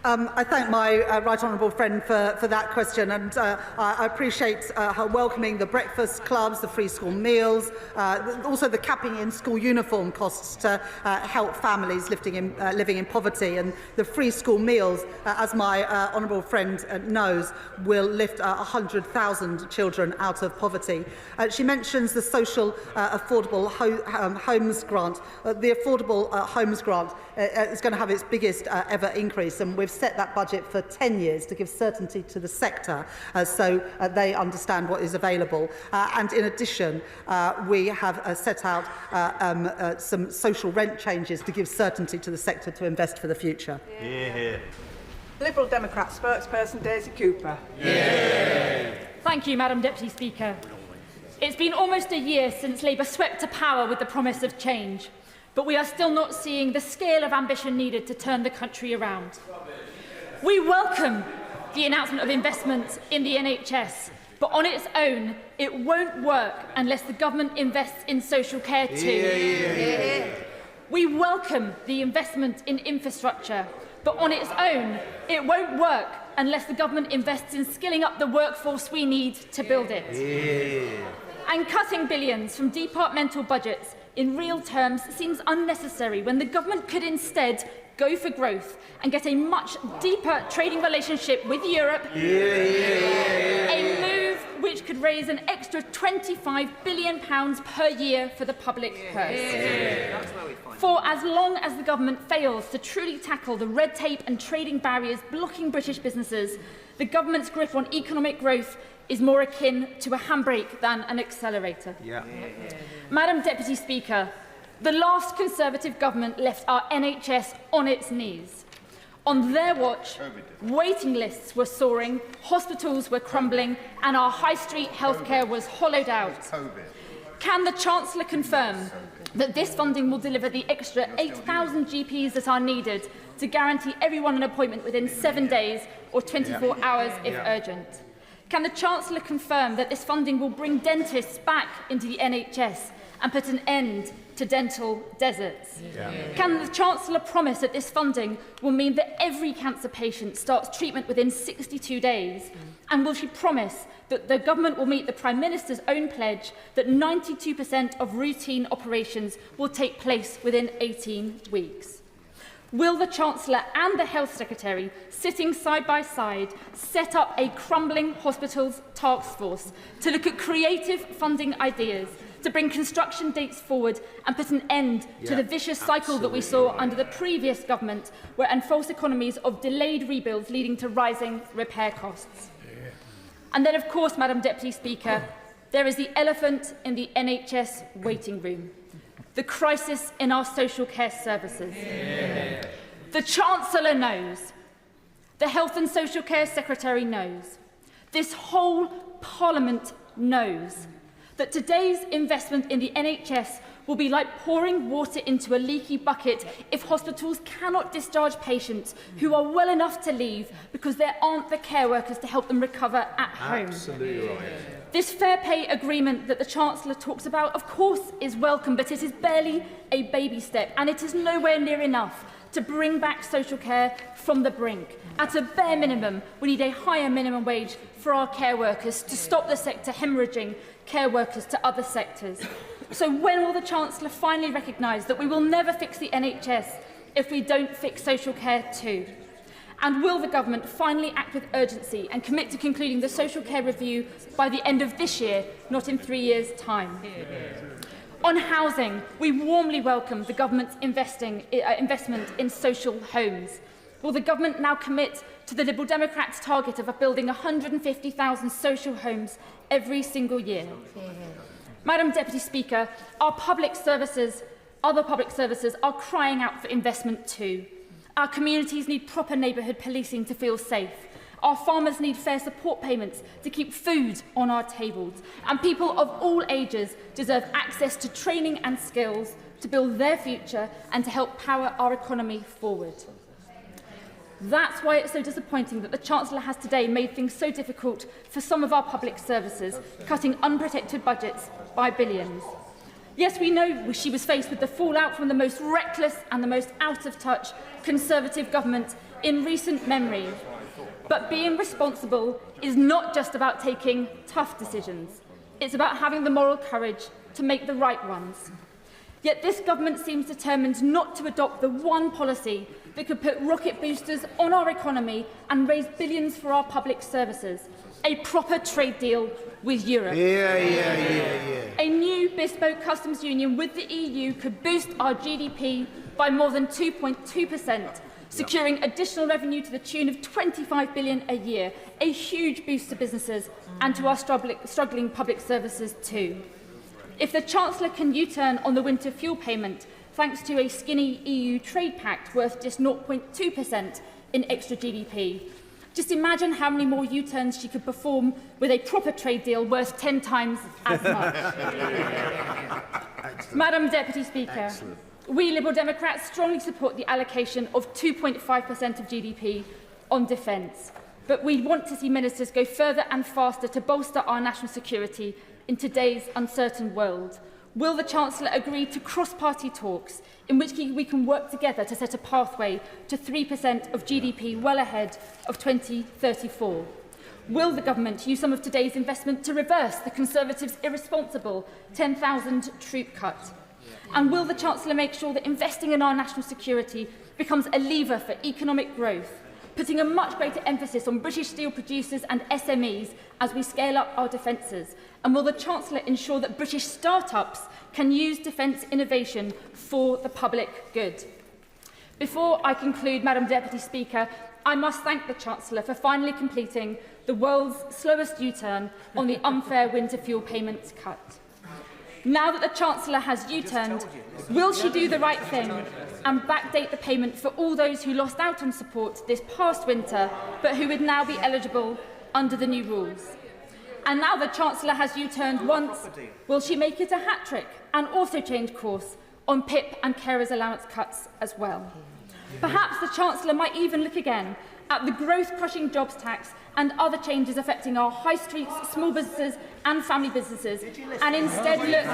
I thank my right honourable friend for that question, and I appreciate her welcoming the breakfast clubs, the free school meals, also the capping in school uniform costs to help families living in poverty, and the free school meals, as my honourable friend knows, will lift 100,000 children out of poverty. She mentions the social affordable homes grant. The affordable homes grant is going to have its biggest ever increase, and we've set that budget for 10 years to give certainty to the sector so they understand what is available. And in addition, we have set out some social rent changes to give certainty to the sector to invest for the future. Liberal Democrat spokesperson Daisy Cooper. Thank you, Madam Deputy Speaker. It's been almost a year since Labour swept to power with the promise of change, but we are still not seeing the scale of ambition needed to turn the country around. We welcome the announcement of investment in the NHS, but on its own, it won't work unless the government invests in social care too. We welcome the investment in infrastructure, but on its own, it won't work unless the government invests in skilling up the workforce we need to build it. And cutting billions from departmental budgets in real terms seems unnecessary when the government could instead go for growth and get a much deeper trading relationship with Europe, a move which could raise an extra £25 billion per year for the public purse. For as long as the government fails to truly tackle the red tape and trading barriers blocking British businesses, the government's grip on economic growth is more akin to a handbrake than an accelerator. Madam Deputy Speaker, the last Conservative government left our NHS on its knees. On their watch, waiting lists were soaring, hospitals were crumbling, and our high street healthcare was hollowed out. Can the Chancellor confirm that this funding will deliver the extra 8,000 GPs that are needed to guarantee everyone an appointment within 7 days or 24 hours if urgent? Can the Chancellor confirm that this funding will bring dentists back into the NHS and put an end to dental deserts? Can the Chancellor promise that this funding will mean that every cancer patient starts treatment within 62 days? And will she promise that the government will meet the Prime Minister's own pledge that 92% of routine operations will take place within 18 weeks? Will the Chancellor and the Health Secretary, sitting side by side, set up a crumbling hospitals task force to look at creative funding ideas, to bring construction dates forward and put an end to the vicious cycle that we saw under the previous government, and false economies of delayed rebuilds leading to rising repair costs? And then, of course, Madam Deputy Speaker, there is the elephant in the NHS waiting room: the crisis in our social care services. The Chancellor knows. The Health and Social Care Secretary knows. This whole Parliament knows that today's investment in the NHS will be like pouring water into a leaky bucket if hospitals cannot discharge patients who are well enough to leave because there aren't the care workers to help them recover at home. Absolutely right. This fair pay agreement that the Chancellor talks about, of course, is welcome, but it is barely a baby step, and it is nowhere near enough to bring back social care from the brink. At a bare minimum, we need a higher minimum wage for our care workers to stop the sector hemorrhaging care workers to other sectors. So when will the Chancellor finally recognise that we will never fix the NHS if we don't fix social care too? And will the government finally act with urgency and commit to concluding the social care review by the end of this year, not in 3 years' time? On housing, we warmly welcome the government's investment in social homes. Will the government now commit to the Liberal Democrats' target of building 150,000 social homes every single year? Madam Deputy Speaker, other public services are crying out for investment too. Our communities need proper neighbourhood policing to feel safe. Our farmers need fair support payments to keep food on our tables. And people of all ages deserve access to training and skills to build their future and to help power our economy forward. That's why it's so disappointing that the Chancellor has today made things so difficult for some of our public services, cutting unprotected budgets by billions. Yes, we know she was faced with the fallout from the most reckless and the most out-of-touch Conservative government in recent memory. But being responsible is not just about taking tough decisions. It's about having the moral courage to make the right ones. Yet this government seems determined not to adopt the one policy that could put rocket boosters on our economy and raise billions for our public services: a proper trade deal with Europe. A new bespoke customs union with the EU could boost our GDP by more than 2.2%, securing additional revenue to the tune of £25 billion a year, a huge boost to businesses and to our struggling public services too. If the Chancellor can U-turn on the winter fuel payment, thanks to a skinny EU trade pact worth just 0.2% in extra GDP, just imagine how many more U-turns she could perform with a proper trade deal worth 10 times as much. Madam Deputy Speaker, we Liberal Democrats strongly support the allocation of 2.5% of GDP on defence, but we want to see ministers go further and faster to bolster our national security in today's uncertain world. Will the Chancellor agree to cross-party talks in which we can work together to set a pathway to 3% of GDP well ahead of 2034? Will the Government use some of today's investment to reverse the Conservatives' irresponsible 10,000 troop cut? And will the Chancellor make sure that investing in our national security becomes a lever for economic growth, putting a much greater emphasis on British steel producers and SMEs as we scale up our defences? And will the Chancellor ensure that British start-ups can use defence innovation for the public good? Before I conclude, Madam Deputy Speaker, I must thank the Chancellor for finally completing the world's slowest U-turn on the unfair winter fuel payments cut. Now that the Chancellor has U-turned, will she do the right thing and backdate the payment for all those who lost out on support this past winter, but who would now be eligible under the new rules? And now the Chancellor has U-turned once, will she make it a hat-trick and also change course on PIP and carers allowance cuts as well? Perhaps the Chancellor might even look again at the growth-crushing jobs tax and other changes affecting our high streets, small businesses and family businesses, and instead look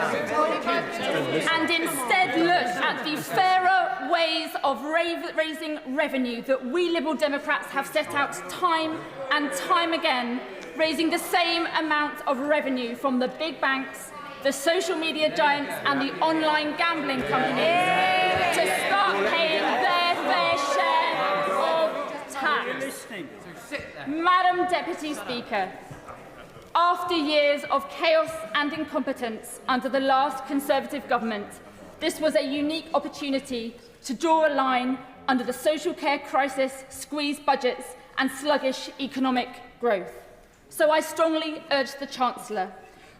at the fairer ways of raising revenue that we Liberal Democrats have set out time and time again, raising the same amount of revenue from the big banks, the social media giants and the online gambling companies to start paying their fair share of tax. Madam Deputy Speaker, after years of chaos and incompetence under the last Conservative government, this was a unique opportunity to draw a line under the social care crisis, squeezed budgets and sluggish economic growth. So I strongly urge the Chancellor,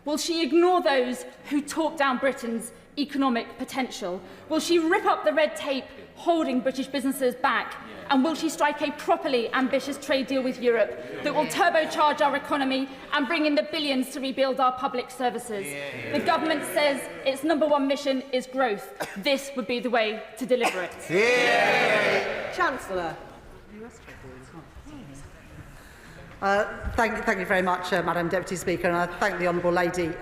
will she ignore those who talk down Britain's economic potential? Will she rip up the red tape holding British businesses back? And will she strike a properly ambitious trade deal with Europe that will turbocharge our economy and bring in the billions to rebuild our public services? The government says its #1 mission is growth. This would be the way to deliver it. Chancellor. Thank you very much, Madam Deputy Speaker, and I thank the Honourable Lady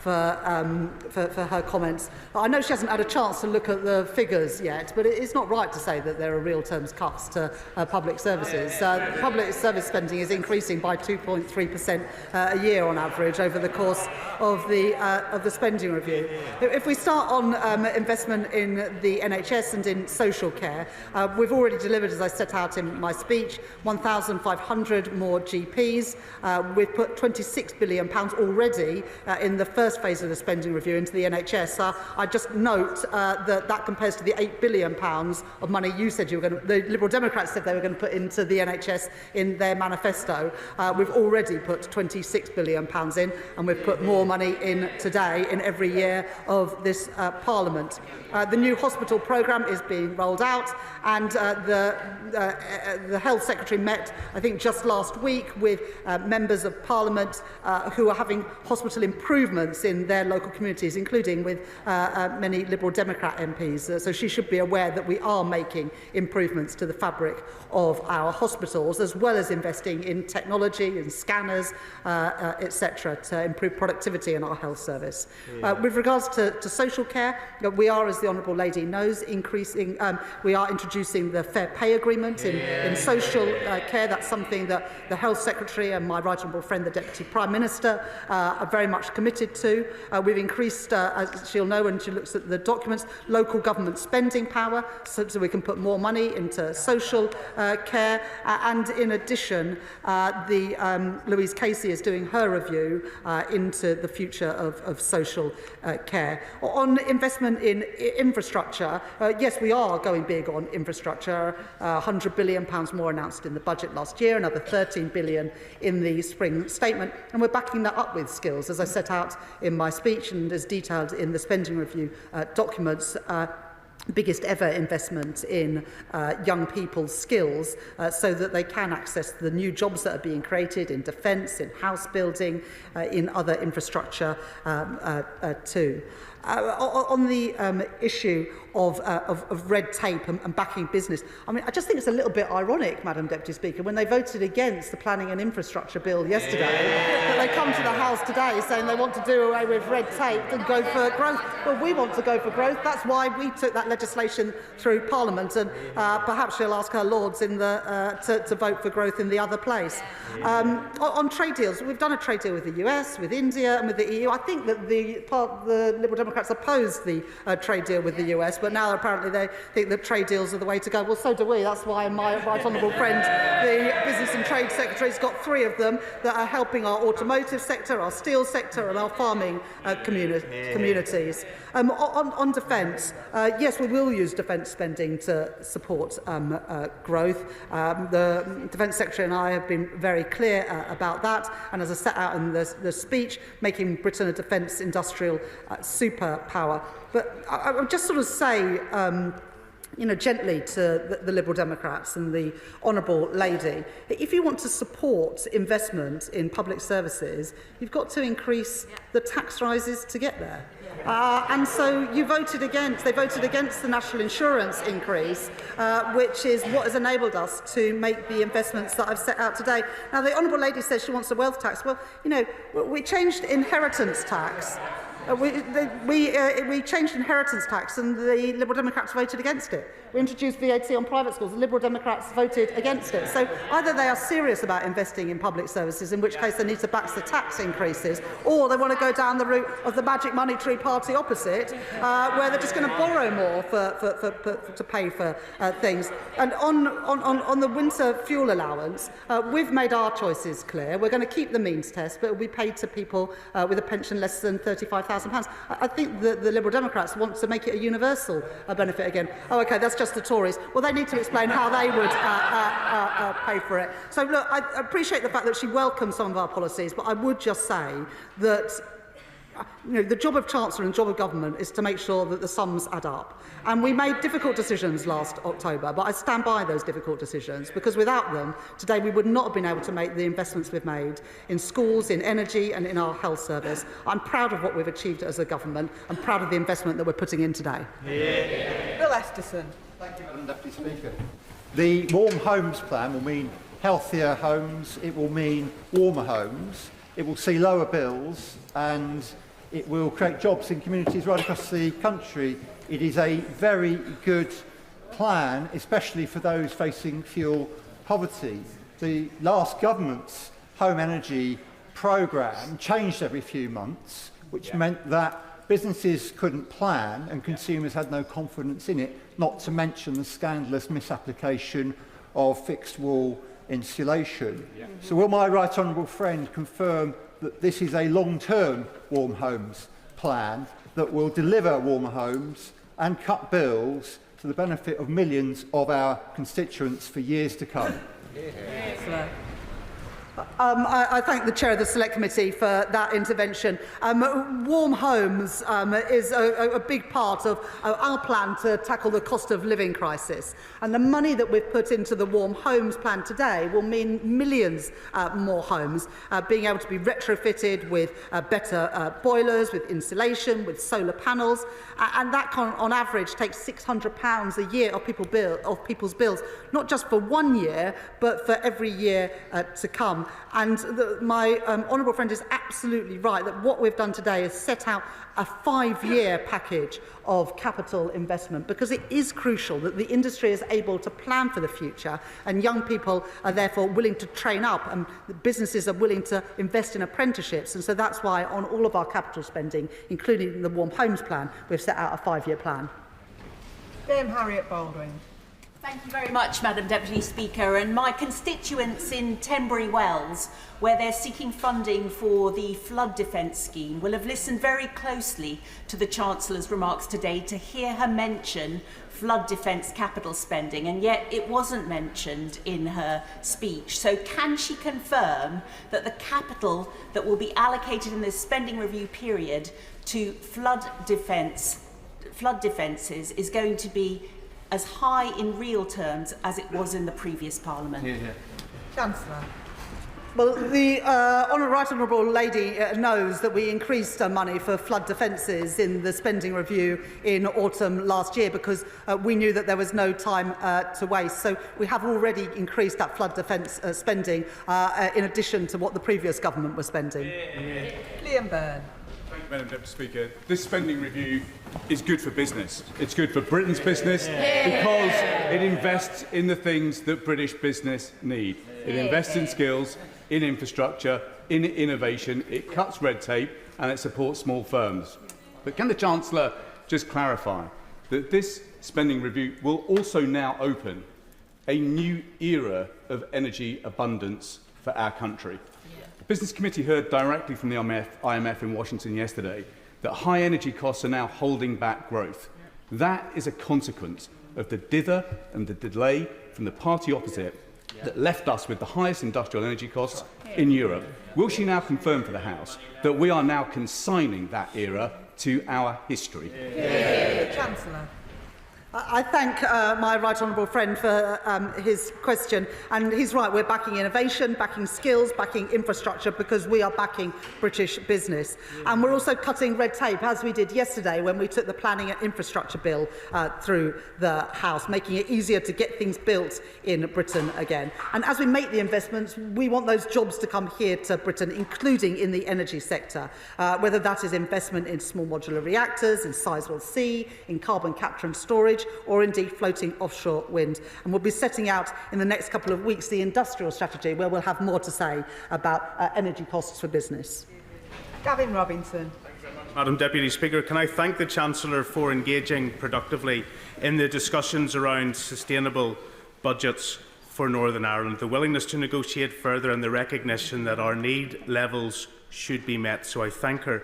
for her comments. I know she hasn't had a chance to look at the figures yet, but it's not right to say that there are real terms cuts to public services. Public service spending is increasing by 2.3% a year on average over the course of the spending review. If we start on investment in the NHS and in social care, we've already delivered, as I set out in my speech, 1,500 more GPs. We've put £26 billion already in the first phase of the spending review into the NHS. I just note that compares to the £8 billion of money you said you were going to, the Liberal Democrats said they were going to put into the NHS in their manifesto. We've already put £26 billion in, and we've put more money in today in every year of this Parliament. The new hospital programme is being rolled out, and the Health Secretary met, I think, just last week with members of Parliament who are having hospital improvements in their local communities, including with many Liberal Democrat MPs. So she should be aware that we are making improvements to the fabric of our hospitals, as well as investing in technology and scanners, etc., to improve productivity in our health service. With regards to social care, we are, as the Honourable Lady knows, we are introducing the fair pay agreement in social care. That's something that the Health Secretary and my right honourable friend, the Deputy Prime Minister, are very much committed to. We've increased, as she'll know when she looks at the documents, local government spending power so we can put more money into social care. And in addition, Louise Casey is doing her review into the future of social care. On investment in infrastructure, yes, we are going big on infrastructure. £100 billion more announced in the budget last year, another £13 billion in the spring statement, and we're backing that up with skills, as I set out in my speech and as detailed in the spending review documents. Biggest ever investment in young people's skills so that they can access the new jobs that are being created in defence, in house building, in other infrastructure too. On the issue of red tape and backing business. I mean, I just think it's a little bit ironic, Madam Deputy Speaker, when they voted against the Planning and Infrastructure Bill yesterday, that they come to the House today saying they want to do away with red tape and go for growth. Well, we want to go for growth. That's why we took that legislation through Parliament, and perhaps she'll ask her Lords in to vote for growth in the other place. On trade deals, we've done a trade deal with the US, with India and with the EU. I think that the Liberal Democrats opposed the trade deal with the US, but now apparently they think that trade deals are the way to go. Well, so do we. That's why my right honourable friend, the Business and Trade Secretary, has got 3 of them that are helping our automotive sector, our steel sector and our farming communities. On defence, yes, we will use defence spending to support growth. The Defence Secretary and I have been very clear about that, and as I set out in the speech, making Britain a defence industrial superpower. But I would just sort of say, gently to the Liberal Democrats and the Honourable Lady, that if you want to support investment in public services, you've got to increase the tax rises to get there. And so they voted against the national insurance increase, which is what has enabled us to make the investments that I've set out today. Now, the Honourable Lady says she wants a wealth tax. Well, we changed inheritance tax. We changed inheritance tax and the Liberal Democrats voted against it. We introduced VAT on private schools. The Liberal Democrats voted against it. So either they are serious about investing in public services, in which case they need to back the tax increases, or they want to go down the route of the magic money tree party opposite, where they're just going to borrow more to pay for things. And on the winter fuel allowance, we've made our choices clear. We're going to keep the means test, but it will be paid to people with a pension less than £35,000. I think the Liberal Democrats want to make it a universal benefit again. Oh, OK, that's just the Tories. Well, they need to explain how they would pay for it. So, look, I appreciate the fact that she welcomes some of our policies, but I would just say that the job of Chancellor and the job of government is to make sure that the sums add up. And we made difficult decisions last October, but I stand by those difficult decisions, because without them, today we would not have been able to make the investments we've made in schools, in energy and in our health service. I'm proud of what we've achieved as a government. I'm proud of the investment that we're putting in today. Bill Esterson. Thank you, Madam Deputy Speaker. The Warm Homes Plan will mean healthier homes, it will mean warmer homes, it will see lower bills, and it will create jobs in communities right across the country. It is a very good plan, especially for those facing fuel poverty. The last government's home energy programme changed every few months, which meant that businesses couldn't plan and consumers had no confidence in it, not to mention the scandalous misapplication of fixed wall insulation. So will my right honourable friend confirm that this is a long-term warm homes plan that will deliver warmer homes and cut bills to the benefit of millions of our constituents for years to come? I thank the Chair of the Select Committee for that intervention. Warm homes is a big part of our plan to tackle the cost of living crisis. And the money that we've put into the Warm Homes plan today will mean millions more homes being able to be retrofitted with better boilers, with insulation, with solar panels. And that on average takes £600 a year of people's bills, not just for 1 year, but for every year to come. And my honourable friend is absolutely right that what we've done today is set out a 5-year package of capital investment, because it is crucial that the industry is able to plan for the future, and young people are therefore willing to train up, and businesses are willing to invest in apprenticeships. And so that's why on all of our capital spending, including the Warm Homes plan, we've set out a 5-year plan. Dame Harriet Baldwin. Thank you very much, Madam Deputy Speaker. And my constituents in Tenbury Wells, where they're seeking funding for the flood defence scheme, will have listened very closely to the Chancellor's remarks today to hear her mention flood defence capital spending, and yet it wasn't mentioned in her speech. So can she confirm that the capital that will be allocated in this spending review period to flood defences is going to be as high in real terms as it was in the previous Parliament? Chancellor. Well, the Right Honourable Lady knows that we increased money for flood defences in the spending review in autumn last year because we knew that there was no time to waste. So we have already increased that flood defence spending in addition to what the previous government was spending. Liam Byrne. Thank you, Madam Deputy Speaker. This spending review is good for business. It's good for Britain's business because it invests in the things that British business need. It invests in skills, in infrastructure, in innovation, it cuts red tape and it supports small firms. But can the Chancellor just clarify that this spending review will also now open a new era of energy abundance for our country? The Business Committee heard directly from the IMF in Washington yesterday that high energy costs are now holding back growth. That is a consequence of the dither and the delay from the party opposite that left us with the highest industrial energy costs in Europe. Will she now confirm for the House that we are now consigning that era to our history? Chancellor. I thank my right honourable friend for his question, and he's right, we're backing innovation, backing skills, backing infrastructure because we are backing British business. And we're also cutting red tape, as we did yesterday when we took the planning and infrastructure bill through the House, making it easier to get things built in Britain again. And as we make the investments, we want those jobs to come here to Britain, including in the energy sector, whether that is investment in small modular reactors, in Sizewell C, in carbon capture and storage, or indeed floating offshore wind. And we'll be setting out in the next couple of weeks the industrial strategy, where we'll have more to say about energy costs for business. Gavin Robinson. Madam Deputy Speaker, can I thank the Chancellor for engaging productively in the discussions around sustainable budgets for Northern Ireland, the willingness to negotiate further and the recognition that our need levels should be met. So I thank her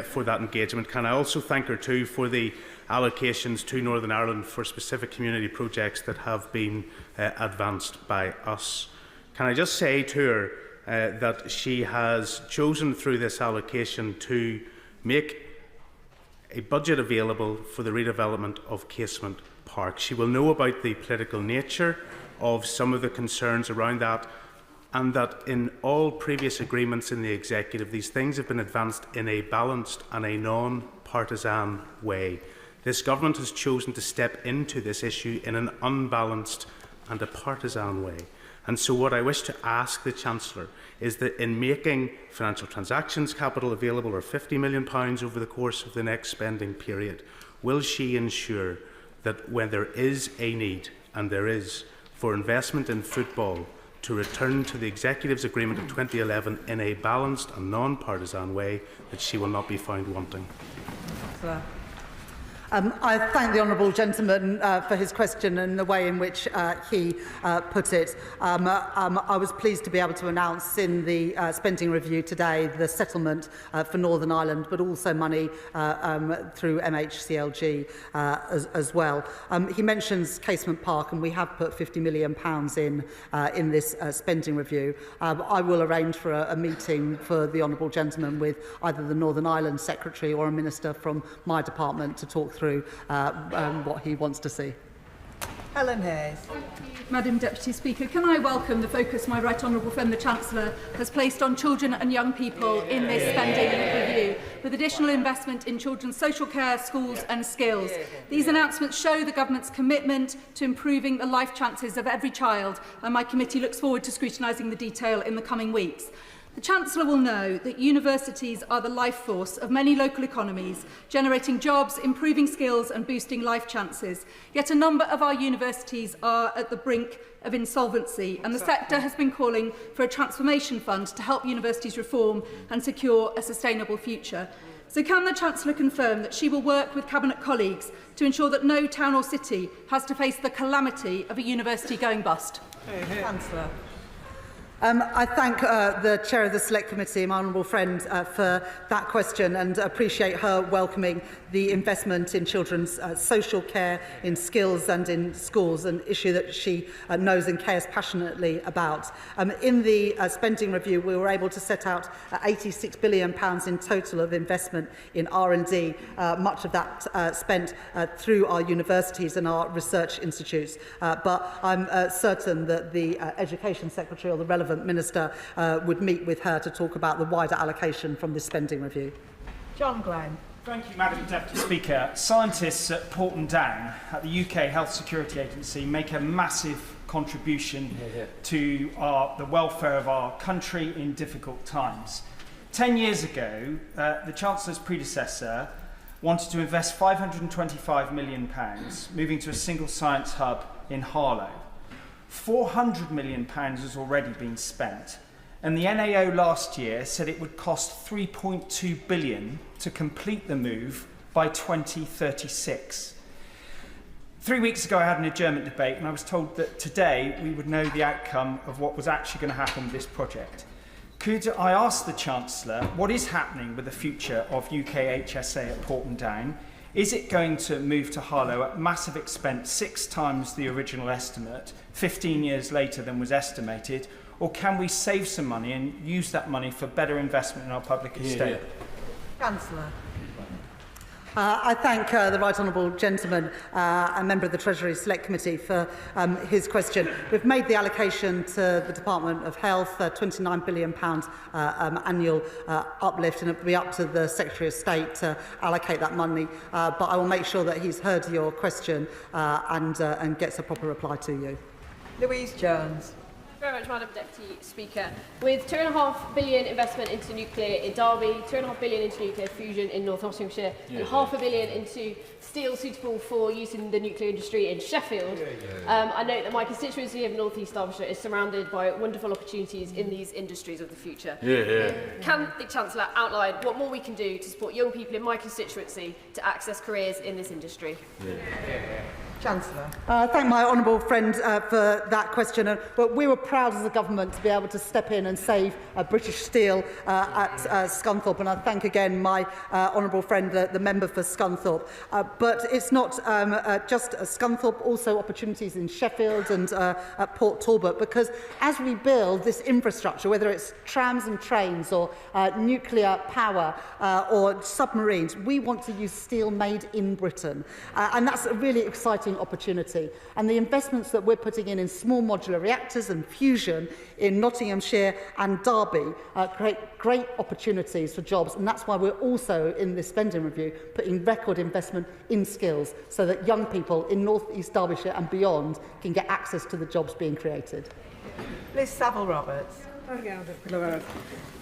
for that engagement. Can I also thank her too for the allocations to Northern Ireland for specific community projects that have been advanced by us. Can I just say to her that she has chosen through this allocation to make a budget available for the redevelopment of Casement Park. She will know about the political nature of some of the concerns around that, and that in all previous agreements in the Executive, these things have been advanced in a balanced and a non-partisan way. This government has chosen to step into this issue in an unbalanced and a partisan way. And so what I wish to ask the Chancellor is that in making financial transactions capital available, or £50 million over the course of the next spending period, will she ensure that when there is a need, and there is, for investment in football to return to the Executive's agreement of 2011 in a balanced and non-partisan way, that she will not be found wanting? I thank the honourable gentleman for his question and the way in which he put it. I was pleased to be able to announce in the spending review today the settlement for Northern Ireland, but also money through MHCLG as well. He mentions Casement Park, and we have put £50 million in this spending review. I will arrange for a meeting for the honourable gentleman with either the Northern Ireland Secretary or a minister from my department to talk through what he wants to see. Helen Hayes. Madam Deputy Speaker, can I welcome the focus my right honourable friend the Chancellor has placed on children and young people in this spending review, with additional investment in children's social care, schools and skills. These announcements show the Government's commitment to improving the life chances of every child, and my committee looks forward to scrutinising the detail in the coming weeks. The Chancellor will know that universities are the life force of many local economies, generating jobs, improving skills and boosting life chances. Yet a number of our universities are at the brink of insolvency, and the sector has been calling for a transformation fund to help universities reform and secure a sustainable future. So can the Chancellor confirm that she will work with Cabinet colleagues to ensure that no town or city has to face the calamity of a university going bust? Chancellor. I thank the Chair of the Select Committee, my honourable friend, for that question, and appreciate her welcoming the investment in children's social care, in skills and in schools, an issue that she knows and cares passionately about. In the spending review, we were able to set out £86 billion in total of investment in R&D, much of that spent through our universities and our research institutes. But I'm certain that the Education Secretary or the relevant relevant minister would meet with her to talk about the wider allocation from this spending review. John Glenn. Thank you, Madam Deputy Speaker. Scientists at Porton Down, at the UK Health Security Agency, make a massive contribution to the welfare of our country in difficult times. 10 years ago, the Chancellor's predecessor wanted to invest £525 million, moving to a single science hub in Harlow. £400 million has already been spent, and the NAO last year said it would cost £3.2 billion to complete the move by 2036. 3 weeks ago, I had an adjournment debate, and I was told that today we would know the outcome of what was actually going to happen with this project. Could I ask the Chancellor what is happening with the future of UK HSA at Porton Down? Is it going to move to Harlow at massive expense, 6 times the original estimate, 15 years later than was estimated? Or can we save some money and use that money for better investment in our public estate? Chancellor. I thank the Right Honourable Gentleman, a member of the Treasury Select Committee, for his question. We've made the allocation to the Department of Health, £29 billion annual uplift, and it will be up to the Secretary of State to allocate that money. But I will make sure that he's heard your question and gets a proper reply to you. Louise Jones. Thank you very much, Madam Deputy Speaker. With £2.5 billion investment into nuclear in Derby, £2.5 billion into nuclear fusion in North Nottinghamshire, and £500 million into steel suitable for use in the nuclear industry in Sheffield, I note that my constituency of North East Derbyshire is surrounded by wonderful opportunities in these industries of the future. Can the Chancellor outline what more we can do to support young people in my constituency to access careers in this industry? Chancellor. Thank my honourable friend for that question. But we were proud as a government to be able to step in and save British Steel at Scunthorpe, and I thank again my honourable friend, the member for Scunthorpe. But it's not just Scunthorpe, also opportunities in Sheffield and at Port Talbot, because as we build this infrastructure, whether it's trams and trains or nuclear power or submarines, we want to use steel made in Britain. And that's a really exciting opportunity, and the investments that we're putting in small modular reactors and fusion in Nottinghamshire and Derby create great opportunities for jobs, and that's why we're also in this spending review putting record investment in skills so that young people in North East Derbyshire and beyond can get access to the jobs being created. Liz Saville-Roberts.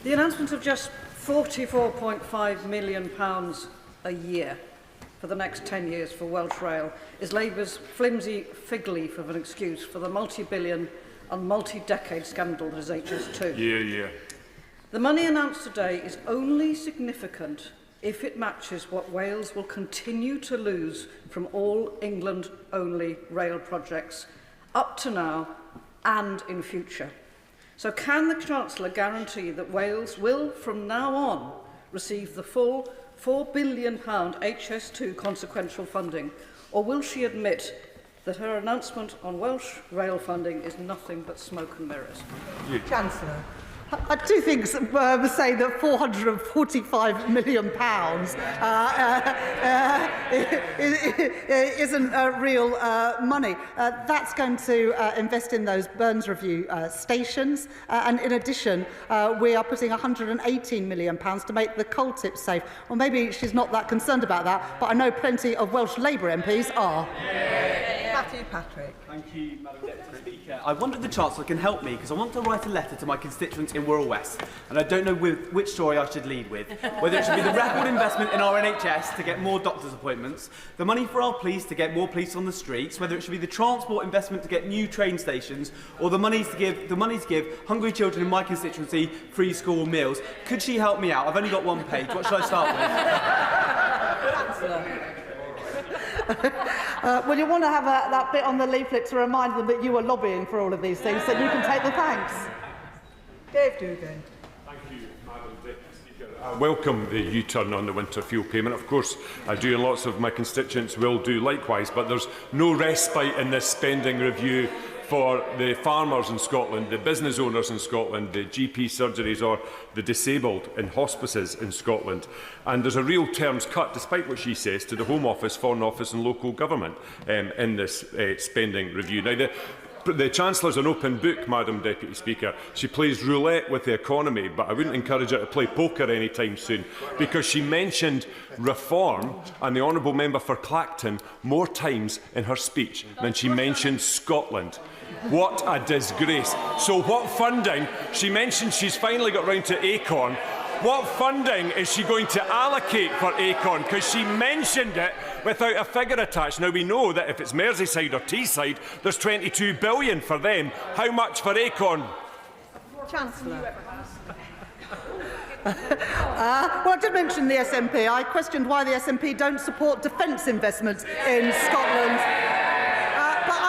The announcement of just £44.5 million a year for the next 10 years for Welsh Rail is Labour's flimsy fig leaf of an excuse for the multi-billion and multi-decade scandal that is HS2. The money announced today is only significant if it matches what Wales will continue to lose from all England-only rail projects up to now and in future. So can the Chancellor guarantee that Wales will, from now on, receive the full £4 billion HS2 consequential funding, or will she admit that her announcement on Welsh rail funding is nothing but smoke and mirrors? Chancellor. I do think saying that £445 million isn't real money. That's going to invest in those Burns Review stations, and in addition, we are putting £118 million to make the coal tip safe. Well, maybe she's not that concerned about that, but I know plenty of Welsh Labour MPs are. Matthew Patrick. Thank you, Madam Deputy Speaker. I wonder if the Chancellor can help me, because I want to write a letter to my constituents in Wirral West, and I don't know which story I should lead with. Whether it should be the record investment in our NHS to get more doctors' appointments, the money for our police to get more police on the streets, whether it should be the transport investment to get new train stations, or the money to give hungry children in my constituency free school meals. Could she help me out? I've only got one page. What should I start with? Chancellor. Well, you want to have that bit on the leaflet to remind them that you were lobbying for all of these things, so you can take the thanks. Dave Dugan. Thank you, Madam Deputy Speaker. I welcome the U-turn on the winter fuel payment. Of course, I do, and lots of my constituents will do likewise, but there's no respite in this spending review for the farmers in Scotland, the business owners in Scotland, the GP surgeries or the disabled in hospices in Scotland. And there's a real terms cut, despite what she says, to the Home Office, Foreign Office and local government in this spending review. Now, The Chancellor's an open book, Madam Deputy Speaker. She plays roulette with the economy, but I wouldn't encourage her to play poker anytime soon, because she mentioned reform and the honourable member for Clacton more times in her speech than she mentioned Scotland. What a disgrace. So what funding? She mentioned she's finally got round to Acorn. What funding is she going to allocate for Acorn? Because she mentioned it without a figure attached. Now, we know that if it's Merseyside or Teesside, there's 22 billion for them. How much for Acorn? Chancellor. Well, I did mention the SNP. I questioned why the SNP don't support defence investments in Scotland.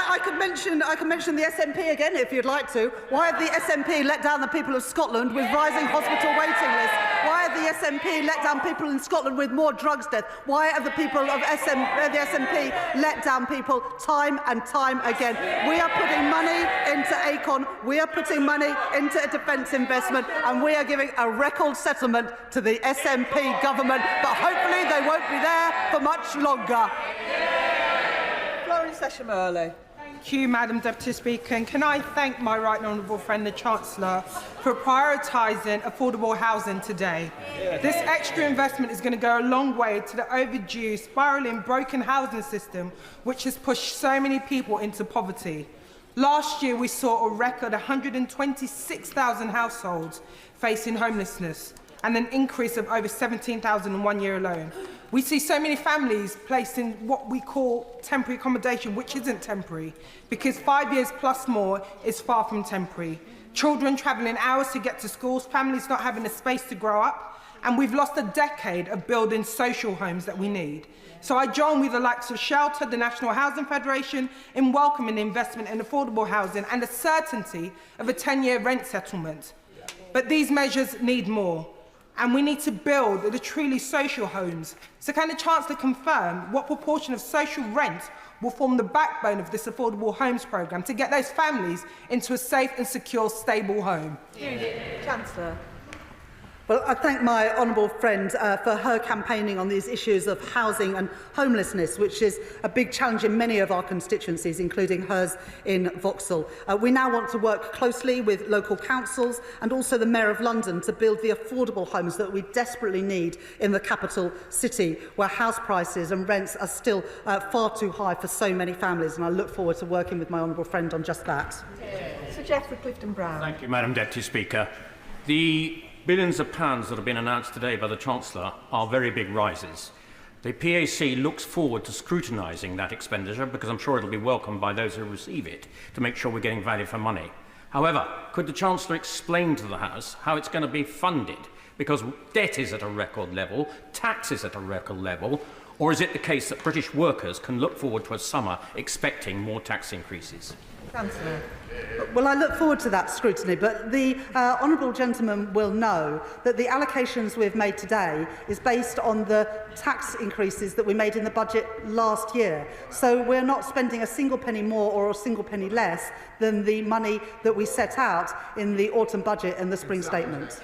I can mention the SNP again if you'd like to. Why have the SNP let down the people of Scotland with rising hospital waiting lists? Why have the SNP let down people in Scotland with more drugs death? Why have the people of the SNP let down people time and time again? We are putting money into Acorn, we are putting money into a defence investment, and we are giving a record settlement to the SNP government, but hopefully they won't be there for much longer. Florence Session-Early. Thank you, Madam Deputy Speaker. And can I thank my right honourable friend, the Chancellor, for prioritising affordable housing today. This extra investment is going to go a long way to the overdue, spiralling, broken housing system, which has pushed so many people into poverty. Last year, we saw a record 126,000 households facing homelessness, and an increase of over 17,000 in 1 year alone. We see so many families placed in what we call temporary accommodation, which isn't temporary, because 5 years plus more is far from temporary. Children travelling hours to get to schools, families not having a space to grow up, and we've lost a decade of building social homes that we need. So I join with the likes of Shelter, the National Housing Federation, in welcoming investment in affordable housing and the certainty of a 10-year rent settlement. But these measures need more. And we need to build the truly social homes. So can the Chancellor confirm what proportion of social rent will form the backbone of this affordable homes programme to get those families into a safe and secure, stable home? Chancellor. Well, I thank my honourable friend for her campaigning on these issues of housing and homelessness, which is a big challenge in many of our constituencies, including hers in Vauxhall. We now want to work closely with local councils and also the Mayor of London to build the affordable homes that we desperately need in the capital city, where house prices and rents are still far too high for so many families. And I look forward to working with my honourable friend on just that. Sir Geoffrey Clifton-Brown. Thank you, Madam Deputy Speaker. The billions of pounds that have been announced today by the Chancellor are very big rises. The PAC looks forward to scrutinising that expenditure, because I'm sure it'll be welcomed by those who receive it, to make sure we're getting value for money. However, could the Chancellor explain to the House how it's going to be funded? Because debt is at a record level, tax is at a record level, or is it the case that British workers can look forward to a summer expecting more tax increases? Chancellor. Well, I look forward to that scrutiny, but the honourable gentleman will know that the allocations we've made today is based on the tax increases that we made in the budget last year. So we're not spending a single penny more or a single penny less than the money that we set out in the autumn budget and the spring statement.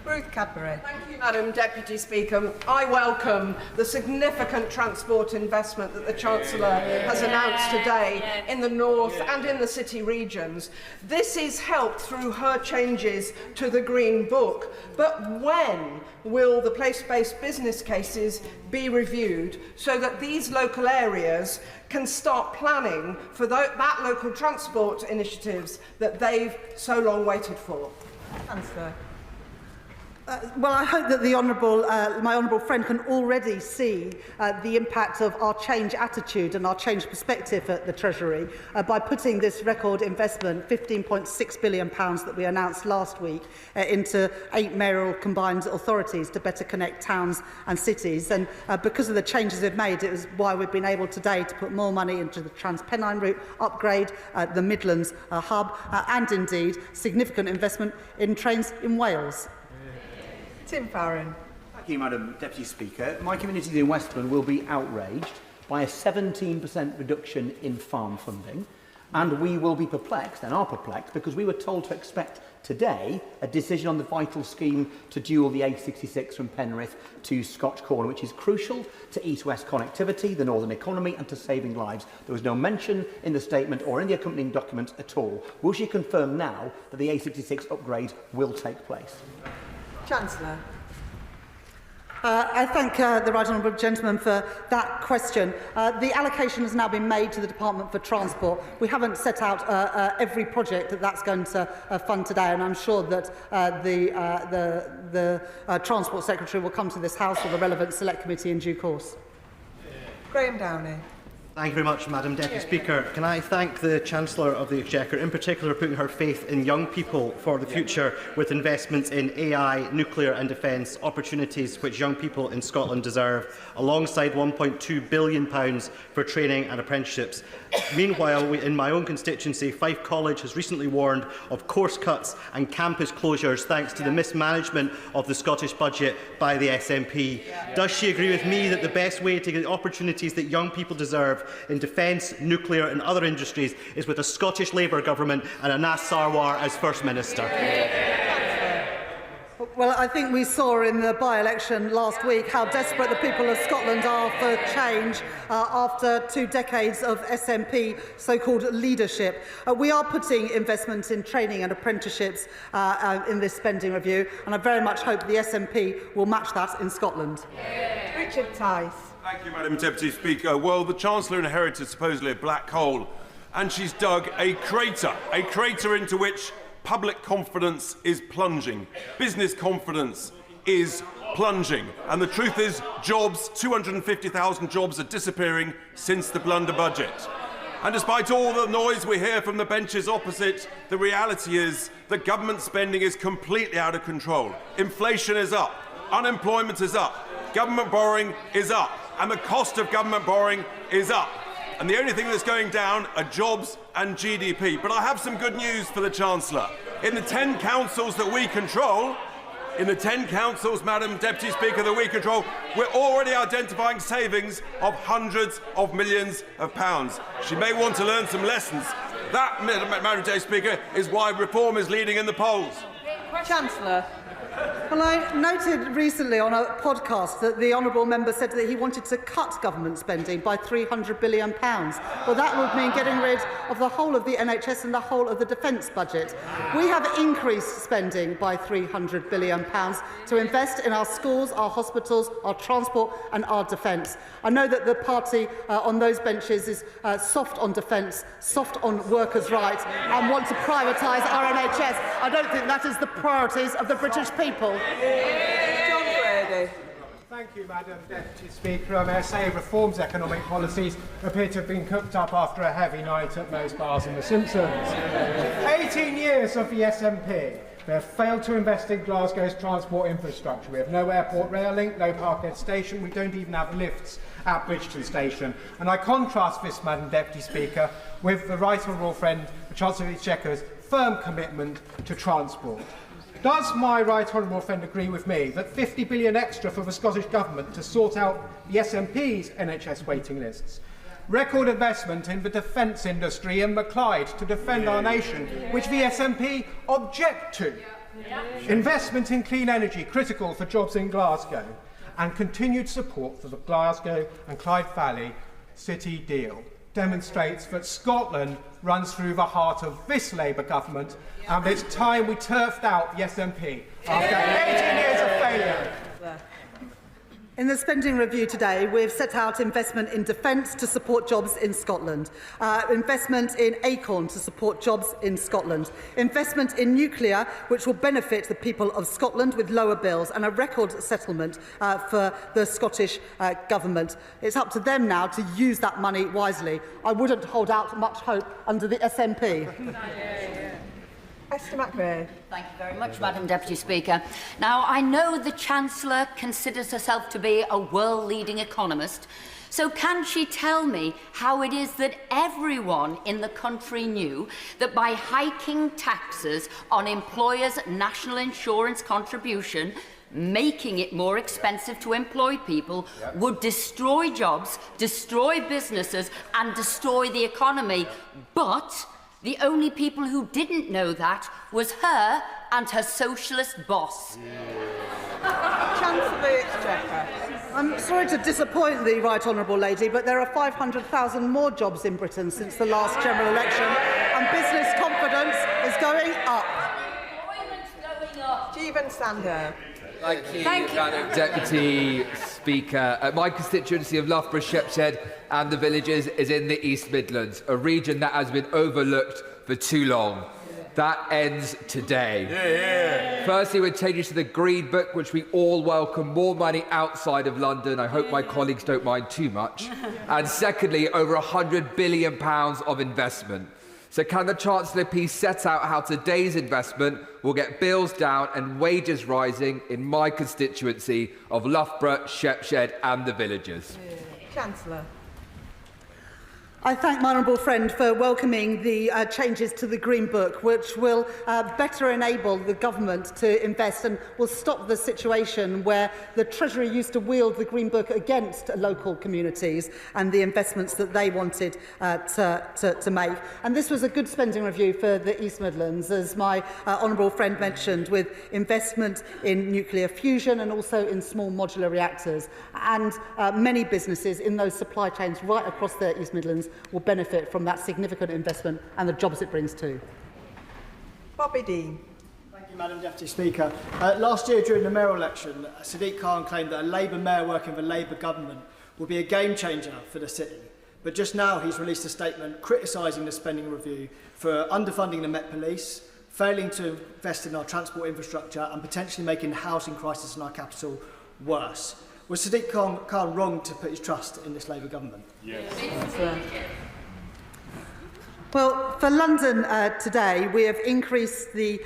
Ruth Cadbury. Thank you, Madam Deputy Speaker. I welcome the significant transport investment that the Chancellor has announced today in the North and in the city regions. This is helped through her changes to the Green Book. But when will the place-based business cases be reviewed so that these local areas can start planning for that local transport initiatives that they've so long waited for? Chancellor. Well, I hope that the my honourable friend can already see the impact of our change attitude and our change perspective at the Treasury by putting this record investment, £15.6 billion that we announced last week, into 8 mayoral combined authorities to better connect towns and cities. And because of the changes we've made, it is why we've been able today to put more money into the Trans-Pennine route upgrade, the Midlands hub, and indeed significant investment in trains in Wales. Tim Farron. Thank you, Madam Deputy Speaker. My community in Westbourne will be outraged by a 17% reduction in farm funding, And we will be perplexed, and are perplexed, because we were told to expect today a decision on the vital scheme to dual the A66 from Penrith to Scotch Corner, which is crucial to east-west connectivity, the northern economy, and to saving lives. There was no mention in the statement or in the accompanying document at all. Will she confirm now that the A66 upgrade will take place? Chancellor. I thank the Right Honourable Gentleman for that question. The allocation has now been made to the Department for Transport. We haven't set out every project that's going to fund today, and I'm sure that the Transport Secretary will come to this House or the relevant Select Committee in due course. Graham Downey. Thank you very much, Madam Deputy Speaker. Can I thank the Chancellor of the Exchequer, in particular putting her faith in young people for the future with investments in AI, nuclear and defence, opportunities which young people in Scotland deserve, alongside £1.2 billion for training and apprenticeships. Meanwhile, in my own constituency, Fife College has recently warned of course cuts and campus closures thanks to the mismanagement of the Scottish budget by the SNP. Does she agree with me that the best way to get opportunities that young people deserve in defence, nuclear and other industries is with a Scottish Labour government and Anas Sarwar as First Minister? Well, I think we saw in the by-election last week how desperate the people of Scotland are for change after 2 decades of SNP so-called leadership. We are putting investment in training and apprenticeships in this spending review, and I very much hope the SNP will match that in Scotland. Richard Tice. Thank you, Madam Deputy Speaker. Well, the Chancellor inherited supposedly a black hole, and she's dug a crater into which public confidence is plunging. Business confidence is plunging. And the truth is, 250,000 jobs are disappearing since the blunder budget. And despite all the noise we hear from the benches opposite, the reality is that government spending is completely out of control. Inflation is up, unemployment is up, government borrowing is up, and the cost of government borrowing is up. And the only thing that's going down are jobs and GDP. But I have some good news for the Chancellor. In the 10 councils that we control, Madam Deputy Speaker, that we control, we're already identifying savings of hundreds of millions of pounds. She may want to learn some lessons. That, Madam Deputy Speaker, is why reform is leading in the polls. Chancellor. Well, I noted recently on a podcast that the honourable member said that he wanted to cut government spending by £300 billion. Well, that would mean getting rid of the whole of the NHS and the whole of the defence budget. We have increased spending by £300 billion to invest in our schools, our hospitals, our transport and our defence. I know that the party on those benches is soft on defence, soft on workers' rights and want to privatise our NHS. I don't think that is the priorities of the British people. John Brady. Thank you, Madam Deputy Speaker. I may say reforms economic policies appear to have been cooked up after a heavy night at most bars in The Simpsons. 18 years of the SNP. They have failed to invest in Glasgow's transport infrastructure. We have no airport rail link, no Parkhead station. We don't even have lifts at Bridgeton Station. And I contrast this, Madam Deputy Speaker, with the Right Honourable friend, the Chancellor of the Exchequer's firm commitment to transport. Does my right honourable friend agree with me that £50 billion extra for the Scottish Government to sort out the SNP's NHS waiting lists, record investment in the defence industry in Clyde to defend our nation, which the SNP object to, investment in clean energy critical for jobs in Glasgow, and continued support for the Glasgow and Clyde Valley City deal demonstrates that Scotland runs through the heart of this Labour government, and it's time we turfed out the SNP after 18 years of failure. In the spending review today, we've set out investment in defence to support jobs in Scotland, investment in Acorn to support jobs in Scotland, investment in nuclear, which will benefit the people of Scotland with lower bills, and a record settlement for the Scottish Government. It's up to them now to use that money wisely. I wouldn't hold out much hope under the SNP. Esther McVeigh. Thank you very much, Madam Deputy Speaker. Now, I know the Chancellor considers herself to be a world-leading economist, so can she tell me how it is that everyone in the country knew that by hiking taxes on employers' national insurance contribution, making it more expensive to employ people would destroy jobs, destroy businesses and destroy the economy. But the only people who didn't know that was her and her socialist boss. Chancellor of the Exchequer. I'm sorry to disappoint the Right Honourable Lady, but there are 500,000 more jobs in Britain since the last general election, and business confidence is going up. Jeevan Sandhu. Thank you, Madam Deputy Speaker. My constituency of Loughborough, Shepshed and the Villages is in the East Midlands, a region that has been overlooked for too long. That ends today. Firstly, we're changes to the Green Book, which we all welcome, more money outside of London. I hope my colleagues don't mind too much. And secondly, over £100 billion of investment. So can the Chancellor please set out how today's investment will get bills down and wages rising in my constituency of Loughborough, Shepshed and the Villages? Chancellor. I thank my honourable friend for welcoming the changes to the Green Book, which will better enable the government to invest and will stop the situation where the Treasury used to wield the Green Book against local communities and the investments that they wanted to make. And this was a good spending review for the East Midlands, as my honourable friend mentioned, with investment in nuclear fusion and also in small modular reactors. And many businesses in those supply chains right across the East Midlands will benefit from that significant investment and the jobs it brings too. Bobby Dean. Thank you, Madam Deputy Speaker. Last year during the mayoral election, Sadiq Khan claimed that a Labour mayor working for a Labour government will be a game changer for the city. But just now he's released a statement criticising the spending review for underfunding the Met Police, failing to invest in our transport infrastructure and potentially making the housing crisis in our capital worse. Was Sadiq Khan wrong to put his trust in this Labour government? Yes. Well, for London today, we have increased the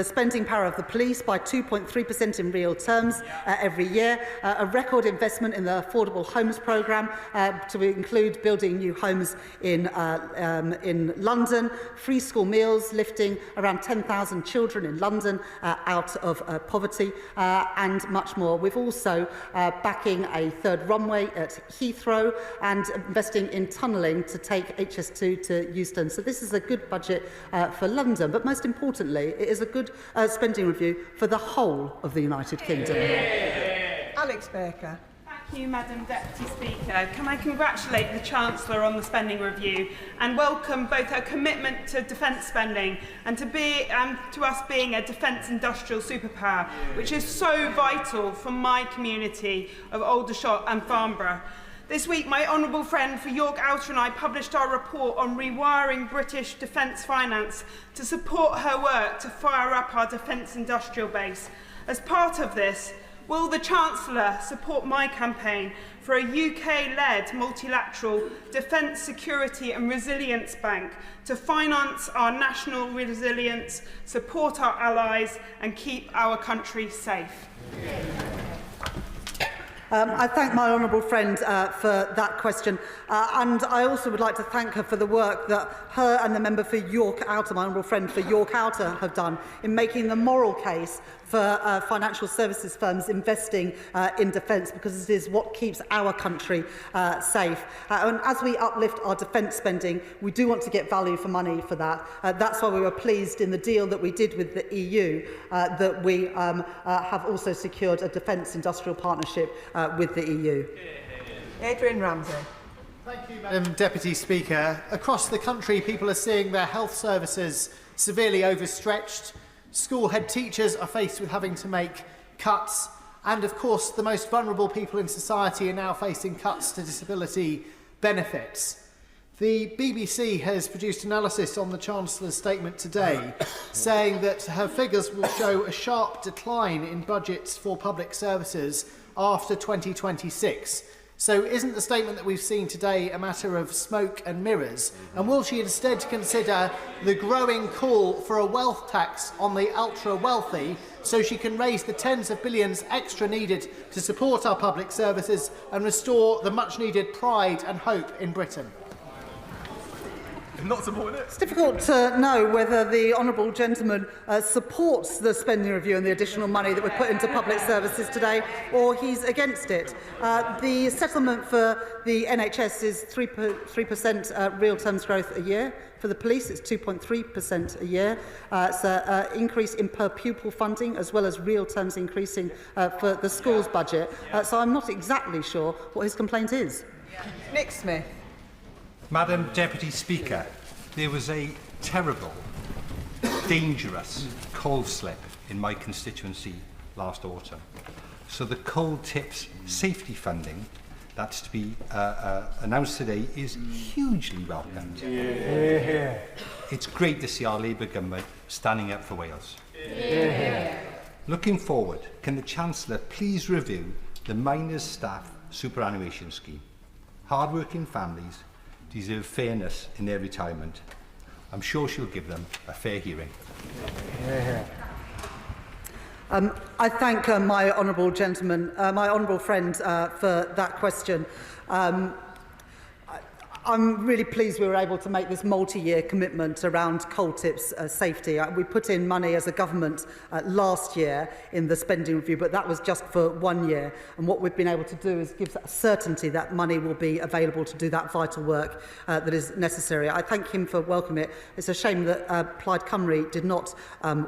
spending power of the police by 2.3% in real terms every year, a record investment in the Affordable Homes Programme to include building new homes in London, free school meals, lifting around 10,000 children in London out of poverty, and much more. We've also backing a third runway at Heathrow and investing in tunnelling to take HS2 to Euston. So this is a good budget for London, but most importantly, it is a good spending review for the whole of the United Kingdom. Alex Baker. Thank you, Madam Deputy Speaker. Can I congratulate the Chancellor on the spending review and welcome both her commitment to defence spending and to us being a defence industrial superpower, which is so vital for my community of Aldershot and Farnborough. This week, my honourable friend for York Outer and I published our report on rewiring British defence finance to support her work to fire up our defence industrial base. As part of this, will the Chancellor support my campaign for a UK-led multilateral defence, security and resilience bank to finance our national resilience, support our allies and keep our country safe? I thank my honourable friend for that question, and I also would like to thank her for the work that her and the member for York Outer, my honourable friend for York Outer, have done in making the moral case for financial services firms investing in defence, because it is what keeps our country safe. And as we uplift our defence spending, we do want to get value for money for that. That's why we were pleased in the deal that we did with the EU that we have also secured a defence industrial partnership with the EU. Adrian Ramsey. Thank you, Madam Deputy Speaker. Across the country, people are seeing their health services severely overstretched. School head teachers are faced with having to make cuts. And, of course, the most vulnerable people in society are now facing cuts to disability benefits. The BBC has produced analysis on the Chancellor's statement today, saying that her figures will show a sharp decline in budgets for public services after 2026. So isn't the statement that we've seen today a matter of smoke and mirrors? And will she instead consider the growing call for a wealth tax on the ultra-wealthy so she can raise the tens of billions extra needed to support our public services and restore the much-needed pride and hope in Britain? Not supporting it? It's difficult to know whether the honourable gentleman supports the spending review and the additional money that we put into public services today, or he's against it. The settlement for the NHS is 3% real terms growth a year. For the police, it's 2.3% a year. It's an increase in per pupil funding, as well as real terms increasing for the schools budget. So I'm not exactly sure what his complaint is. Nick Smith. Madam Deputy Speaker, there was a terrible, dangerous coal slip in my constituency last autumn. So the coal tips safety funding that's to be announced today is hugely welcomed. Yeah. It's great to see our Labour government standing up for Wales. Yeah. Looking forward, can the Chancellor please review the miners' staff superannuation scheme? Hard-working families deserve fairness in their retirement. I'm sure she'll give them a fair hearing. Yeah. I thank my honourable gentleman, my honourable friend, for that question. I'm really pleased we were able to make this multi-year commitment around coal tips safety. We put in money as a government last year in the spending review, but that was just for 1 year. And what we've been able to do is give certainty that money will be available to do that vital work that is necessary. I thank him for welcoming it. It's a shame that Plaid Cymru did not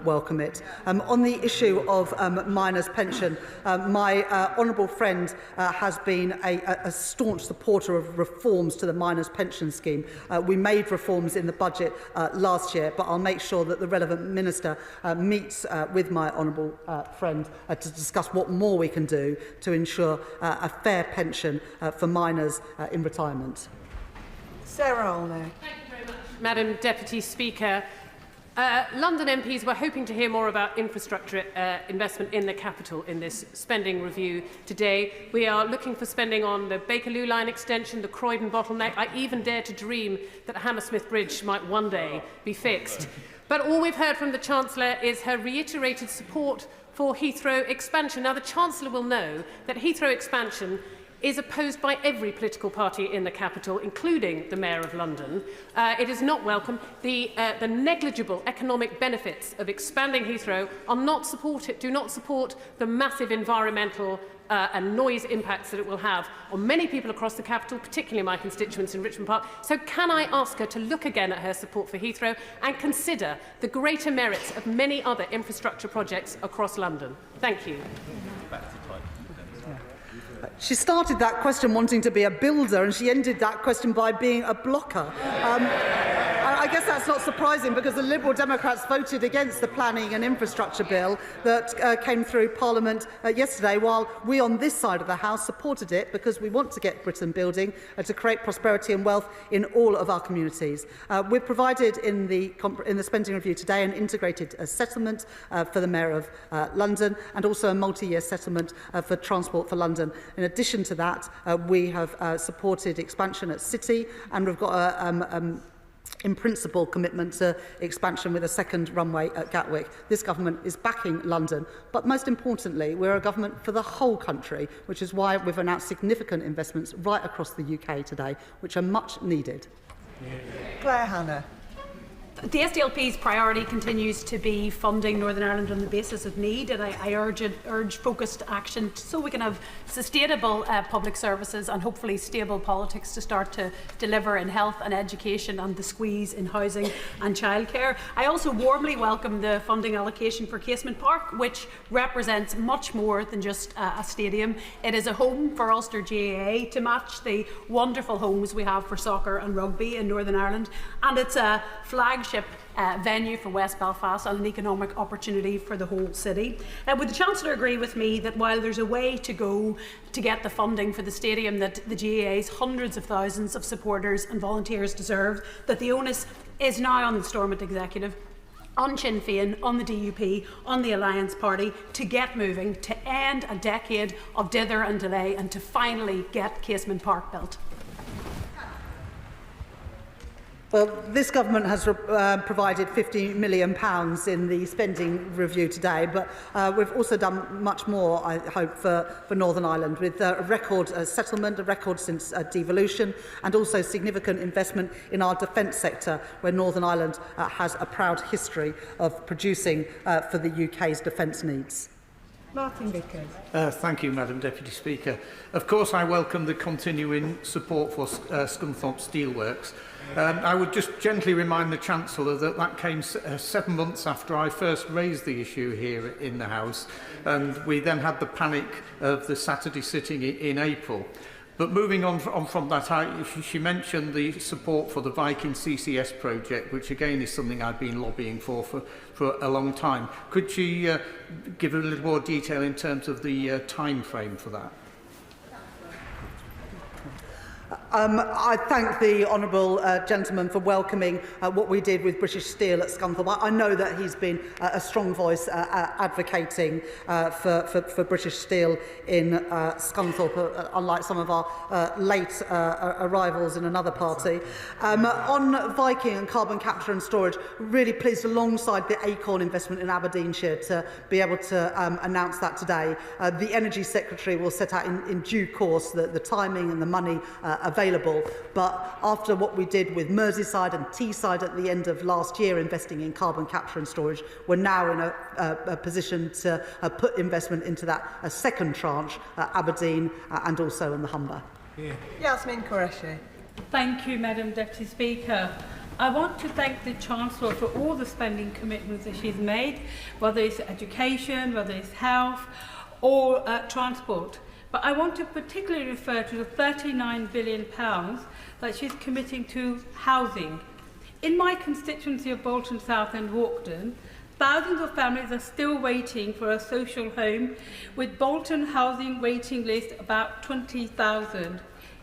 welcome it. On the issue of miners' pension, my honourable friend has been a staunch supporter of reforms to the miners' pension scheme. We made reforms in the budget last year, but I'll make sure that the relevant minister meets with my honourable friend to discuss what more we can do to ensure a fair pension for miners in retirement. Sarah Olney. Thank you very much, Madam Deputy Speaker. London MPs were hoping to hear more about infrastructure investment in the capital in this spending review today. We are looking for spending on the Bakerloo line extension, the Croydon bottleneck. I even dare to dream that Hammersmith Bridge might one day be fixed. But all we've heard from the Chancellor is her reiterated support for Heathrow expansion. Now, the Chancellor will know that Heathrow expansion is opposed by every political party in the capital, including the Mayor of London. It is not welcome. The negligible economic benefits of expanding Heathrow are not supported, do not support the massive environmental and noise impacts that it will have on many people across the capital, particularly my constituents in Richmond Park. So can I ask her to look again at her support for Heathrow and consider the greater merits of many other infrastructure projects across London? Thank you. She started that question wanting to be a builder, and she ended that question by being a blocker. I guess that's not surprising, because the Liberal Democrats voted against the planning and infrastructure bill that came through Parliament yesterday, while we on this side of the House supported it because we want to get Britain building to create prosperity and wealth in all of our communities. We've provided in the spending review today an integrated settlement for the Mayor of London, and also a multi-year settlement for Transport for London. In addition to that, we have supported expansion at City, and we've got a in principle commitment to expansion with a second runway at Gatwick. This government is backing London, but most importantly, we're a government for the whole country, which is why we've announced significant investments right across the UK today, which are much needed. Claire Hannah. The SDLP's priority continues to be funding Northern Ireland on the basis of need, and I urge focused action so we can have sustainable public services and hopefully stable politics to start to deliver in health and education and the squeeze in housing and childcare. I also warmly welcome the funding allocation for Casement Park, which represents much more than just a stadium. It is a home for Ulster GAA to match the wonderful homes we have for soccer and rugby in Northern Ireland, and it's a flagship venue for West Belfast and an economic opportunity for the whole city. Would the Chancellor agree with me that while there's a way to go to get the funding for the stadium that the GAA's hundreds of thousands of supporters and volunteers deserve, that the onus is now on the Stormont Executive, on Sinn Féin, on the DUP, on the Alliance Party to get moving, to end a decade of dither and delay, and to finally get Casement Park built? Well, this government has provided £50 million in the spending review today, but we've also done much more, I hope, for Northern Ireland, with a record settlement, a record since devolution, and also significant investment in our defence sector, where Northern Ireland has a proud history of producing for the UK's defence needs. Martin Vickers. Thank you, Madam Deputy Speaker. Of course, I welcome the continuing support for Scunthorpe Steelworks. I would just gently remind the Chancellor that that came 7 months after I first raised the issue here in the House, and we then had the panic of the Saturday sitting in April. But moving on from that, she mentioned the support for the Viking CCS project, which again is something I've been lobbying for a long time. Could she give a little more detail in terms of the time frame for that? I thank the honourable gentleman for welcoming what we did with British Steel at Scunthorpe. I know that he's been a strong voice advocating for British Steel in Scunthorpe, unlike some of our late arrivals in another party. On Viking and carbon capture and storage, really pleased alongside the Acorn investment in Aberdeenshire to be able to announce that today. The Energy Secretary will set out in due course the timing and the money available, but after what we did with Merseyside and Teesside at the end of last year, investing in carbon capture and storage, we're now in a position to put investment into that second tranche, Aberdeen and also in the Humber. Yasmin Qureshi. Thank you, Madam Deputy Speaker. I want to thank the Chancellor for all the spending commitments that she's made, whether it's education, whether it's health or transport. But I want to particularly refer to the £39 billion that she's committing to housing. In my constituency of Bolton South and Walkden, thousands of families are still waiting for a social home, with Bolton housing waiting list about 20,000.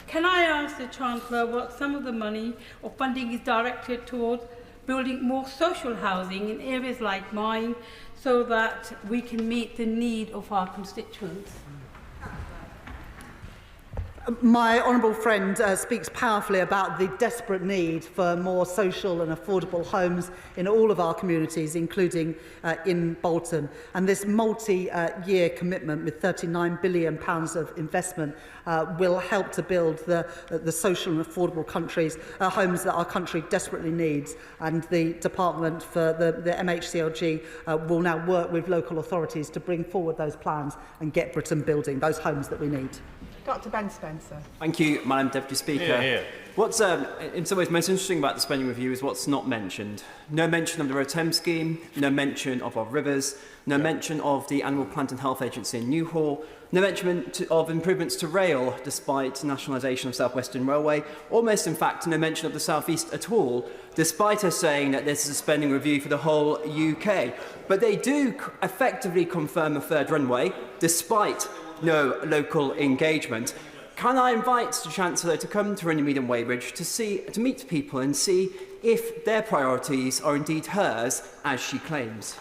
Can I ask the Chancellor what some of the money or funding is directed towards building more social housing in areas like mine, so that we can meet the need of our constituents? My honourable friend speaks powerfully about the desperate need for more social and affordable homes in all of our communities, including in Bolton. And this multi-year commitment with £39 billion of investment will help to build the social and affordable homes that our country desperately needs. And the Department for the MHCLG will now work with local authorities to bring forward those plans and get Britain building those homes that we need. Dr Ben Spencer. Thank you, Madam Deputy Speaker. What's in some ways most interesting about the spending review is what's not mentioned. No mention of the Road Thames scheme, no mention of our rivers, no mention of the Animal Plant and Health Agency in Newhall, no mention of improvements to rail despite nationalisation of South Western Railway, almost in fact no mention of the South East at all, despite us saying that this is a spending review for the whole UK. But they do effectively confirm a third runway, despite no local engagement. Can I invite the Chancellor to come to Runnymede and Weybridge to meet people and see if their priorities are indeed hers, as she claims?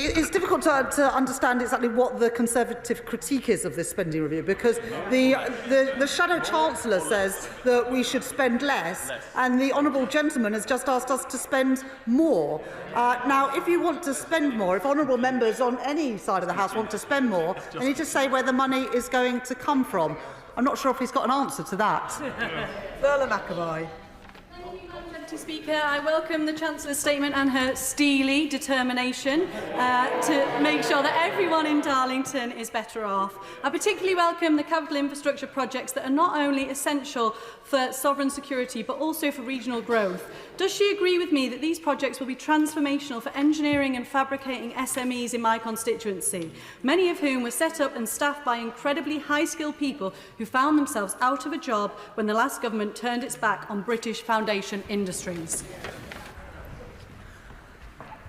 It's difficult to understand exactly what the Conservative critique is of this spending review, because the Shadow Chancellor says that we should spend less, and the Honourable Gentleman has just asked us to spend more. Now, if you want to spend more, if honourable members on any side of the House want to spend more, they need to say where the money is going to come from. I'm not sure if he's got an answer to that. Verla McAvoy. Speaker, I welcome the Chancellor's statement and her steely determination to make sure that everyone in Darlington is better off. I particularly welcome the capital infrastructure projects that are not only essential for sovereign security but also for regional growth. Does she agree with me that these projects will be transformational for engineering and fabricating SMEs in my constituency, many of whom were set up and staffed by incredibly high-skilled people who found themselves out of a job when the last government turned its back on British foundation industries?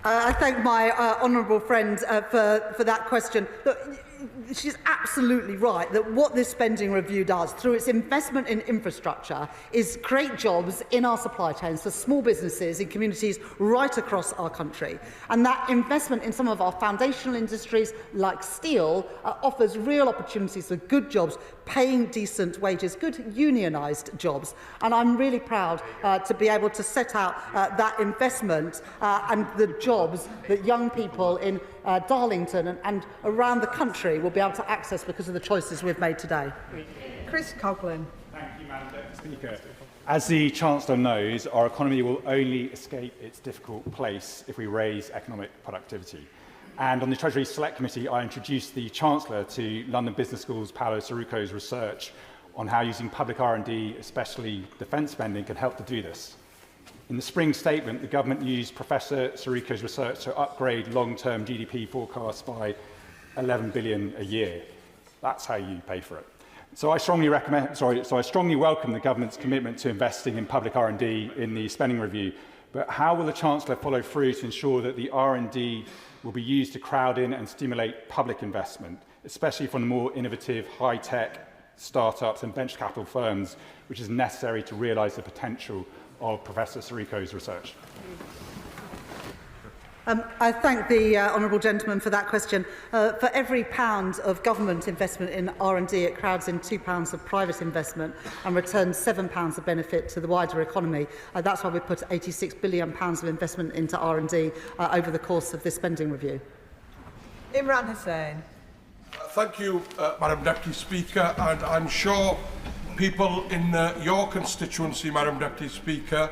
I thank my honourable friend for that question. Look, she's absolutely right that what this spending review does, through its investment in infrastructure, is create jobs in our supply chains for small businesses in communities right across our country. And that investment in some of our foundational industries, like steel, offers real opportunities for good jobs, paying decent wages, good unionised jobs. And I'm really proud to be able to set out that investment and the jobs that young people in Darlington and around the country will be able to access because of the choices we've made today. Chris Coughlin. Thank you, Madam Deputy Speaker. As the Chancellor knows, our economy will only escape its difficult place if we raise economic productivity. And on the Treasury Select Committee, I introduced the Chancellor to London Business School's Paolo Sirocco's research on how using public R&D, especially defence spending, can help to do this. In the spring statement, the government used Professor Sirocco's research to upgrade long-term GDP forecasts by 11 billion a year. That's how you pay for it. So I strongly welcome the government's commitment to investing in public R&D in the spending review. But how will the Chancellor follow through to ensure that the R&D will be used to crowd in and stimulate public investment, especially from the more innovative, high-tech startups and venture capital firms, which is necessary to realise the potential of Professor Sirocco's research? I thank the honourable gentleman for that question. For every £1 of government investment in R&D, it crowds in £2 of private investment and returns £7 of benefit to the wider economy. That's why we put £86 billion of investment into R&D over the course of this spending review. Imran Hussain. Thank you, Madam Deputy Speaker, and I'm sure people in your constituency, Madam Deputy Speaker,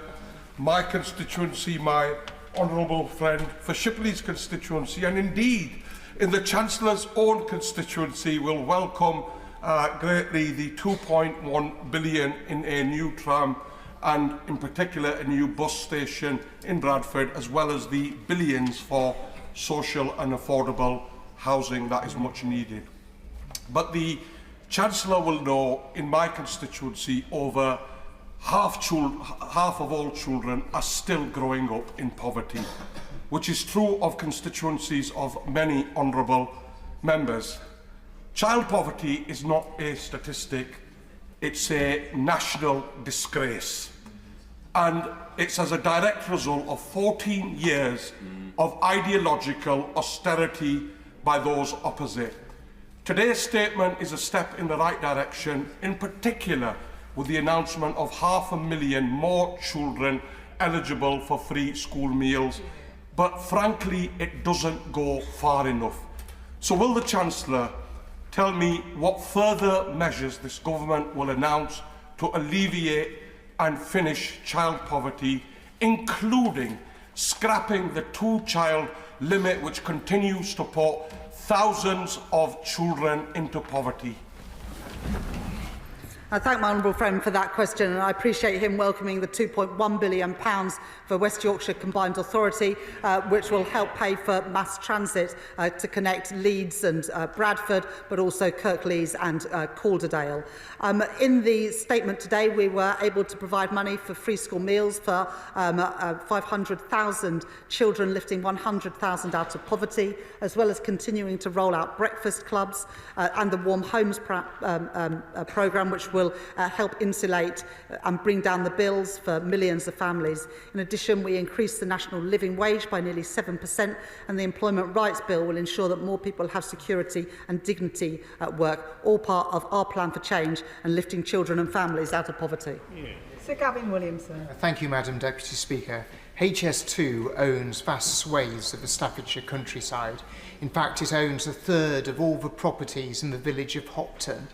my constituency, my honourable friend for Shipley's constituency, and indeed in the Chancellor's own constituency, will welcome greatly the 2.1 billion in a new tram and in particular a new bus station in Bradford, as well as the billions for social and affordable housing that is much needed. But the Chancellor will know in my constituency over half of all children are still growing up in poverty, which is true of constituencies of many honourable members. Child poverty is not a statistic, it's a national disgrace. And it's as a direct result of 14 years of ideological austerity by those opposite. Today's statement is a step in the right direction, in particular with the announcement of 500,000 more children eligible for free school meals. But frankly, it doesn't go far enough. So will the Chancellor tell me what further measures this government will announce to alleviate and finish child poverty, including scrapping the 2-child limit, which continues to put thousands of children into poverty? I thank my honourable friend for that question, and I appreciate him welcoming the £2.1 billion for West Yorkshire Combined Authority, which will help pay for mass transit to connect Leeds and Bradford, but also Kirklees and Calderdale. In the statement today, we were able to provide money for free school meals for 500,000 children, lifting 100,000 out of poverty, as well as continuing to roll out breakfast clubs and the Warm Homes programme, which will help insulate and bring down the bills for millions of families. In addition, we increased the national living wage by nearly 7%, and the Employment Rights Bill will ensure that more people have security and dignity at work, all part of our plan for change and lifting children and families out of poverty. Sir Gavin Williamson. Thank you, Madam Deputy Speaker. HS2 owns vast swathes of the Staffordshire countryside. In fact, it owns a third of all the properties in the village of Hopton.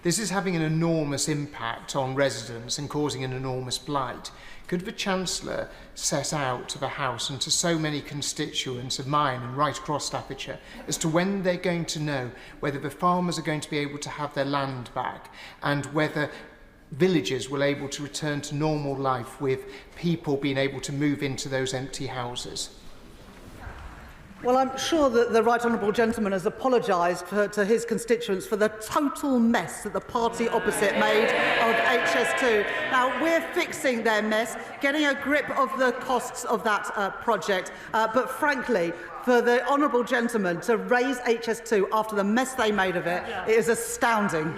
This is having an enormous impact on residents and causing an enormous blight. Could the Chancellor set out to the House and to so many constituents of mine and right across Staffordshire as to when they're going to know whether the farmers are going to be able to have their land back and whether villagers will be able to return to normal life with people being able to move into those empty houses? Well, I'm sure that the Right Honourable Gentleman has apologised to his constituents for the total mess that the party opposite made of HS2. Now, we're fixing their mess, getting a grip of the costs of that project. But frankly, for the Honourable Gentleman to raise HS2 after the mess they made of it, it is astounding.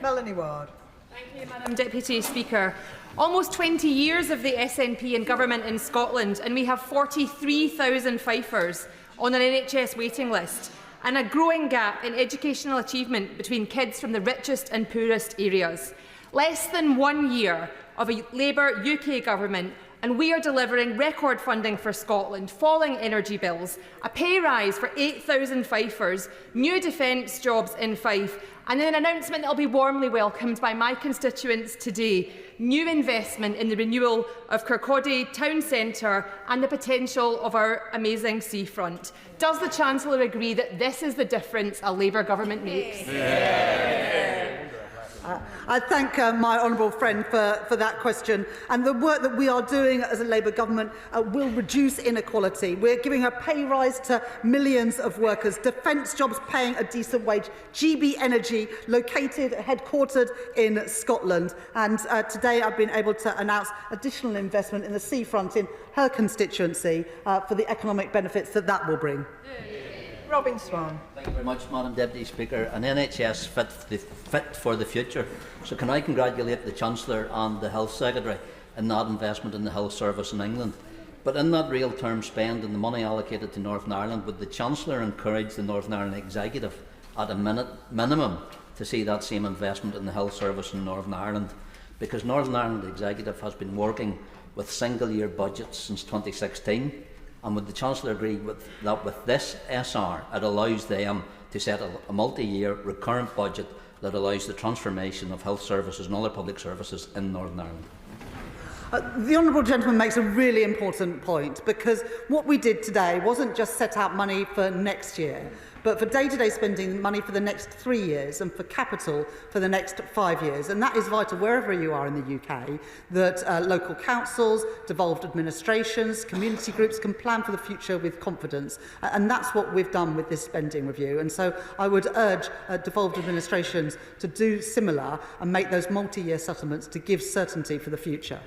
Melanie Ward. Thank you, Madam Deputy Speaker. Almost 20 years of the SNP in government in Scotland, and we have 43,000 fifers on an NHS waiting list, and a growing gap in educational achievement between kids from the richest and poorest areas. Less than 1 year of a Labour UK government, and we are delivering record funding for Scotland, falling energy bills, a pay rise for 8,000 fifers, new defence jobs in Fife, and an announcement that will be warmly welcomed by my constituents today: new investment in the renewal of Kirkcaldy Town Centre and the potential of our amazing seafront. Does the Chancellor agree that this is the difference a Labour government makes? I thank my honourable friend for that question. And the work that we are doing as a Labour government will reduce inequality. We're giving a pay rise to millions of workers, defence jobs paying a decent wage, GB Energy headquartered in Scotland. And today I've been able to announce additional investment in the seafront in her constituency for the economic benefits that will bring. Robin Swan. Thank you very much, Madam Deputy Speaker. An NHS fit for the future. So can I congratulate the Chancellor and the Health Secretary in that investment in the health service in England. But in that real term spend and the money allocated to Northern Ireland, would the Chancellor encourage the Northern Ireland Executive at a minimum to see that same investment in the health service in Northern Ireland? Because Northern Ireland Executive has been working with single-year budgets since 2016. And would the Chancellor agree that with this SR, it allows them to set a multi-year recurrent budget that allows the transformation of health services and other public services in Northern Ireland? The Honourable Gentleman makes a really important point, because what we did today wasn't just set out money for next year, but for day-to-day spending, money for the next 3 years, and for capital for the next 5 years. And that is vital wherever you are in the UK, that local councils, devolved administrations, community groups can plan for the future with confidence. And that's what we've done with this spending review. And so I would urge devolved administrations to do similar and make those multi-year settlements to give certainty for the future.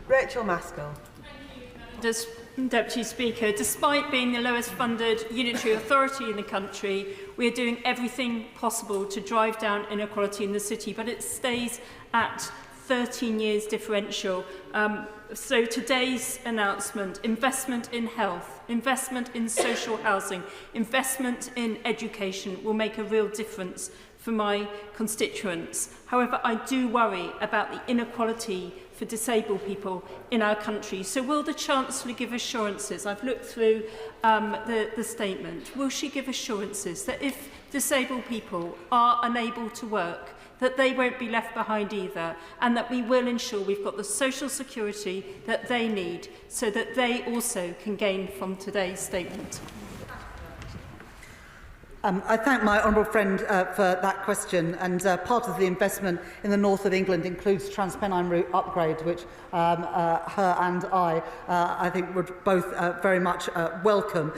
Rachel Maskell. Deputy Speaker, despite being the lowest funded unitary authority in the country, we are doing everything possible to drive down inequality in the city, but it stays at 13 years differential. So today's announcement: investment in health, investment in social housing, investment in education will make a real difference for my constituents. However, I do worry about the inequality for disabled people in our country. So will the Chancellor give assurances? I've looked through the statement. Will she give assurances that if disabled people are unable to work, that they won't be left behind either, and that we will ensure we've got the social security that they need so that they also can gain from today's statement? I thank my honourable friend for that question, and part of the investment in the north of England includes Transpennine Route upgrade, which her and I think would both very much welcome.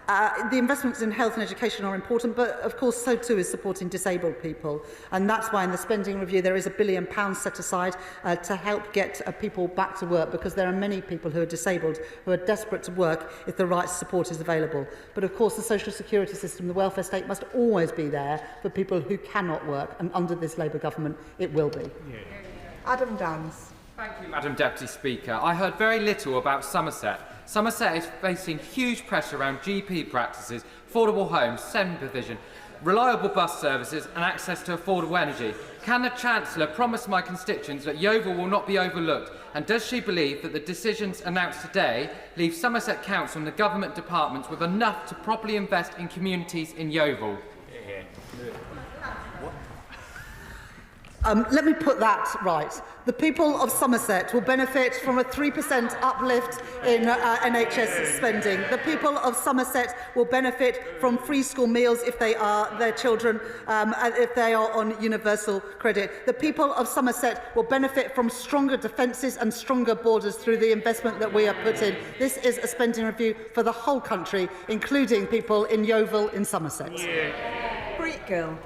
The investments in health and education are important, but of course so too is supporting disabled people, and that's why in the spending review there is £1 billion set aside to help get people back to work, because there are many people who are disabled who are desperate to work if the right support is available. But of course the social security system, the welfare state, must always be there for people who cannot work, and under this Labour government it will be. Adam Dance. Thank you, Madam Deputy Speaker. I heard very little about Somerset. Somerset is facing huge pressure around GP practices, affordable homes, SEND provision, reliable bus services and access to affordable energy. Can the Chancellor promise my constituents that Yeovil will not be overlooked? And does she believe that the decisions announced today leave Somerset Council and the government departments with enough to properly invest in communities in Yeovil? Let me put that right. The people of Somerset will benefit from a 3% uplift in NHS spending. The people of Somerset will benefit from free school meals if they are their children, if they are on universal credit. The people of Somerset will benefit from stronger defences and stronger borders through the investment that we have put in. This is a spending review for the whole country, including people in Yeovil in Somerset. Great girl.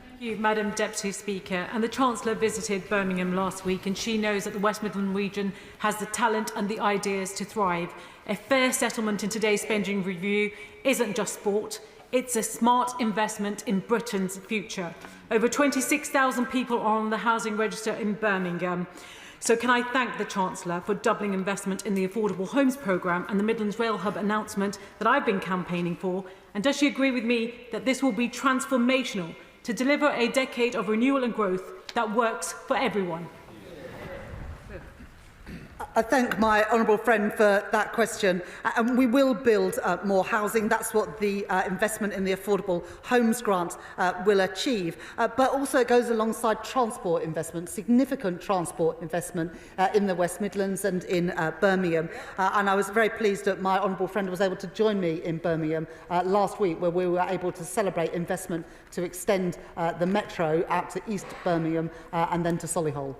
Thank you, Madam Deputy Speaker. And the Chancellor visited Birmingham last week, and she knows that the West Midland region has the talent and the ideas to thrive. A fair settlement in today's spending review isn't just sport, it's a smart investment in Britain's future. Over 26,000 people are on the housing register in Birmingham. So can I thank the Chancellor for doubling investment in the Affordable Homes Programme and the Midlands Rail Hub announcement that I've been campaigning for? And does she agree with me that this will be transformational to deliver a decade of renewal and growth that works for everyone? I thank my honourable friend for that question. And we will build more housing. That's what the investment in the Affordable Homes Grant will achieve. But also it goes alongside transport investment, significant transport investment in the West Midlands and in Birmingham. And I was very pleased that my honourable friend was able to join me in Birmingham last week, where we were able to celebrate investment to extend the metro out to East Birmingham and then to Solihull.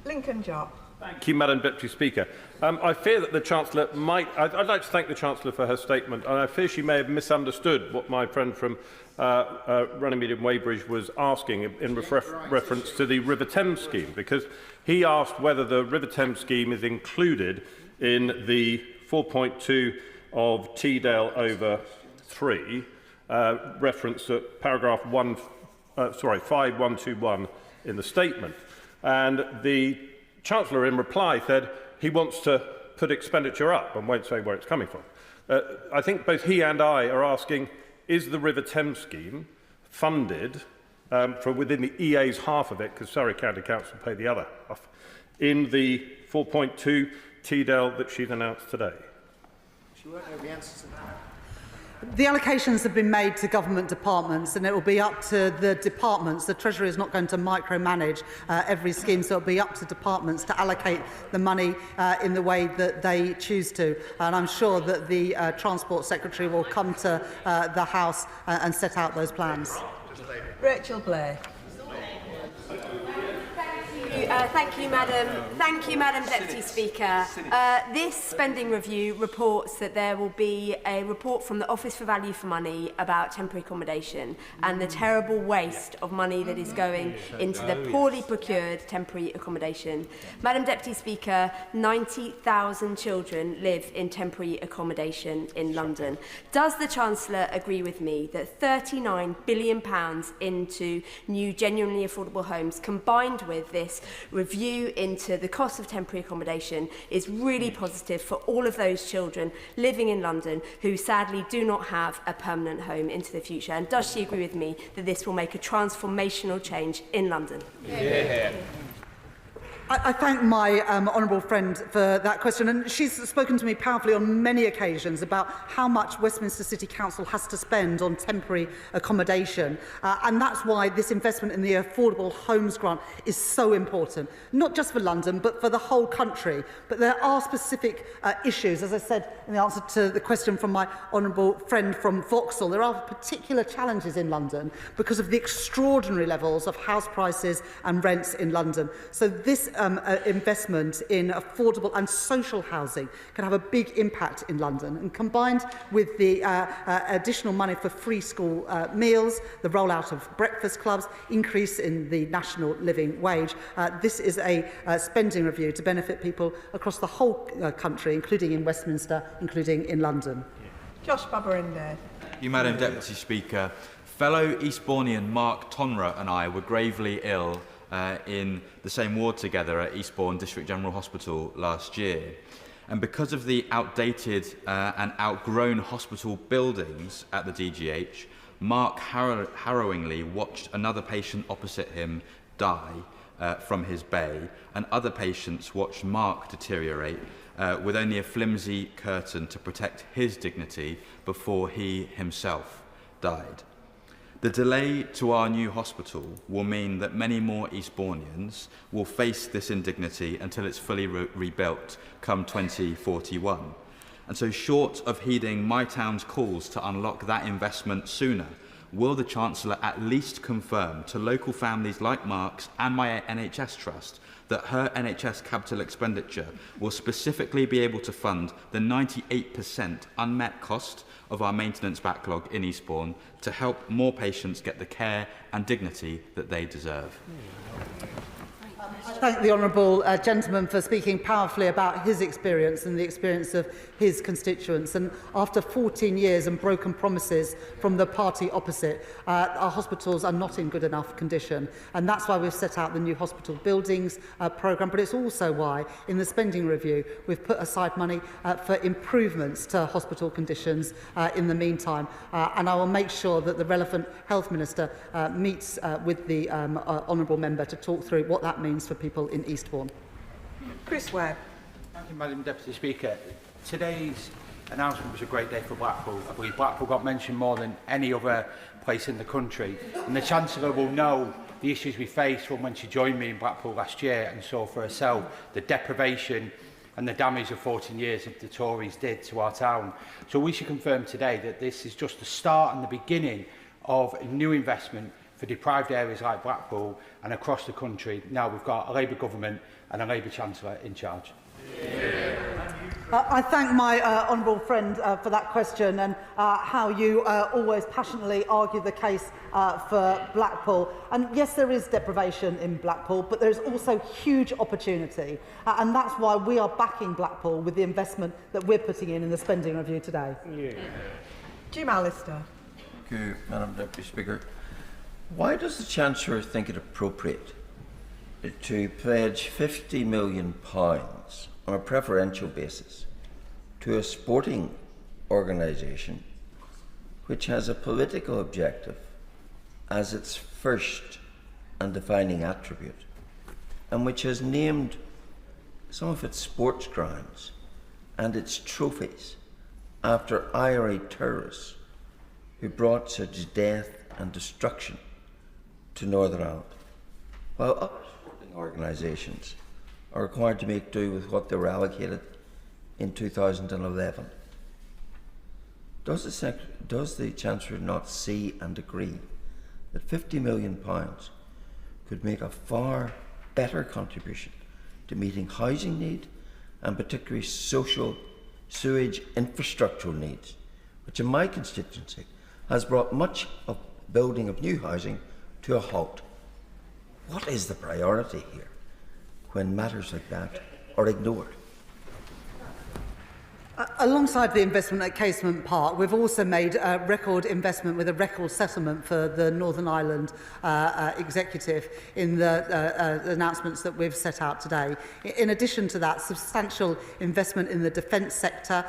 Lincoln Job. Thank you, Madam Deputy Speaker. I fear that the Chancellor might... I'd like to thank the Chancellor for her statement, and I fear she may have misunderstood what my friend from Runnymede and Weybridge was asking in reference to the River Thames scheme, because he asked whether the River Thames scheme is included in the 4.2 of Teedale over 3, reference at paragraph 5121 in the statement. And the Chancellor, in reply, said he wants to put expenditure up and won't say where it's coming from. I think both he and I are asking, is the River Thames scheme funded from within the EA's half of it, because Surrey County Council pay the other half, in the 4.2 Teedale that she's announced today? She won't know the answer to that. The allocations have been made to government departments, and it will be up to the departments. The Treasury is not going to micromanage every scheme, so it will be up to departments to allocate the money in the way that they choose to. And I'm sure that the Transport Secretary will come to the House and set out those plans. Rachel Blair. Thank you, Madam Deputy Speaker. This spending review reports that there will be a report from the Office for Value for Money about temporary accommodation and the terrible waste of money that is going into the poorly procured temporary accommodation. Madam Deputy Speaker, 90,000 children live in temporary accommodation in London. Does the Chancellor agree with me that £39 billion into new genuinely affordable homes, combined with this review into the cost of temporary accommodation, is really positive for all of those children living in London who sadly do not have a permanent home into the future? And does she agree with me that this will make a transformational change in London? Yeah. I thank my honourable friend for that question, and she's spoken to me powerfully on many occasions about how much Westminster City Council has to spend on temporary accommodation, and that's why this investment in the Affordable Homes Grant is so important, not just for London but for the whole country. But there are specific issues, as I said in the answer to the question from my honourable friend from Vauxhall. There are particular challenges in London because of the extraordinary levels of house prices and rents in London. So this investment in affordable and social housing can have a big impact in London, and combined with the additional money for free school meals, the rollout of breakfast clubs, increase in the national living wage, this is a spending review to benefit people across the whole country, including in Westminster, including in London. Josh Babarinde. Thank you, Madam Deputy Speaker. Fellow Eastbournian Mark Tonra and I were gravely ill in the same ward together at Eastbourne District General Hospital last year. And because of the outdated and outgrown hospital buildings at the DGH, Mark harrowingly watched another patient opposite him die from his bay, and other patients watched Mark deteriorate with only a flimsy curtain to protect his dignity before he himself died. The delay to our new hospital will mean that many more Eastbournians will face this indignity until it's fully rebuilt come 2041. And so, short of heeding my town's calls to unlock that investment sooner, will the Chancellor at least confirm to local families like Mark's and my NHS Trust that her NHS capital expenditure will specifically be able to fund the 98% unmet cost of our maintenance backlog in Eastbourne to help more patients get the care and dignity that they deserve? I thank the honourable gentleman for speaking powerfully about his experience and the experience of his constituents. And after 14 years and broken promises from the party opposite, our hospitals are not in good enough condition. And that's why we've set out the new hospital buildings programme. But it's also why, in the spending review, we've put aside money for improvements to hospital conditions in the meantime. And I will make sure that the relevant health minister meets with the honourable member to talk through what that means for people in Eastbourne. Chris Webb. Thank you, Madam Deputy Speaker. Today's announcement was a great day for Blackpool. I believe Blackpool got mentioned more than any other place in the country. And the Chancellor will know the issues we faced from when she joined me in Blackpool last year and saw for herself the deprivation and the damage of 14 years of the Tories did to our town. So we should confirm today that this is just the start and the beginning of a new investment for deprived areas like Blackpool and across the country. Now we've got a Labour government and a Labour Chancellor in charge. I thank my honourable friend for that question and how you always passionately argue the case for Blackpool. And yes, there is deprivation in Blackpool, but there is also huge opportunity. And that's why we are backing Blackpool with the investment that we're putting in the spending review today. Jim Allister. Thank you, Madam Deputy Speaker. Why does the Chancellor think it appropriate to pledge £50 million on a preferential basis to a sporting organisation which has a political objective as its first and defining attribute, and which has named some of its sports grounds and its trophies after IRA terrorists who brought such death and destruction to Northern Ireland, while other sporting organisations are required to make do with what they were allocated in 2011. Does the Chancellor not see and agree that £50 million could make a far better contribution to meeting housing need and particularly social sewage infrastructural needs, which in my constituency has brought much of building of new housing to a halt? What is the priority here when matters like that are ignored? Alongside the investment at Casement Park, we've also made a record investment with a record settlement for the Northern Ireland Executive in the announcements that we've set out today. In addition to that, substantial investment in the defence sector,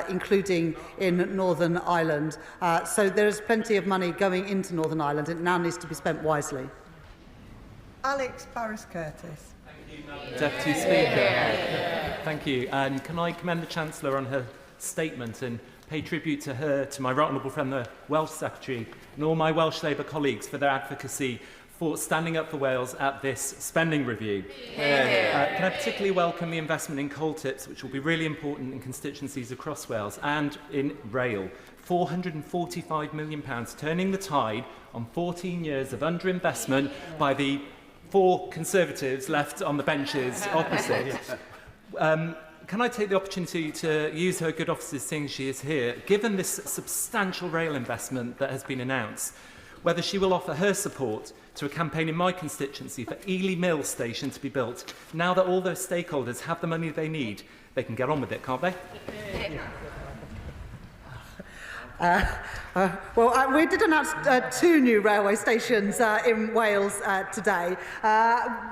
including in Northern Ireland. So there is plenty of money going into Northern Ireland. It now needs to be spent wisely. Alex Barris-Curtis. Deputy Speaker, thank you. And can I commend the Chancellor on her statement and pay tribute to her, to my right honourable friend, the Welsh Secretary, and all my Welsh Labour colleagues for their advocacy for standing up for Wales at this spending review. Can I particularly welcome the investment in coal tips, which will be really important in constituencies across Wales, and in rail. £445 million, turning the tide on 14 years of underinvestment by the 4 Conservatives left on the benches opposite. Can I take the opportunity to use her good offices seeing she is here, given this substantial rail investment that has been announced, whether she will offer her support to a campaign in my constituency for Ely Mill Station to be built. Now that all those stakeholders have the money they need, they can get on with it, can't they? We did announce 2 new railway stations in Wales today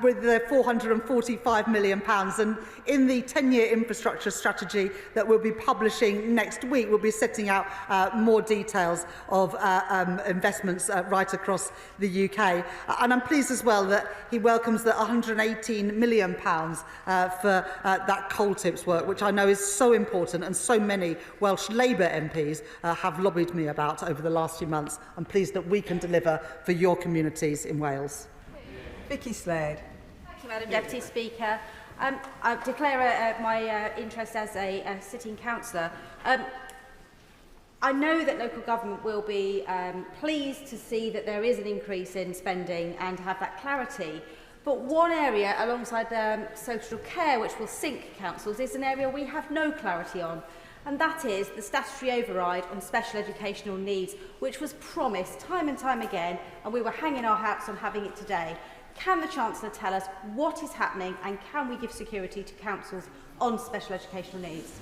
with the £445 million. And in the 10-year infrastructure strategy that we'll be publishing next week, we'll be setting out more details of investments right across the UK. And I'm pleased as well that he welcomes the £118 million for that coal tips work, which I know is so important and so many Welsh Labour MPs have lobbied me about over the last few months. I'm pleased that we can deliver for your communities in Wales. Vicky Slade. Thank you, Madam Deputy Speaker. I declare my interest as a sitting councillor. I know that local government will be pleased to see that there is an increase in spending and to have that clarity. But one area alongside social care which will sink councils is an area we have no clarity on, and that is the statutory override on special educational needs, which was promised time and time again, and we were hanging our hats on having it today. Can the Chancellor tell us what is happening, and can we give security to councils on special educational needs?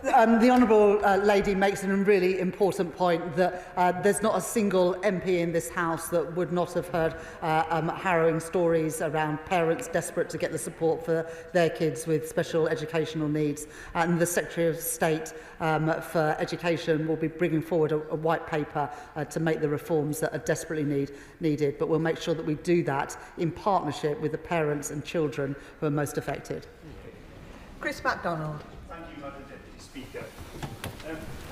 The Honourable Lady makes a really important point that there's not a single MP in this House that would not have heard harrowing stories around parents desperate to get the support for their kids with special educational needs. And the Secretary of State for Education will be bringing forward a white paper to make the reforms that are desperately needed. But we'll make sure that we do that in partnership with the parents and children who are most affected. Chris MacDonald. Speaker.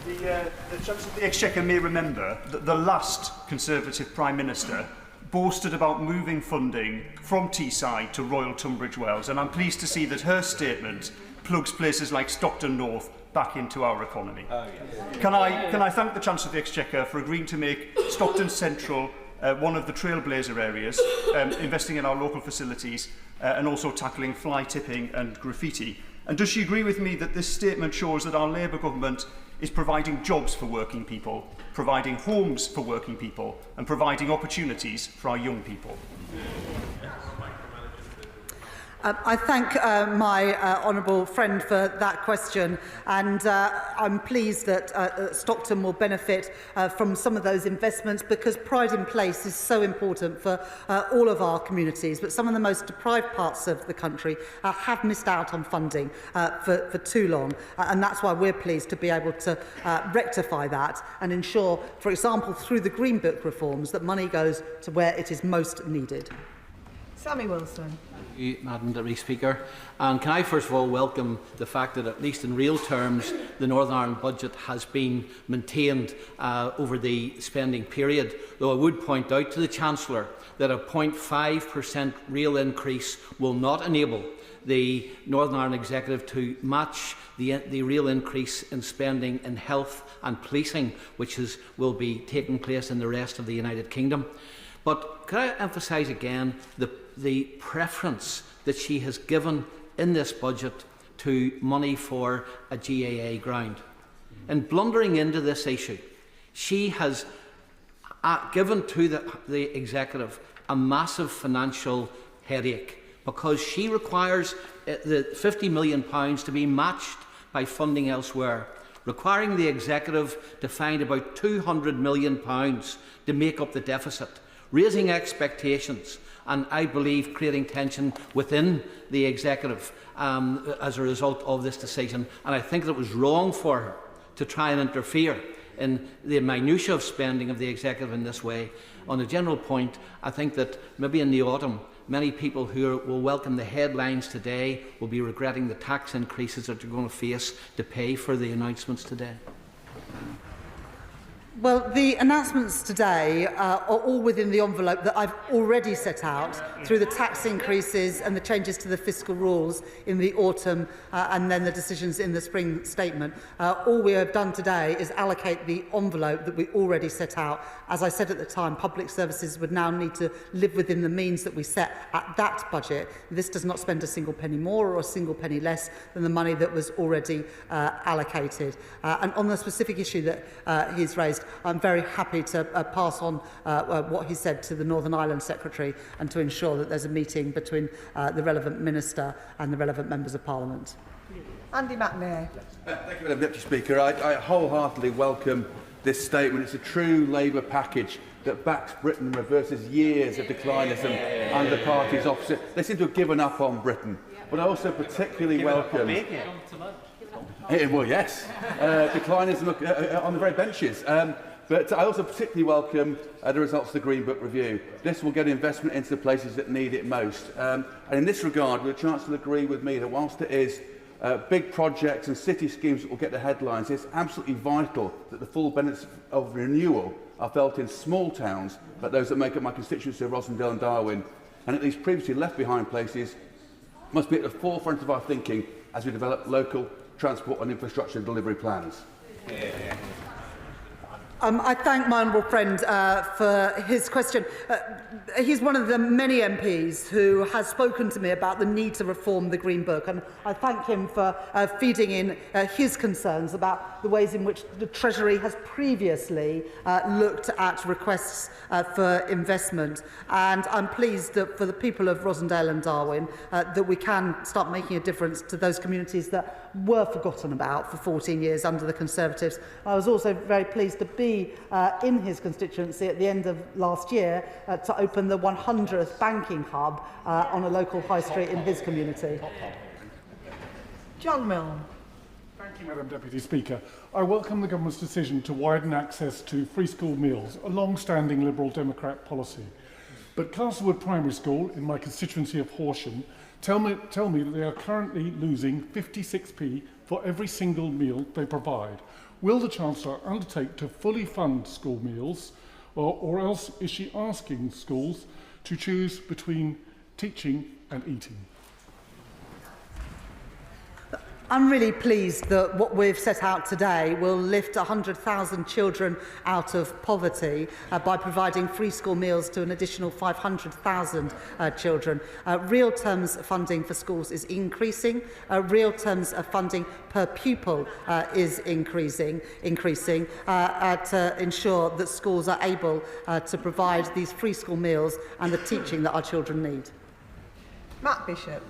The Chancellor of the Exchequer may remember that the last Conservative Prime Minister boasted about moving funding from Teesside to Royal Tunbridge Wells, and I'm pleased to see that her statement plugs places like Stockton North back into our economy. Can I thank the Chancellor of the Exchequer for agreeing to make Stockton Central one of the trailblazer areas, investing in our local facilities and also tackling fly tipping and graffiti. And does she agree with me that this statement shows that our Labour government is providing jobs for working people, providing homes for working people, and providing opportunities for our young people? I thank my honourable friend for that question, and I'm pleased that Stockton will benefit from some of those investments, because pride in place is so important for all of our communities. But some of the most deprived parts of the country have missed out on funding for too long, and that's why we're pleased to be able to rectify that and ensure, for example, through the Green Book reforms, that money goes to where it is most needed. Sammy Wilson. Madam Deputy Speaker, and can I first of all welcome the fact that, at least in real terms, the Northern Ireland budget has been maintained over the spending period, though I would point out to the Chancellor that a 0.5% real increase will not enable the Northern Ireland Executive to match the real increase in spending in health and policing, which will be taking place in the rest of the United Kingdom. But could I emphasise again the preference that she has given in this budget to money for a GAA ground? In blundering into this issue, she has given to the Executive a massive financial headache, because she requires the £50 million to be matched by funding elsewhere, requiring the Executive to find about £200 million to make up the deficit, raising expectations and, I believe, creating tension within the Executive as a result of this decision. And I think that it was wrong for her to try and interfere in the minutiae of spending of the Executive in this way. On a general point, I think that maybe in the autumn, many people who will welcome the headlines today will be regretting the tax increases that they're going to face to pay for the announcements today. Well, the announcements today are all within the envelope that I've already set out through the tax increases and the changes to the fiscal rules in the autumn and then the decisions in the spring statement. All we have done today is allocate the envelope that we already set out. As I said at the time, public services would now need to live within the means that we set at that budget. This does not spend a single penny more or a single penny less than the money that was already allocated. And on the specific issue that he's raised, I'm very happy to pass on what he said to the Northern Ireland Secretary and to ensure that there's a meeting between the relevant Minister and the relevant Members of Parliament. Andy McNair. Thank you, Madam Deputy Speaker. I wholeheartedly welcome this statement. It's a true Labour package that backs Britain and reverses years of declinism and the parties opposite. They seem to have given up on Britain. But I also particularly welcome... Well, yes, declinism on the very benches. But I also particularly welcome the results of the Green Book review. This will get investment into the places that need it most. And in this regard, will the Chancellor agree with me that whilst it is big projects and city schemes that will get the headlines. It's absolutely vital that the full benefits of renewal are felt in small towns, like those that make up my constituency of Rosendale and Darwin, and that these previously left behind places must be at the forefront of our thinking as we develop local transport and infrastructure delivery plans. I thank my honourable friend for his question. He's one of the many MPs who has spoken to me about the need to reform the Green Book, and I thank him for feeding in his concerns about the ways in which the Treasury has previously looked at requests for investment. And I'm pleased that for the people of Rosendale and Darwin that we can start making a difference to those communities that were forgotten about for 14 years under the Conservatives. I was also very pleased to be in his constituency at the end of last year to open the 100th banking hub on a local high street in his community. John Milne. Thank you, Madam Deputy Speaker. I welcome the Government's decision to widen access to free school meals, a long-standing Liberal Democrat policy. But Castlewood Primary School, in my constituency of Horsham, tell me that they are currently losing 56p for every single meal they provide. Will the Chancellor undertake to fully fund school meals, or else is she asking schools to choose between teaching and eating? I'm really pleased that what we've set out today will lift 100,000 children out of poverty by providing free school meals to an additional 500,000 children. Real terms funding for schools is increasing. Real terms of funding per pupil is increasing to ensure that schools are able to provide these free school meals and the teaching that our children need. Matt Bishop.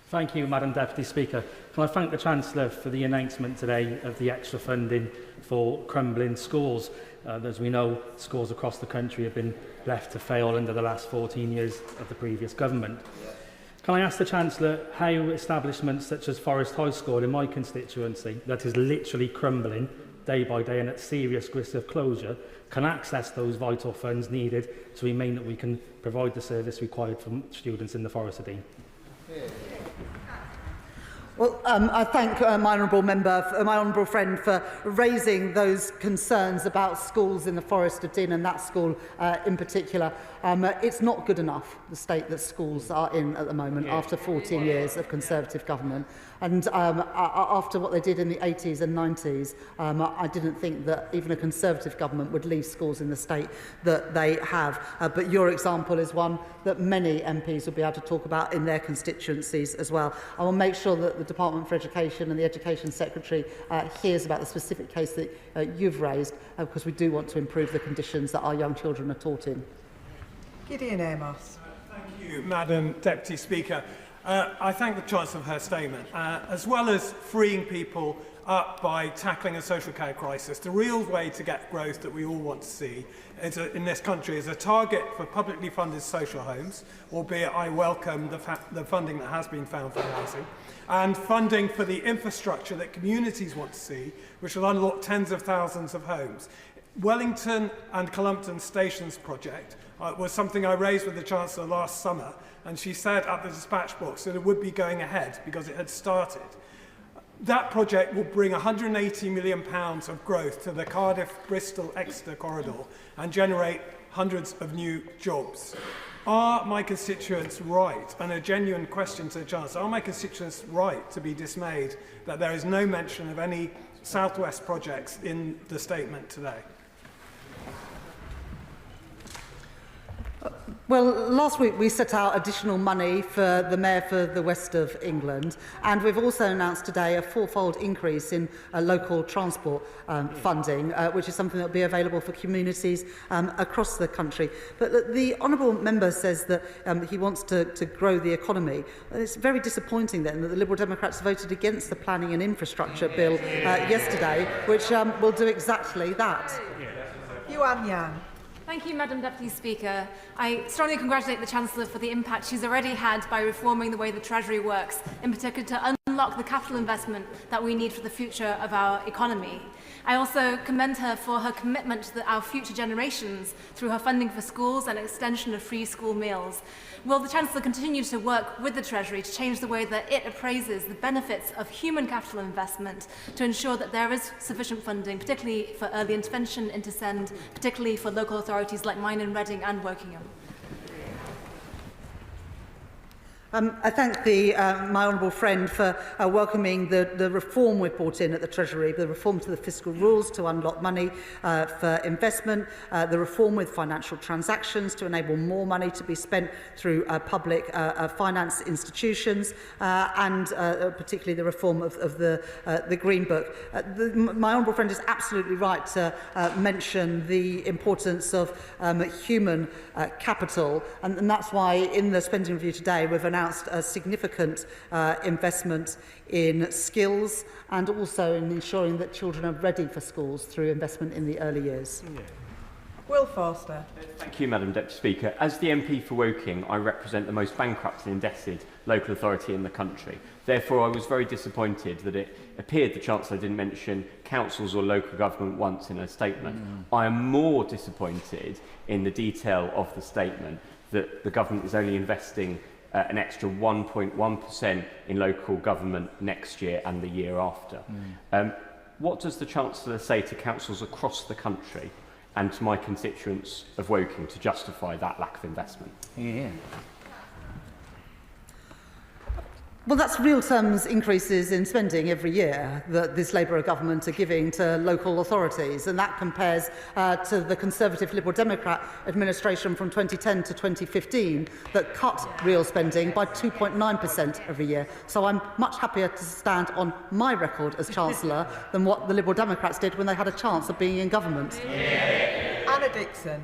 Thank you, Madam Deputy Speaker. Can I thank the Chancellor for the announcement today of the extra funding for crumbling schools. As we know, schools across the country have been left to fail under the last 14 years of the previous government. Can I ask the Chancellor how establishments such as Forest High School in my constituency, that is literally crumbling day by day and at serious risk of closure, can access those vital funds needed to remain that we can provide the service required for students in the Forest of Dean? Well, I thank my honourable friend for raising those concerns about schools in the Forest of Dean and that school in particular. It's not good enough, the state that schools are in at the moment after 14 years of Conservative government. And after what they did in the 80s and 90s, I didn't think that even a Conservative government would leave schools in the state that they have. But your example is one that many MPs will be able to talk about in their constituencies as well. I will make sure that the Department for Education and the Education Secretary hears about the specific case that you've raised, because we do want to improve the conditions that our young children are taught in. Gideon Amos. Thank you, Madam Deputy Speaker. I thank the Chancellor for her statement. As well as freeing people up by tackling a social care crisis, the real way to get growth that we all want to see in this country is a target for publicly funded social homes, albeit I welcome the funding that has been found for housing, and funding for the infrastructure that communities want to see, which will unlock tens of thousands of homes. Wellington and Columpton Stations project was something I raised with the Chancellor last summer, and she said at the dispatch box that it would be going ahead because it had started. That project will bring £180 million of growth to the Cardiff-Bristol-Exeter corridor and generate hundreds of new jobs. Are my constituents right, and a genuine question to the Chancellor, are my constituents right to be dismayed that there is no mention of any South West projects in the statement today? Well, last week we set out additional money for the Mayor for the West of England, and we've also announced today a fourfold increase in local transport funding, which is something that will be available for communities across the country. But the honourable member says that he wants to grow the economy. It's very disappointing then that the Liberal Democrats voted against the Planning and Infrastructure Bill yesterday, which will do exactly that. Yuan Yang. Thank you, Madam Deputy Speaker. I strongly congratulate the Chancellor for the impact she's already had by reforming the way the Treasury works, in particular to unlock unlock the capital investment that we need for the future of our economy. I also commend her for her commitment to our future generations through her funding for schools and extension of free school meals. Will the Chancellor continue to work with the Treasury to change the way that it appraises the benefits of human capital investment to ensure that there is sufficient funding, particularly for early intervention into SEND, particularly for local authorities like mine in Reading and Wokingham? I thank my honourable friend for welcoming the reform we've brought in at the Treasury, the reform to the fiscal rules to unlock money for investment, the reform with financial transactions to enable more money to be spent through public finance institutions, and particularly the reform of the Green Book. My honourable friend is absolutely right to mention the importance of human capital, and that's why in the spending review today we've announced a significant investment in skills and also in ensuring that children are ready for schools through investment in the early years. Will Forster. Thank you, Madam Deputy Speaker. As the MP for Woking, I represent the most bankrupt and indebted local authority in the country. Therefore, I was very disappointed that it appeared the Chancellor didn't mention councils or local government once in her statement. I am more disappointed in the detail of the statement that the government is only investing an extra 1.1% in local government next year and the year after. What does the Chancellor say to councils across the country and to my constituents of Woking to justify that lack of investment? Well, that's real terms increases in spending every year that this Labour government are giving to local authorities, and that compares to the Conservative Liberal Democrat administration from 2010 to 2015 that cut real spending by 2.9% every year. So I'm much happier to stand on my record as Chancellor than what the Liberal Democrats did when they had a chance of being in government. Anna Dixon.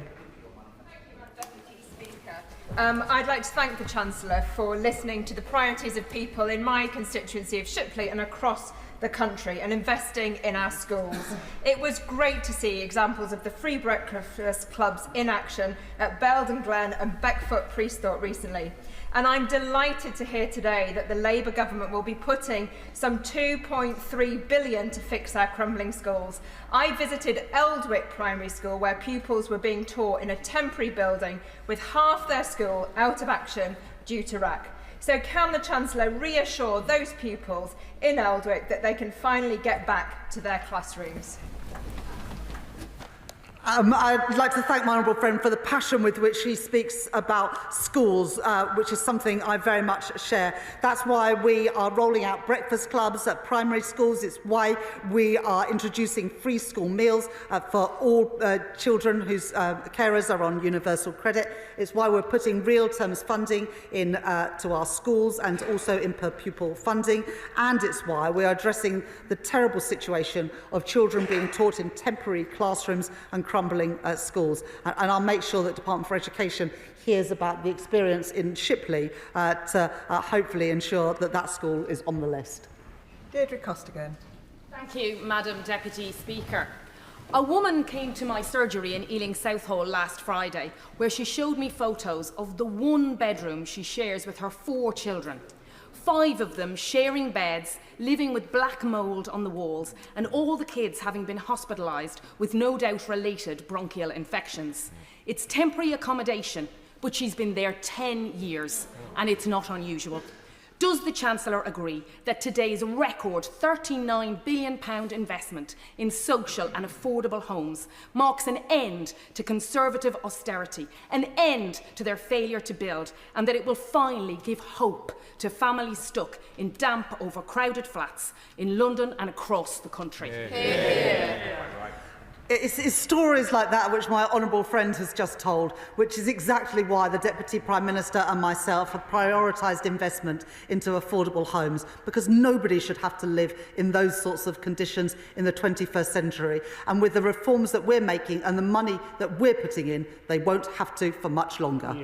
I'd like to thank the Chancellor for listening to the priorities of people in my constituency of Shipley and across the country and investing in our schools. It was great to see examples of the free breakfast clubs in action at Belden Glen and Beckfoot Priestthorpe recently. And I'm delighted to hear today that the Labour government will be putting some £2.3 billion to fix our crumbling schools. I visited Eldwick Primary School, where pupils were being taught in a temporary building with half their school out of action due to RAC. So can the Chancellor reassure those pupils in Eldwick that they can finally get back to their classrooms? I'd like to thank my honourable friend for the passion with which she speaks about schools, which is something I very much share. That's why we are rolling out breakfast clubs at primary schools. It's why we are introducing free school meals for all children whose carers are on universal credit. It's why we're putting real terms funding in to our schools and also in per pupil funding. And it's why we are addressing the terrible situation of children being taught in temporary classrooms and crumbling schools. And I'll make sure that Department for Education hears about the experience in Shipley to hopefully ensure that that school is on the list. Deirdre Costigan. Thank you, Madam Deputy Speaker. A woman came to my surgery in Ealing Southall last Friday, where she showed me photos of the one bedroom she shares with her 4 children. 5 of them sharing beds, living with black mould on the walls, and all the kids having been hospitalised with no doubt related bronchial infections. It's temporary accommodation, but she's been there 10 years, and it's not unusual. Does the Chancellor agree that today's record £39 billion investment in social and affordable homes marks an end to Conservative austerity, an end to their failure to build, and that it will finally give hope to families stuck in damp, overcrowded flats in London and across the country? It's stories like that which my honourable friend has just told, which is exactly why the Deputy Prime Minister and myself have prioritised investment into affordable homes, because nobody should have to live in those sorts of conditions in the 21st century. And with the reforms that we're making and the money that we're putting in, they won't have to for much longer.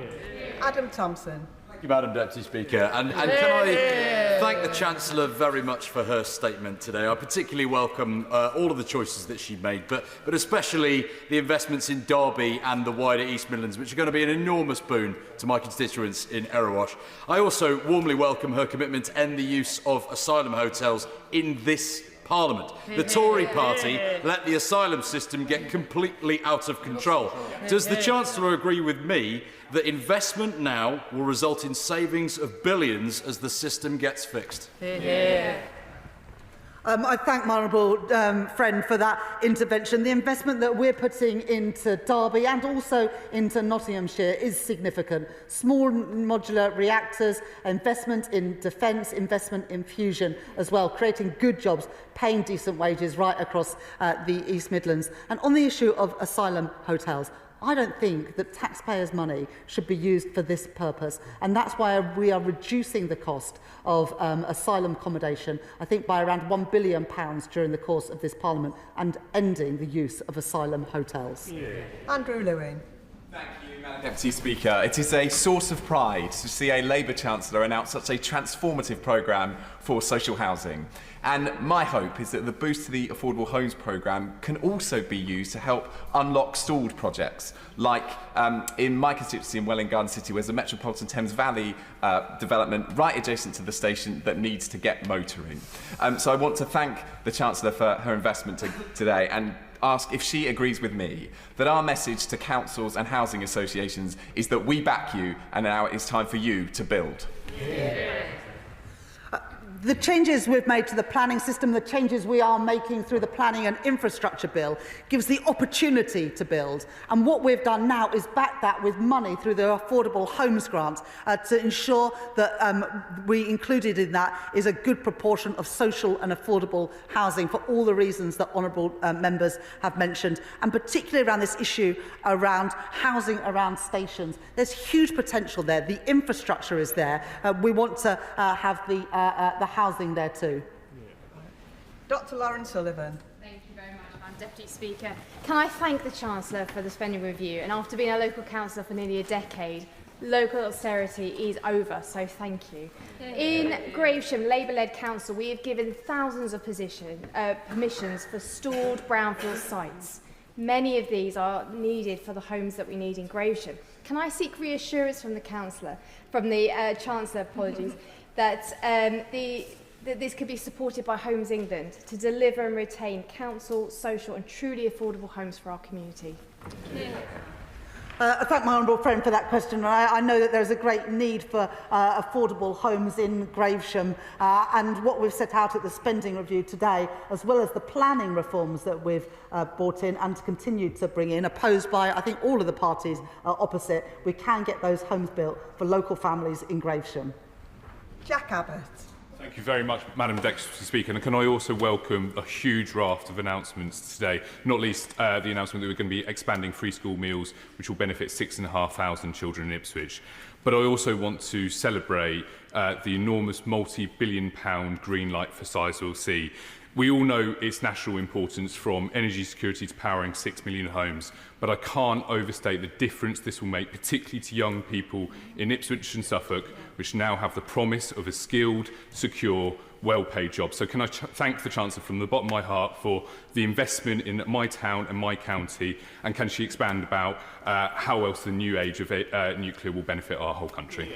Adam Thompson. Thank you, Madam Deputy Speaker. And can I thank the Chancellor very much for her statement today. I particularly welcome all of the choices that she made, but especially the investments in Derby and the wider East Midlands, which are going to be an enormous boon to my constituents in Aerospace. I also warmly welcome her commitment to end the use of asylum hotels in this Parliament. The Tory party let the asylum system get completely out of control. Does the Chancellor agree with me that investment now will result in savings of billions as the system gets fixed? I thank my honourable friend for that intervention. The investment that we're putting into Derby and also into Nottinghamshire is significant. Small modular reactors, investment in defence, investment in fusion as well, creating good jobs, paying decent wages right across the East Midlands. And on the issue of asylum hotels, I don't think that taxpayers' money should be used for this purpose, and that's why we are reducing the cost of asylum accommodation, I think by around £1 billion during the course of this Parliament, and ending the use of asylum hotels. Andrew Lewin. Thank you, Madam Deputy Speaker. It is a source of pride to see a Labour Chancellor announce such a transformative programme for social housing. And my hope is that the boost to the Affordable Homes programme can also be used to help unlock stalled projects, like in my constituency in Welwyn Garden City, where's a Metropolitan Thames Valley development right adjacent to the station that needs to get motoring. So I want to thank the Chancellor for her investment today and ask if she agrees with me that our message to councils and housing associations is that we back you and now it's time for you to build. The changes we've made to the planning system, the changes we are making through the Planning and Infrastructure Bill, gives the opportunity to build. And what we've done now is back that with money through the Affordable Homes Grant to ensure that we included in that is a good proportion of social and affordable housing for all the reasons that honourable members have mentioned, and particularly around this issue around housing around stations. There's huge potential there. The infrastructure is there. We want to have the housing there too. Dr. Lauren Sullivan. Thank you very much, Madam Deputy Speaker. Can I thank the Chancellor for the spending review? And after being a local councillor for nearly a decade, local austerity is over, so thank you. In Gravesham, Labour-led council, we have given thousands of permissions for stalled brownfield sites. Many of these are needed for the homes that we need in Gravesham. Can I seek reassurance from the Chancellor, that this could be supported by Homes England to deliver and retain council, social and truly affordable homes for our community? I thank my honourable friend for that question. I know that there is a great need for affordable homes in Gravesham, and what we've set out at the spending review today, as well as the planning reforms that we've brought in and continue to bring in, opposed by, I think, all of the parties opposite, we can get those homes built for local families in Gravesham. Jack Abbott. Thank you very much, Madam Deputy Speaker. And can I also welcome a huge raft of announcements today, not least the announcement that we're going to be expanding free school meals, which will benefit 6,500 children in Ipswich. But I also want to celebrate the enormous multi-billion-pound green light for Sizewell C. We all know its national importance, from energy security to powering 6 million homes, but I can't overstate the difference this will make, particularly to young people in Ipswich and Suffolk, which now have the promise of a skilled, secure, well-paid job. So can I thank the Chancellor from the bottom of my heart for the investment in my town and my county, and can she expand about how else the new age of nuclear will benefit our whole country?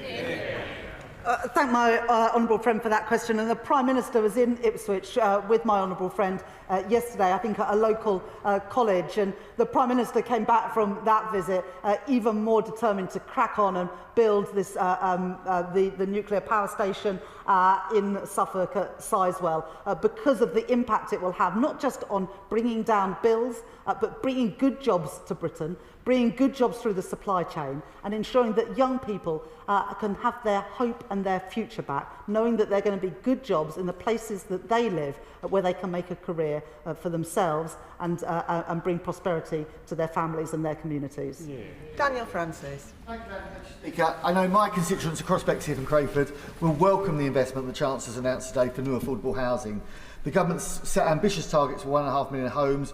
Thank my honourable friend for that question. And the Prime Minister was in Ipswich with my honourable friend yesterday, I think at a local college, and the Prime Minister came back from that visit even more determined to crack on and build this, the nuclear power station in Suffolk at Sizewell, because of the impact it will have, not just on bringing down bills, but bringing good jobs to Britain, bringing good jobs through the supply chain, and ensuring that young people can have their hope and their future back, knowing that they're going to be good jobs in the places that they live, where they can make a career for themselves and bring prosperity to their families and their communities. Daniel Francis. Thank you, Madam Speaker. I know my constituents across Bexley and Crayford will welcome the investment the Chancellor's announced today for new affordable housing. The government's set ambitious targets for 1.5 million homes,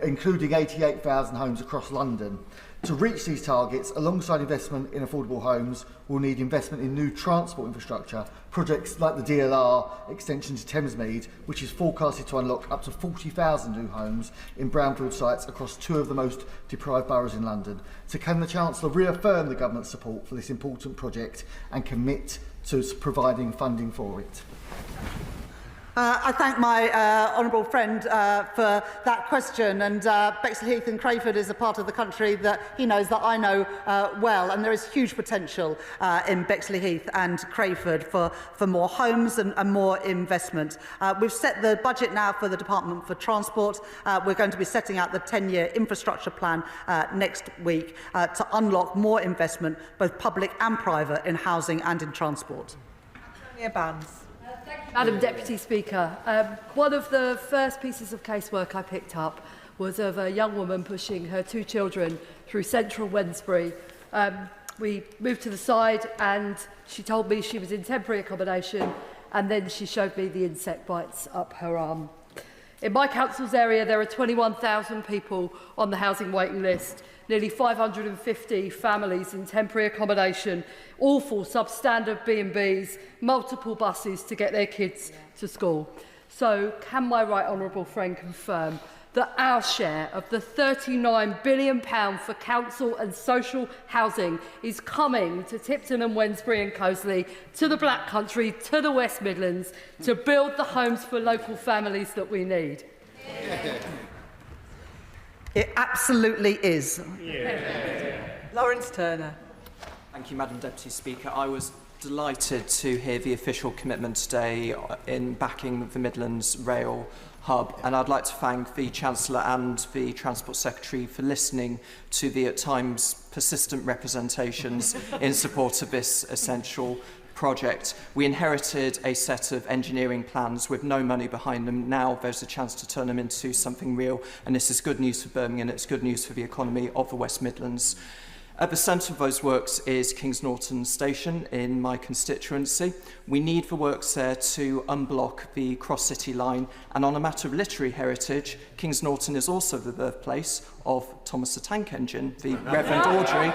including 88,000 homes across London. To reach these targets, alongside investment in affordable homes, we'll need investment in new transport infrastructure, projects like the DLR extension to Thamesmead, which is forecasted to unlock up to 40,000 new homes in brownfield sites across 2 of the most deprived boroughs in London. So can the Chancellor reaffirm the government's support for this important project and commit to providing funding for it? I thank my honourable friend for that question, and Bexley-Heath and Crayford is a part of the country that he knows that I know well, and there is huge potential in Bexley-Heath and Crayford for more homes and more investment. We've set the budget now for the Department for Transport. We're going to be setting out the 10-year infrastructure plan next week to unlock more investment, both public and private, in housing and in transport. Madam Deputy Speaker, one of the first pieces of casework I picked up was of a young woman pushing her 2 children through central Wednesbury. We moved to the side and she told me she was in temporary accommodation, and then she showed me the insect bites up her arm. In my council's area, there are 21,000 people on the housing waiting list, nearly 550 families in temporary accommodation, awful substandard B&Bs, multiple buses to get their kids to school. So can my right honourable friend confirm that our share of the £39 billion for council and social housing is coming to Tipton and Wednesbury and Coseley, to the Black Country, to the West Midlands, to build the homes for local families that we need? It absolutely is. Lawrence Turner. Thank you, Madam Deputy Speaker. I was delighted to hear the official commitment today in backing the Midlands Rail Hub, and I'd like to thank the Chancellor and the Transport Secretary for listening to the at times persistent representations in support of this essential project. We inherited a set of engineering plans with no money behind them. Now there's a chance to turn them into something real, and this is good news for Birmingham. It's good news for the economy of the West Midlands. At the centre of those works is Kings Norton Station in my constituency. We need the works there to unblock the cross-city line, and on a matter of literary heritage, Kings Norton is also the birthplace of Thomas the Tank Engine. The Reverend Audrey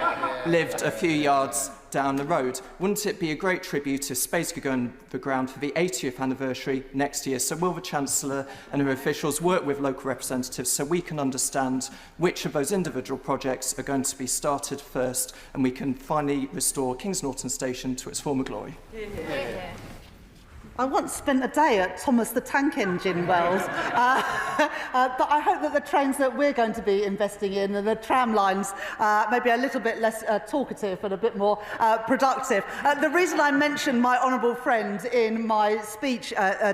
lived a few yards down the road. Wouldn't it be a great tribute if space could go on the ground for the 80th anniversary next year? So will the Chancellor and her officials work with local representatives so we can understand which of those individual projects are going to be started first, and we can finally restore Kings Norton Station to its former glory? I once spent a day at Thomas the Tank Engine Wells, but I hope that the trains that we're going to be investing in and the tram lines may be a little bit less talkative and a bit more productive. The reason I mentioned my honourable friend in my speech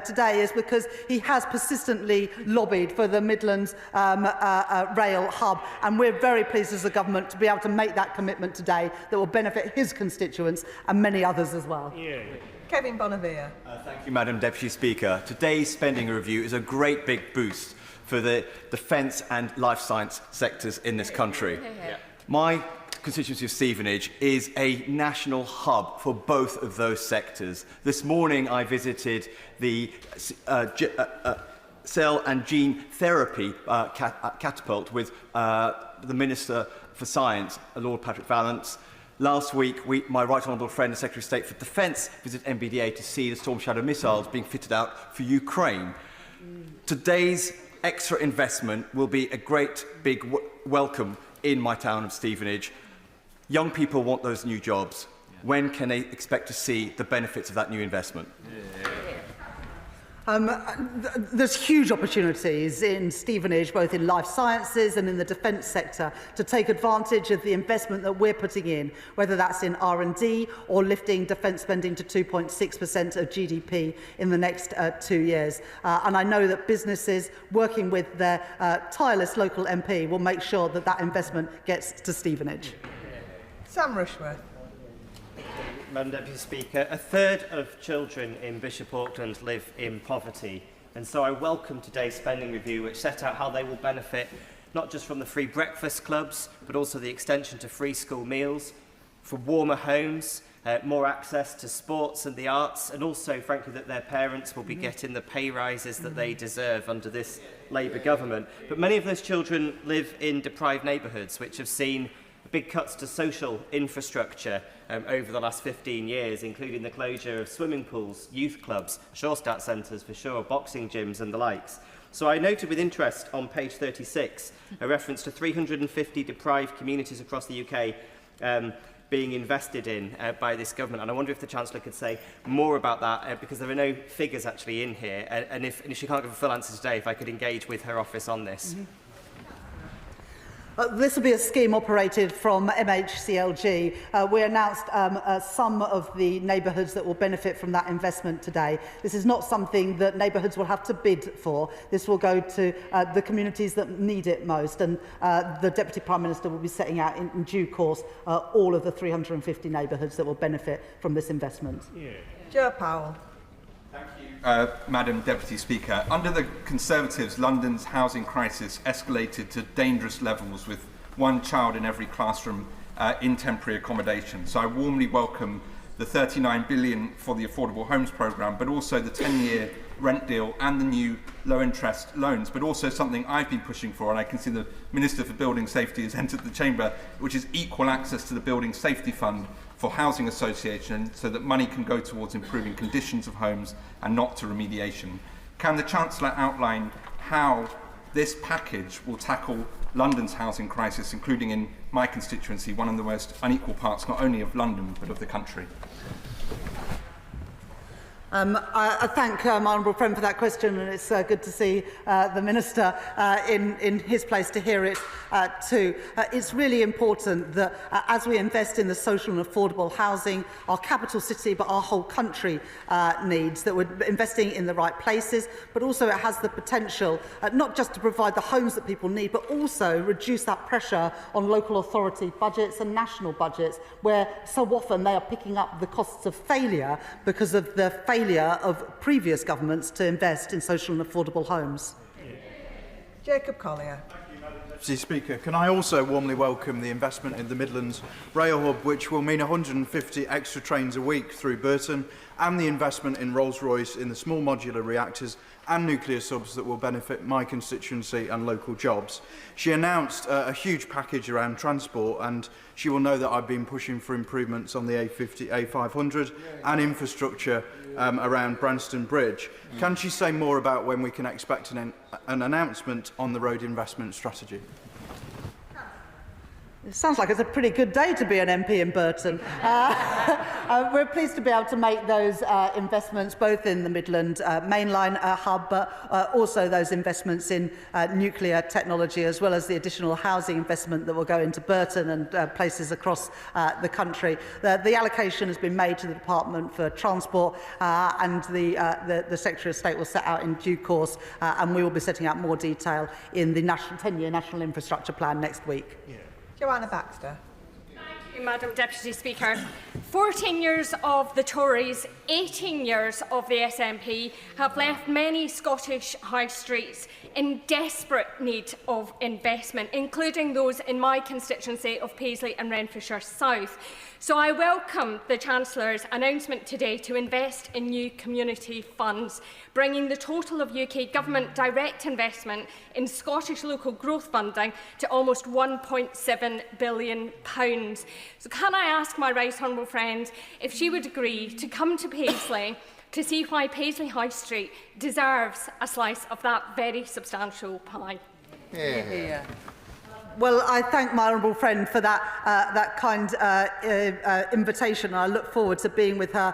today is because he has persistently lobbied for the Midlands Rail Hub, and we're very pleased as a government to be able to make that commitment today that will benefit his constituents and many others as well. Kevin Bonavere. Thank you, Madam Deputy Speaker. Today's spending review is a great big boost for the defence and life science sectors in this country. My constituency of Stevenage is a national hub for both of those sectors. This morning I visited the cell and gene therapy catapult with the Minister for Science, Lord Patrick Vallance. Last week, my right honourable friend, the Secretary of State for Defence, visited MBDA to see the Storm Shadow missiles being fitted out for Ukraine. Today's extra investment will be a great big welcome in my town of Stevenage. Young people want those new jobs. When can they expect to see the benefits of that new investment? There's huge opportunities in Stevenage, both in life sciences and in the defence sector, to take advantage of the investment that we're putting in, whether that's in R&D or lifting defence spending to 2.6% of GDP in the next 2 years. And I know that businesses, working with their tireless local MP, will make sure that that investment gets to Stevenage. Sam Rushworth. Madam Deputy Speaker, a third of children in Bishop Auckland live in poverty, and so I welcome today's spending review, which set out how they will benefit not just from the free breakfast clubs, but also the extension to free school meals, from warmer homes, more access to sports and the arts, and also, frankly, that their parents will be getting the pay rises that they deserve under this Labour government. But many of those children live in deprived neighbourhoods, which have seen big cuts to social infrastructure over the last 15 years, including the closure of swimming pools, youth clubs, Sure Start centres for sure, boxing gyms and the likes. So I noted with interest on page 36 a reference to 350 deprived communities across the UK being invested in by this government. And I wonder if the Chancellor could say more about that, because there are no figures actually in here. And if she can't give a full answer today, if I could engage with her office on this. This will be a scheme operated from MHCLG. We announced some of the neighbourhoods that will benefit from that investment today. This is not something that neighbourhoods will have to bid for. This will go to the communities that need it most, and the Deputy Prime Minister will be setting out in due course all of the 350 neighbourhoods that will benefit from this investment. Joe Powell. Madam Deputy Speaker, under the Conservatives, London's housing crisis escalated to dangerous levels with one child in every classroom in temporary accommodation. So I warmly welcome the £39 billion for the Affordable Homes Programme, but also the 10-year rent deal and the new low-interest loans, but also something I've been pushing for, and I can see the Minister for Building Safety has entered the chamber, which is equal access to the Building Safety Fund for housing associations, so that money can go towards improving conditions of homes and not to remediation. Can the Chancellor outline how this package will tackle London's housing crisis, including in my constituency, one of the most unequal parts not only of London but of the country? I thank my honourable friend for that question, and it's good to see the Minister in his place to hear it too. It's really important that as we invest in the social and affordable housing our capital city but our whole country needs, that we're investing in the right places, but also it has the potential not just to provide the homes that people need, but also reduce that pressure on local authority budgets and national budgets, where so often they are picking up the costs of failure because of the failure of previous governments to invest in social and affordable homes. Jacob Collier. Deputy Speaker, can I also warmly welcome the investment in the Midlands Rail Hub, which will mean 150 extra trains a week through Burton, and the investment in Rolls-Royce in the small modular reactors and nuclear subs that will benefit my constituency and local jobs. She announced a huge package around transport, and she will know that I've been pushing for improvements on the A50, A500 and infrastructure around Branston Bridge. Can she say more about when we can expect an announcement on the road investment strategy? It sounds like it's a pretty good day to be an MP in Burton. We're pleased to be able to make those investments both in the Midland mainline hub, but also those investments in nuclear technology, as well as the additional housing investment that will go into Burton and places across the country. The allocation has been made to the Department for Transport, and the Secretary of State will set out in due course, and we will be setting out more detail in the 10-year National Infrastructure Plan next week. Joanna Baxter. Thank you, Madam Deputy Speaker. 14 years of the Tories, 18 years of the SNP have left many Scottish high streets in desperate need of investment, including those in my constituency of Paisley and Renfrewshire South. So I welcome the Chancellor's announcement today to invest in new community funds, bringing the total of UK Government direct investment in Scottish local growth funding to almost £1.7 billion. So can I ask my right honourable friend if she would agree to come to Paisley to see why Paisley High Street deserves a slice of that very substantial pie? Well, I thank my honourable friend for that kind invitation. I look forward to being with her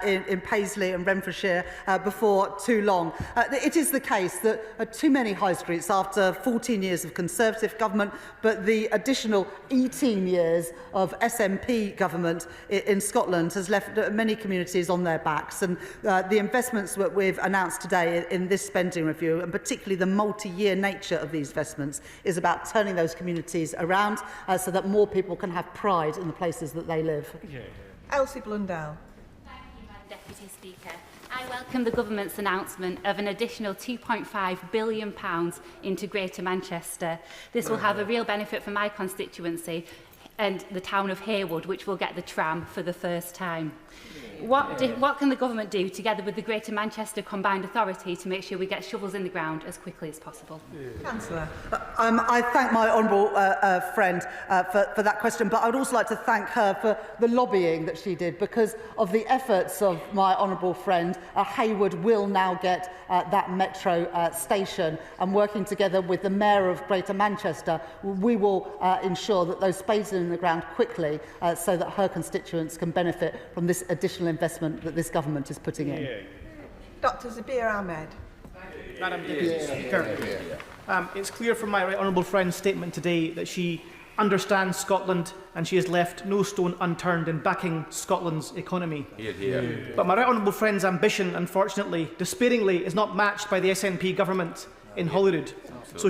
in Paisley and Renfrewshire before too long. It is the case that too many high streets, after 14 years of Conservative government, but the additional 18 years of SNP government in Scotland has left many communities on their backs. And the investments that we've announced today in this spending review, and particularly the multi-year nature of these investments, is about turning those communities around so that more people can have pride in the places that they live. Elsie Blundell. Thank you, Madam Deputy Speaker. I welcome the Government's announcement of an additional £2.5 billion into Greater Manchester. This will have a real benefit for my constituency and the town of Haywood, which will get the tram for the first time. what can the government do, together with the Greater Manchester Combined Authority, to make sure we get shovels in the ground as quickly as possible? Chancellor. I thank my honourable friend for that question, but I would also like to thank her for the lobbying that she did. Because of the efforts of my honourable friend, Hayward will now get that metro station, and working together with the Mayor of Greater Manchester, we will ensure that those spaces are in the ground quickly so that her constituents can benefit from this additional investment that this government is putting in. Dr Zabir Ahmed. Madam Deputy Speaker, it's clear from my right honourable friend's statement today that she understands Scotland and she has left no stone unturned in backing Scotland's economy. But my right honourable friend's ambition, unfortunately, despairingly, is not matched by the SNP government in Holyrood. So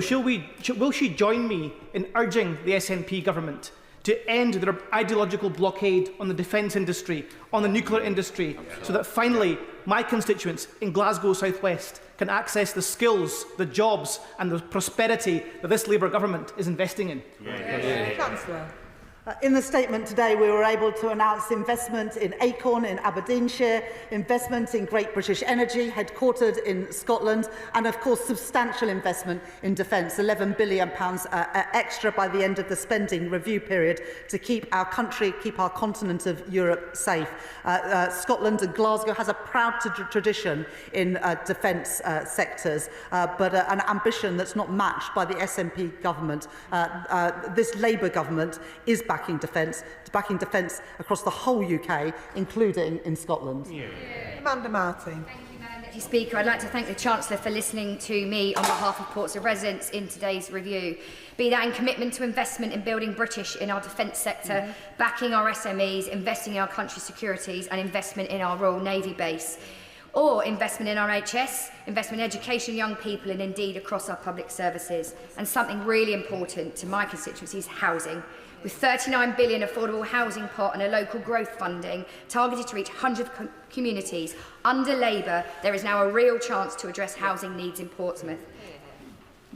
will she join me in urging the SNP government to end their ideological blockade on the defence industry, on the nuclear industry, so that finally my constituents in Glasgow South West can access the skills, the jobs and the prosperity that this Labour government is investing in? Chancellor. In the statement today, we were able to announce investment in Acorn in Aberdeenshire, investment in Great British Energy, headquartered in Scotland, and of course substantial investment in defence, £11 billion extra by the end of the spending review period to keep our country, keep our continent of Europe safe. Scotland and Glasgow has a proud tradition in defence sectors, but an ambition that's not matched by the SNP government. This Labour government is backing defence across the whole UK, including in Scotland. Amanda Martin. Deputy Speaker, I'd like to thank the Chancellor for listening to me on behalf of Portsmouth residents in today's review. Be that in commitment to investment in building British in our defence sector, backing our SMEs, investing in our country's securities and investment in our Royal Navy base. Or investment in our NHS, investment in education, young people and indeed across our public services. And something really important to my constituency is housing. With £39 billion affordable housing pot and a local growth funding targeted to reach 100 communities, under Labour there is now a real chance to address housing needs in Portsmouth.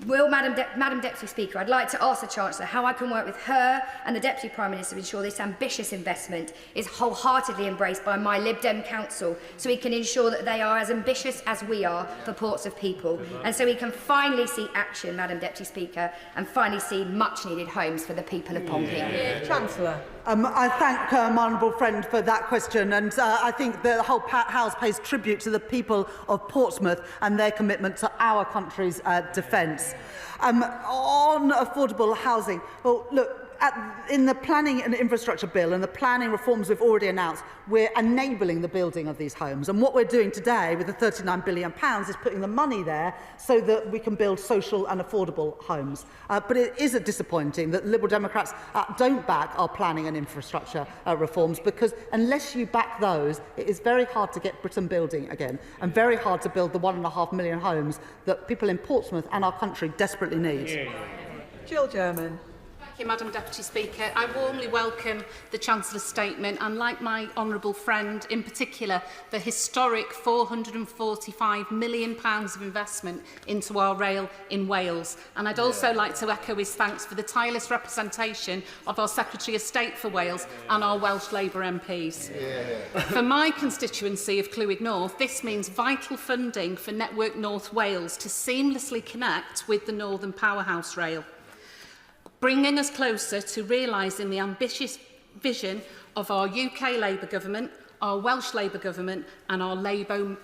Madam Deputy Speaker, I'd like to ask the Chancellor how I can work with her and the Deputy Prime Minister to ensure this ambitious investment is wholeheartedly embraced by my Lib Dem Council, so we can ensure that they are as ambitious as we are for Portsmouth people, and so we can finally see action, Madam Deputy Speaker, and finally see much-needed homes for the people of Pompey. Chancellor. I thank my honourable friend for that question, and I think the whole House pays tribute to the people of Portsmouth and their commitment to our country's defence. On affordable housing, well, look, in the planning and infrastructure bill and the planning reforms we've already announced, we're enabling the building of these homes. And what we're doing today with the £39 billion is putting the money there so that we can build social and affordable homes. But it is disappointing that Liberal Democrats don't back our planning and infrastructure reforms, because unless you back those, it is very hard to get Britain building again and very hard to build the 1.5 million homes that people in Portsmouth and our country desperately need. Jill German. Thank you, Madam Deputy Speaker. I warmly welcome the Chancellor's statement and, like my honourable friend, in particular, the historic £445 million of investment into our rail in Wales. And I'd also like to echo his thanks for the tireless representation of our Secretary of State for Wales and our Welsh Labour MPs. For my constituency of Clwyd North, this means vital funding for Network North Wales to seamlessly connect with the Northern Powerhouse Rail, bringing us closer to realising the ambitious vision of our UK Labour government, our Welsh Labour government and our Labour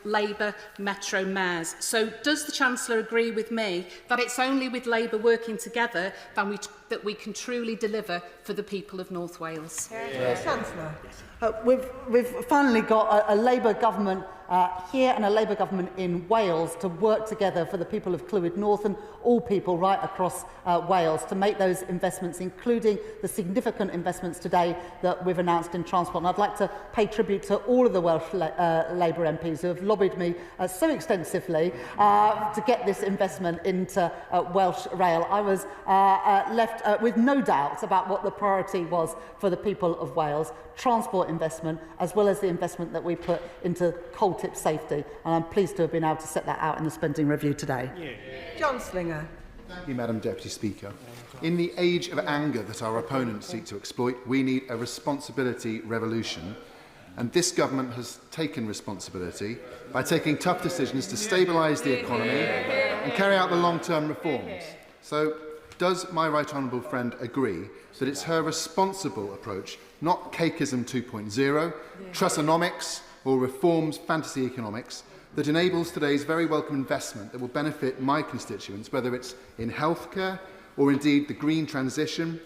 Metro mayors. So does the Chancellor agree with me that it's only with Labour working together that we can truly deliver for the people of North Wales? Chancellor. We've finally got a Labour government here and a Labour government in Wales to work together for the people of Clwyd North and all people right across Wales to make those investments, including the significant investments today that we've announced in transport. And I'd like to pay tribute to all of the Welsh Labour MPs who have lobbied me so extensively to get this investment into Welsh Rail. I was left with no doubts about what the priority was for the people of Wales: transport investment, as well as the investment that we put into coal tip safety. And I'm pleased to have been able to set that out in the spending review today. John Slinger. Thank you, Madam Deputy Speaker. In the age of anger that our opponents seek to exploit, we need a responsibility revolution. And this government has taken responsibility by taking tough decisions to stabilise the economy and carry out the long-term reforms. So, does my right honourable friend agree that it's her responsible approach, not cakeism 2.0, Trussonomics or reforms fantasy economics, that enables today's very welcome investment that will benefit my constituents, whether it's in healthcare or indeed the green transition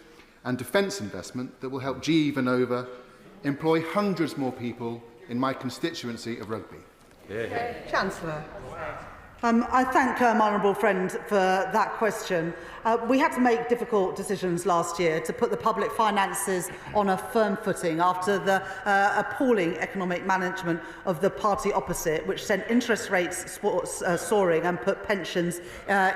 and defence investment that will help GE Vernova employ hundreds more people in my constituency of Rugby? Chancellor. I thank my honourable friend for that question. We had to make difficult decisions last year to put the public finances on a firm footing after the appalling economic management of the party opposite, which sent interest rates soaring and put pensions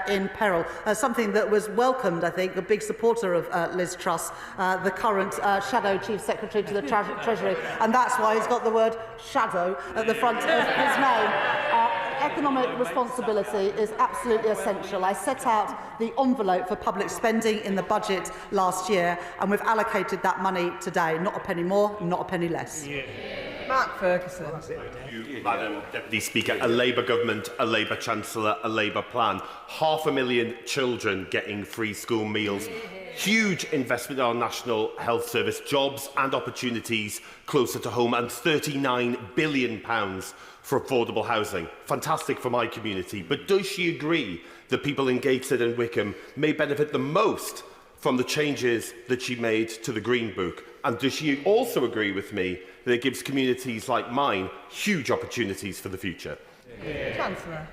in peril. Something that was welcomed, I think, a big supporter of Liz Truss, the current Shadow Chief Secretary to the Treasury, and that's why he's got the word shadow at the front of his name. Economic responsibility is absolutely essential. I set out the envelope for public spending in the budget last year, and we've allocated that money today. Not a penny more, not a penny less. Mark Ferguson. Madam Deputy Speaker, a Labour government, a Labour Chancellor, a Labour plan. 500,000 children getting free school meals. Huge investment in our National Health Service, jobs and opportunities closer to home, and £39 billion for affordable housing. Fantastic for my community. But does she agree that people in Gateshead and Wickham may benefit the most from the changes that she made to the Green Book? And does she also agree with me that it gives communities like mine huge opportunities for the future? Chancellor.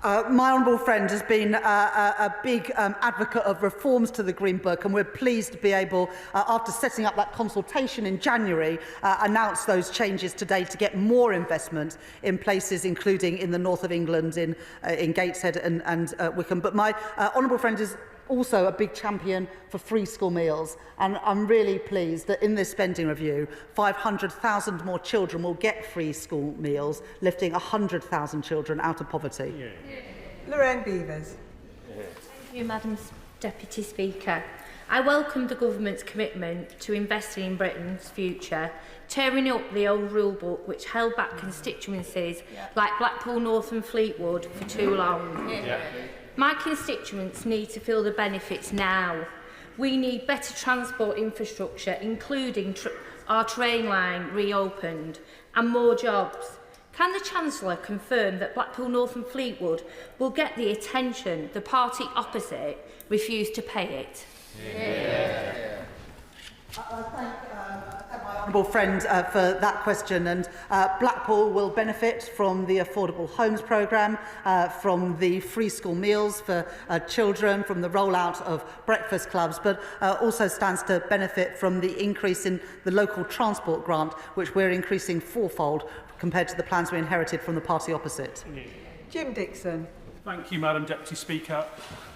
My honourable friend has been a big advocate of reforms to the Green Book, and we're pleased to be able, after setting up that consultation in January, announce those changes today to get more investment in places including in the north of England, in Gateshead and Wickham. But my honourable friend is also a big champion for free school meals, and I'm really pleased that in this spending review 500,000 more children will get free school meals, lifting 100,000 children out of poverty. Lorraine Beavers. Thank you, Madam Deputy Speaker. I welcome the government's commitment to investing in Britain's future, tearing up the old rule book which held back constituencies like Blackpool North and Fleetwood for too long. My constituents need to feel the benefits now. We need better transport infrastructure, including our train line reopened, and more jobs. Can the Chancellor confirm that Blackpool North and Fleetwood will get the attention the party opposite refused to pay it? I thank my honourable friend for that question, and Blackpool will benefit from the Affordable Homes programme, from the free school meals for children, from the rollout of breakfast clubs, but also stands to benefit from the increase in the local transport grant, which we're increasing fourfold compared to the plans we inherited from the party opposite. Jim Dixon. Thank you, Madam Deputy Speaker.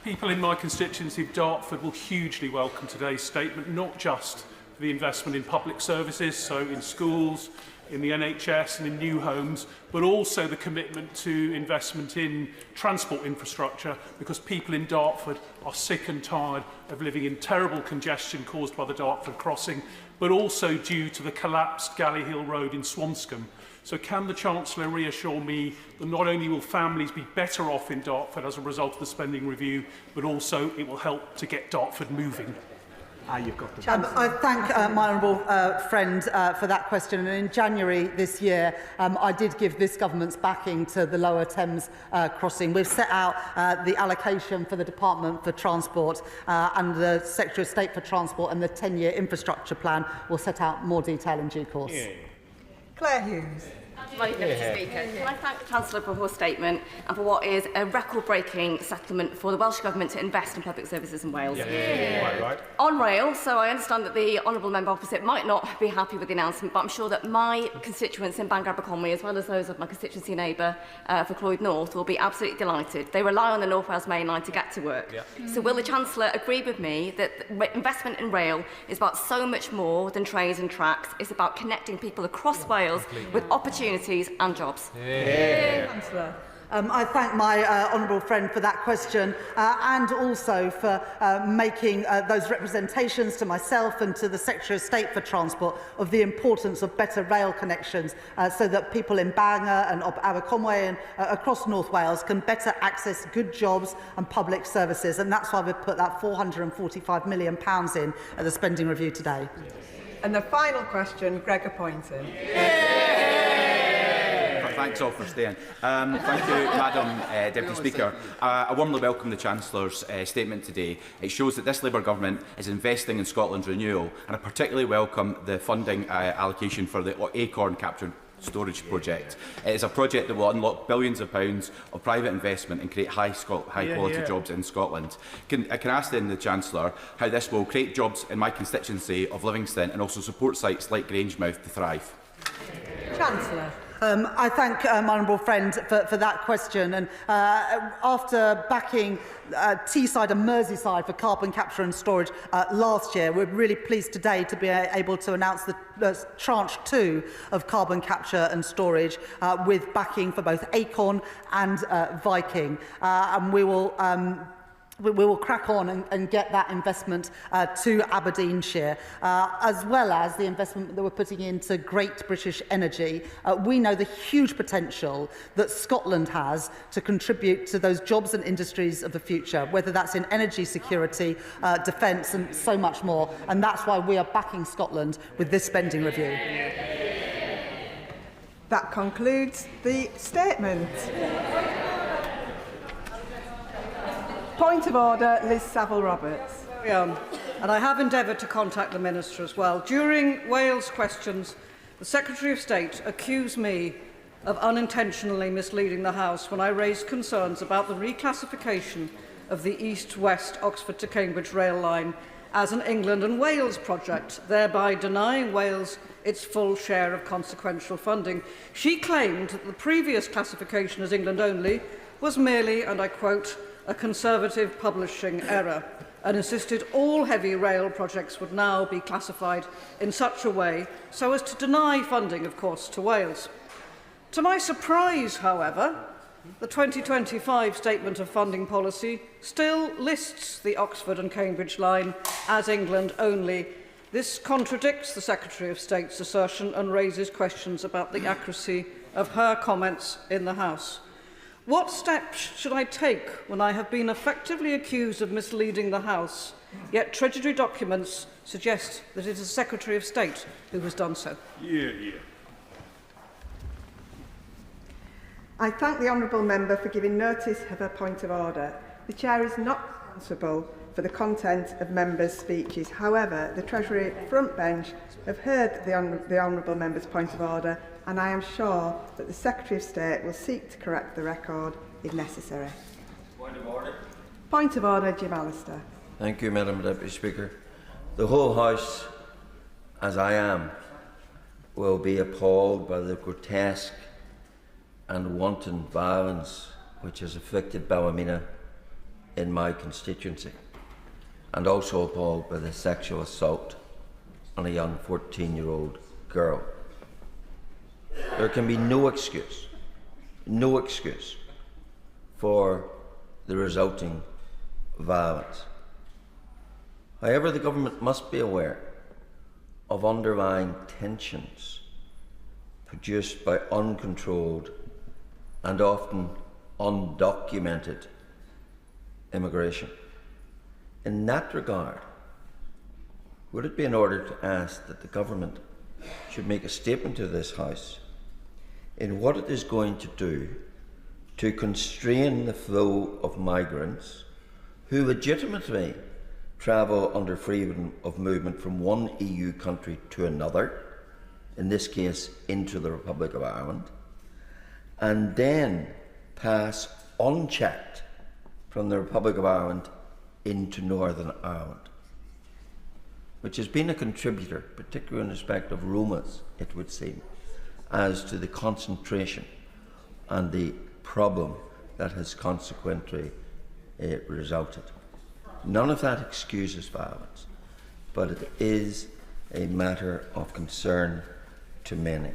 People in my constituency of Dartford will hugely welcome today's statement, not just for the investment in public services, so in schools, in the NHS and in new homes, but also the commitment to investment in transport infrastructure, because people in Dartford are sick and tired of living in terrible congestion caused by the Dartford crossing, but also due to the collapsed Galley Hill Road in Swanscombe. So can the Chancellor reassure me that not only will families be better off in Dartford as a result of the spending review, but also it will help to get Dartford moving? You've got the I thank my honourable friend for that question. And in January this year, I did give this government's backing to the Lower Thames crossing. We've set out the allocation for the Department for Transport and the Secretary of State for Transport, and the 10-year infrastructure plan will set out more detail in due course. Claire Hughes. Deputy Speaker, can I thank the Chancellor for her statement and for what is a record-breaking settlement for the Welsh Government to invest in public services in Wales. Right. On rail, so I understand that the honourable member opposite might not be happy with the announcement, but I'm sure that my constituents in Bangor Aberconwy, as well as those of my constituency neighbour for Clwyd North, will be absolutely delighted. They rely on the North Wales Main Line to get to work. So will the Chancellor agree with me that investment in rail is about so much more than trains and tracks? It's about connecting people across Wales with opportunities and jobs. Chancellor. I thank my honourable friend for that question and also for making those representations to myself and to the Secretary of State for Transport of the importance of better rail connections so that people in Bangor and Aberconwy and across North Wales can better access good jobs and public services. And that's why we've put that £445 million in at the spending review today. And the final question, Gregor Poynton. Thanks all for staying. Thank you, Madam Deputy Speaker. I warmly welcome the Chancellor's statement today. It shows that this Labour Government is investing in Scotland's renewal, and I particularly welcome the funding allocation for the Acorn Capture Storage project. It is a project that will unlock billions of pounds of private investment and create high-quality jobs in Scotland. I can ask then the Chancellor how this will create jobs in my constituency of Livingston and also support sites like Grangemouth to thrive. Chancellor. I thank my honourable friend for that question. And after backing Teesside and Merseyside for carbon capture and storage last year, we're really pleased today to be able to announce the tranche 2 of carbon capture and storage with backing for both Acorn and Viking. And we will crack on and get that investment to Aberdeenshire, as well as the investment that we're putting into Great British Energy. We know the huge potential that Scotland has to contribute to those jobs and industries of the future, whether that's in energy security, defence and so much more. And that's why we are backing Scotland with this spending review. That concludes the statement. Point of order, Liz Saville-Roberts. And I have endeavoured to contact the Minister as well. During Wales questions, the Secretary of State accused me of unintentionally misleading the House when I raised concerns about the reclassification of the East-West Oxford to Cambridge rail line as an England and Wales project, thereby denying Wales its full share of consequential funding. She claimed that the previous classification as England only was merely, and I quote, a Conservative publishing error, and insisted all heavy rail projects would now be classified in such a way so as to deny funding, of course, to Wales. To my surprise, however, the 2025 Statement of Funding Policy still lists the Oxford and Cambridge line as England only. This contradicts the Secretary of State's assertion and raises questions about the accuracy of her comments in the House. What steps should I take when I have been effectively accused of misleading the House, yet Treasury documents suggest that it is the Secretary of State who has done so? I thank the honourable member for giving notice of her point of order. The Chair is not responsible for the content of members' speeches. However, the Treasury front bench have heard the honourable member's point of order, and I am sure that the Secretary of State will seek to correct the record if necessary. Point of order. Point of order, Jim Allister. Thank you, Madam Deputy Speaker. The whole House, as I am, will be appalled by the grotesque and wanton violence which has afflicted Ballymena in my constituency, and also appalled by the sexual assault on a young 14-year-old girl. There can be no excuse for the resulting violence. However, the government must be aware of underlying tensions produced by uncontrolled and often undocumented immigration. In that regard, would it be in order to ask that the government should make a statement to this House in what it is going to do to constrain the flow of migrants who legitimately travel under freedom of movement from one EU country to another, in this case into the Republic of Ireland, and then pass unchecked from the Republic of Ireland into Northern Ireland, which has been a contributor, particularly in respect of Romas, it would seem, as to the concentration and the problem that has consequently resulted. None of that excuses violence, but it is a matter of concern to many.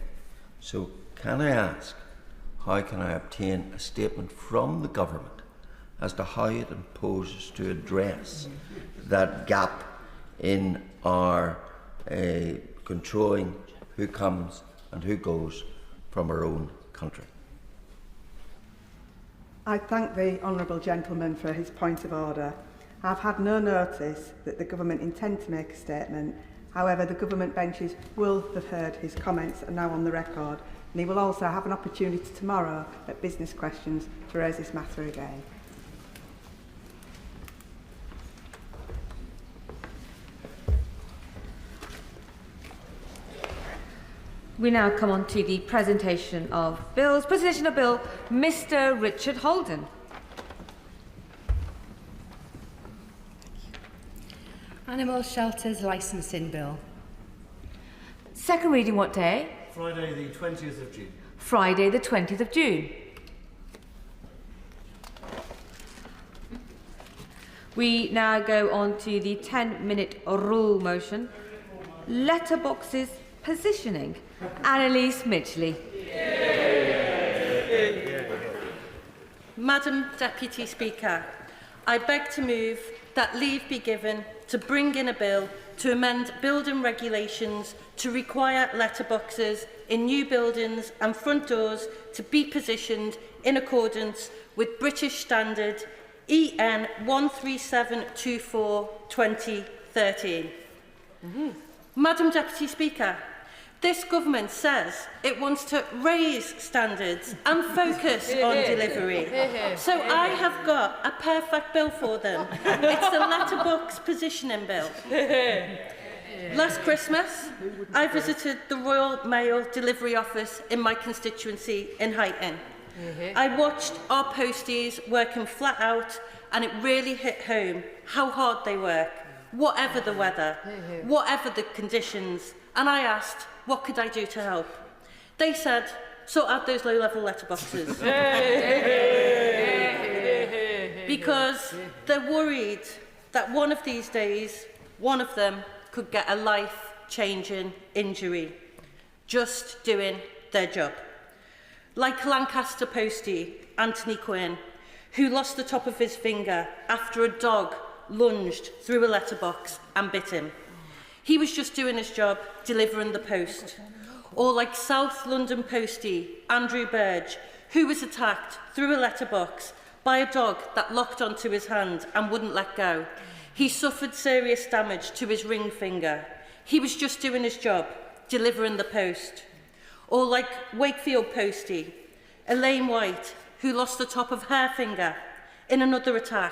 So can I ask how can I obtain a statement from the government as to how it proposes to address that gap in our controlling who comes and who goes from our own country? I thank the honourable gentleman for his point of order. I've had no notice that the government intend to make a statement. However, the government benches will have heard his comments and now on the record, and he will also have an opportunity tomorrow at business questions to raise this matter again. We now come on to the presentation of bills. Presentation of Bill, Mr. Richard Holden. Animal Shelters Licensing Bill. Second reading what day? Friday the 20th of June. Friday the 20th of June. We now go on to the 10-minute rule motion. Letterboxes positioning. Annalise Midgley. Madam Deputy Speaker, I beg to move that leave be given to bring in a bill to amend building regulations to require letterboxes in new buildings and front doors to be positioned in accordance with British Standard EN 13724/2013. Madam Deputy Speaker, this government says it wants to raise standards and focus on delivery. So I have got a perfect bill for them. It's the letterbox positioning bill. Last Christmas, I visited the Royal Mail delivery office in my constituency in Huyton. I watched our posties working flat out, and it really hit home how hard they work, whatever the weather, whatever the conditions. And I asked, what could I do to help? They said, sort out those low-level letterboxes. Because they're worried that one of these days, one of them could get a life-changing injury, just doing their job. Like Lancaster postie Anthony Quinn, who lost the top of his finger after a dog lunged through a letterbox and bit him. He was just doing his job, delivering the post. Or like South London postie Andrew Burge, who was attacked through a letterbox by a dog that locked onto his hand and wouldn't let go. He suffered serious damage to his ring finger. He was just doing his job, delivering the post. Or like Wakefield postie Elaine White, who lost the top of her finger in another attack.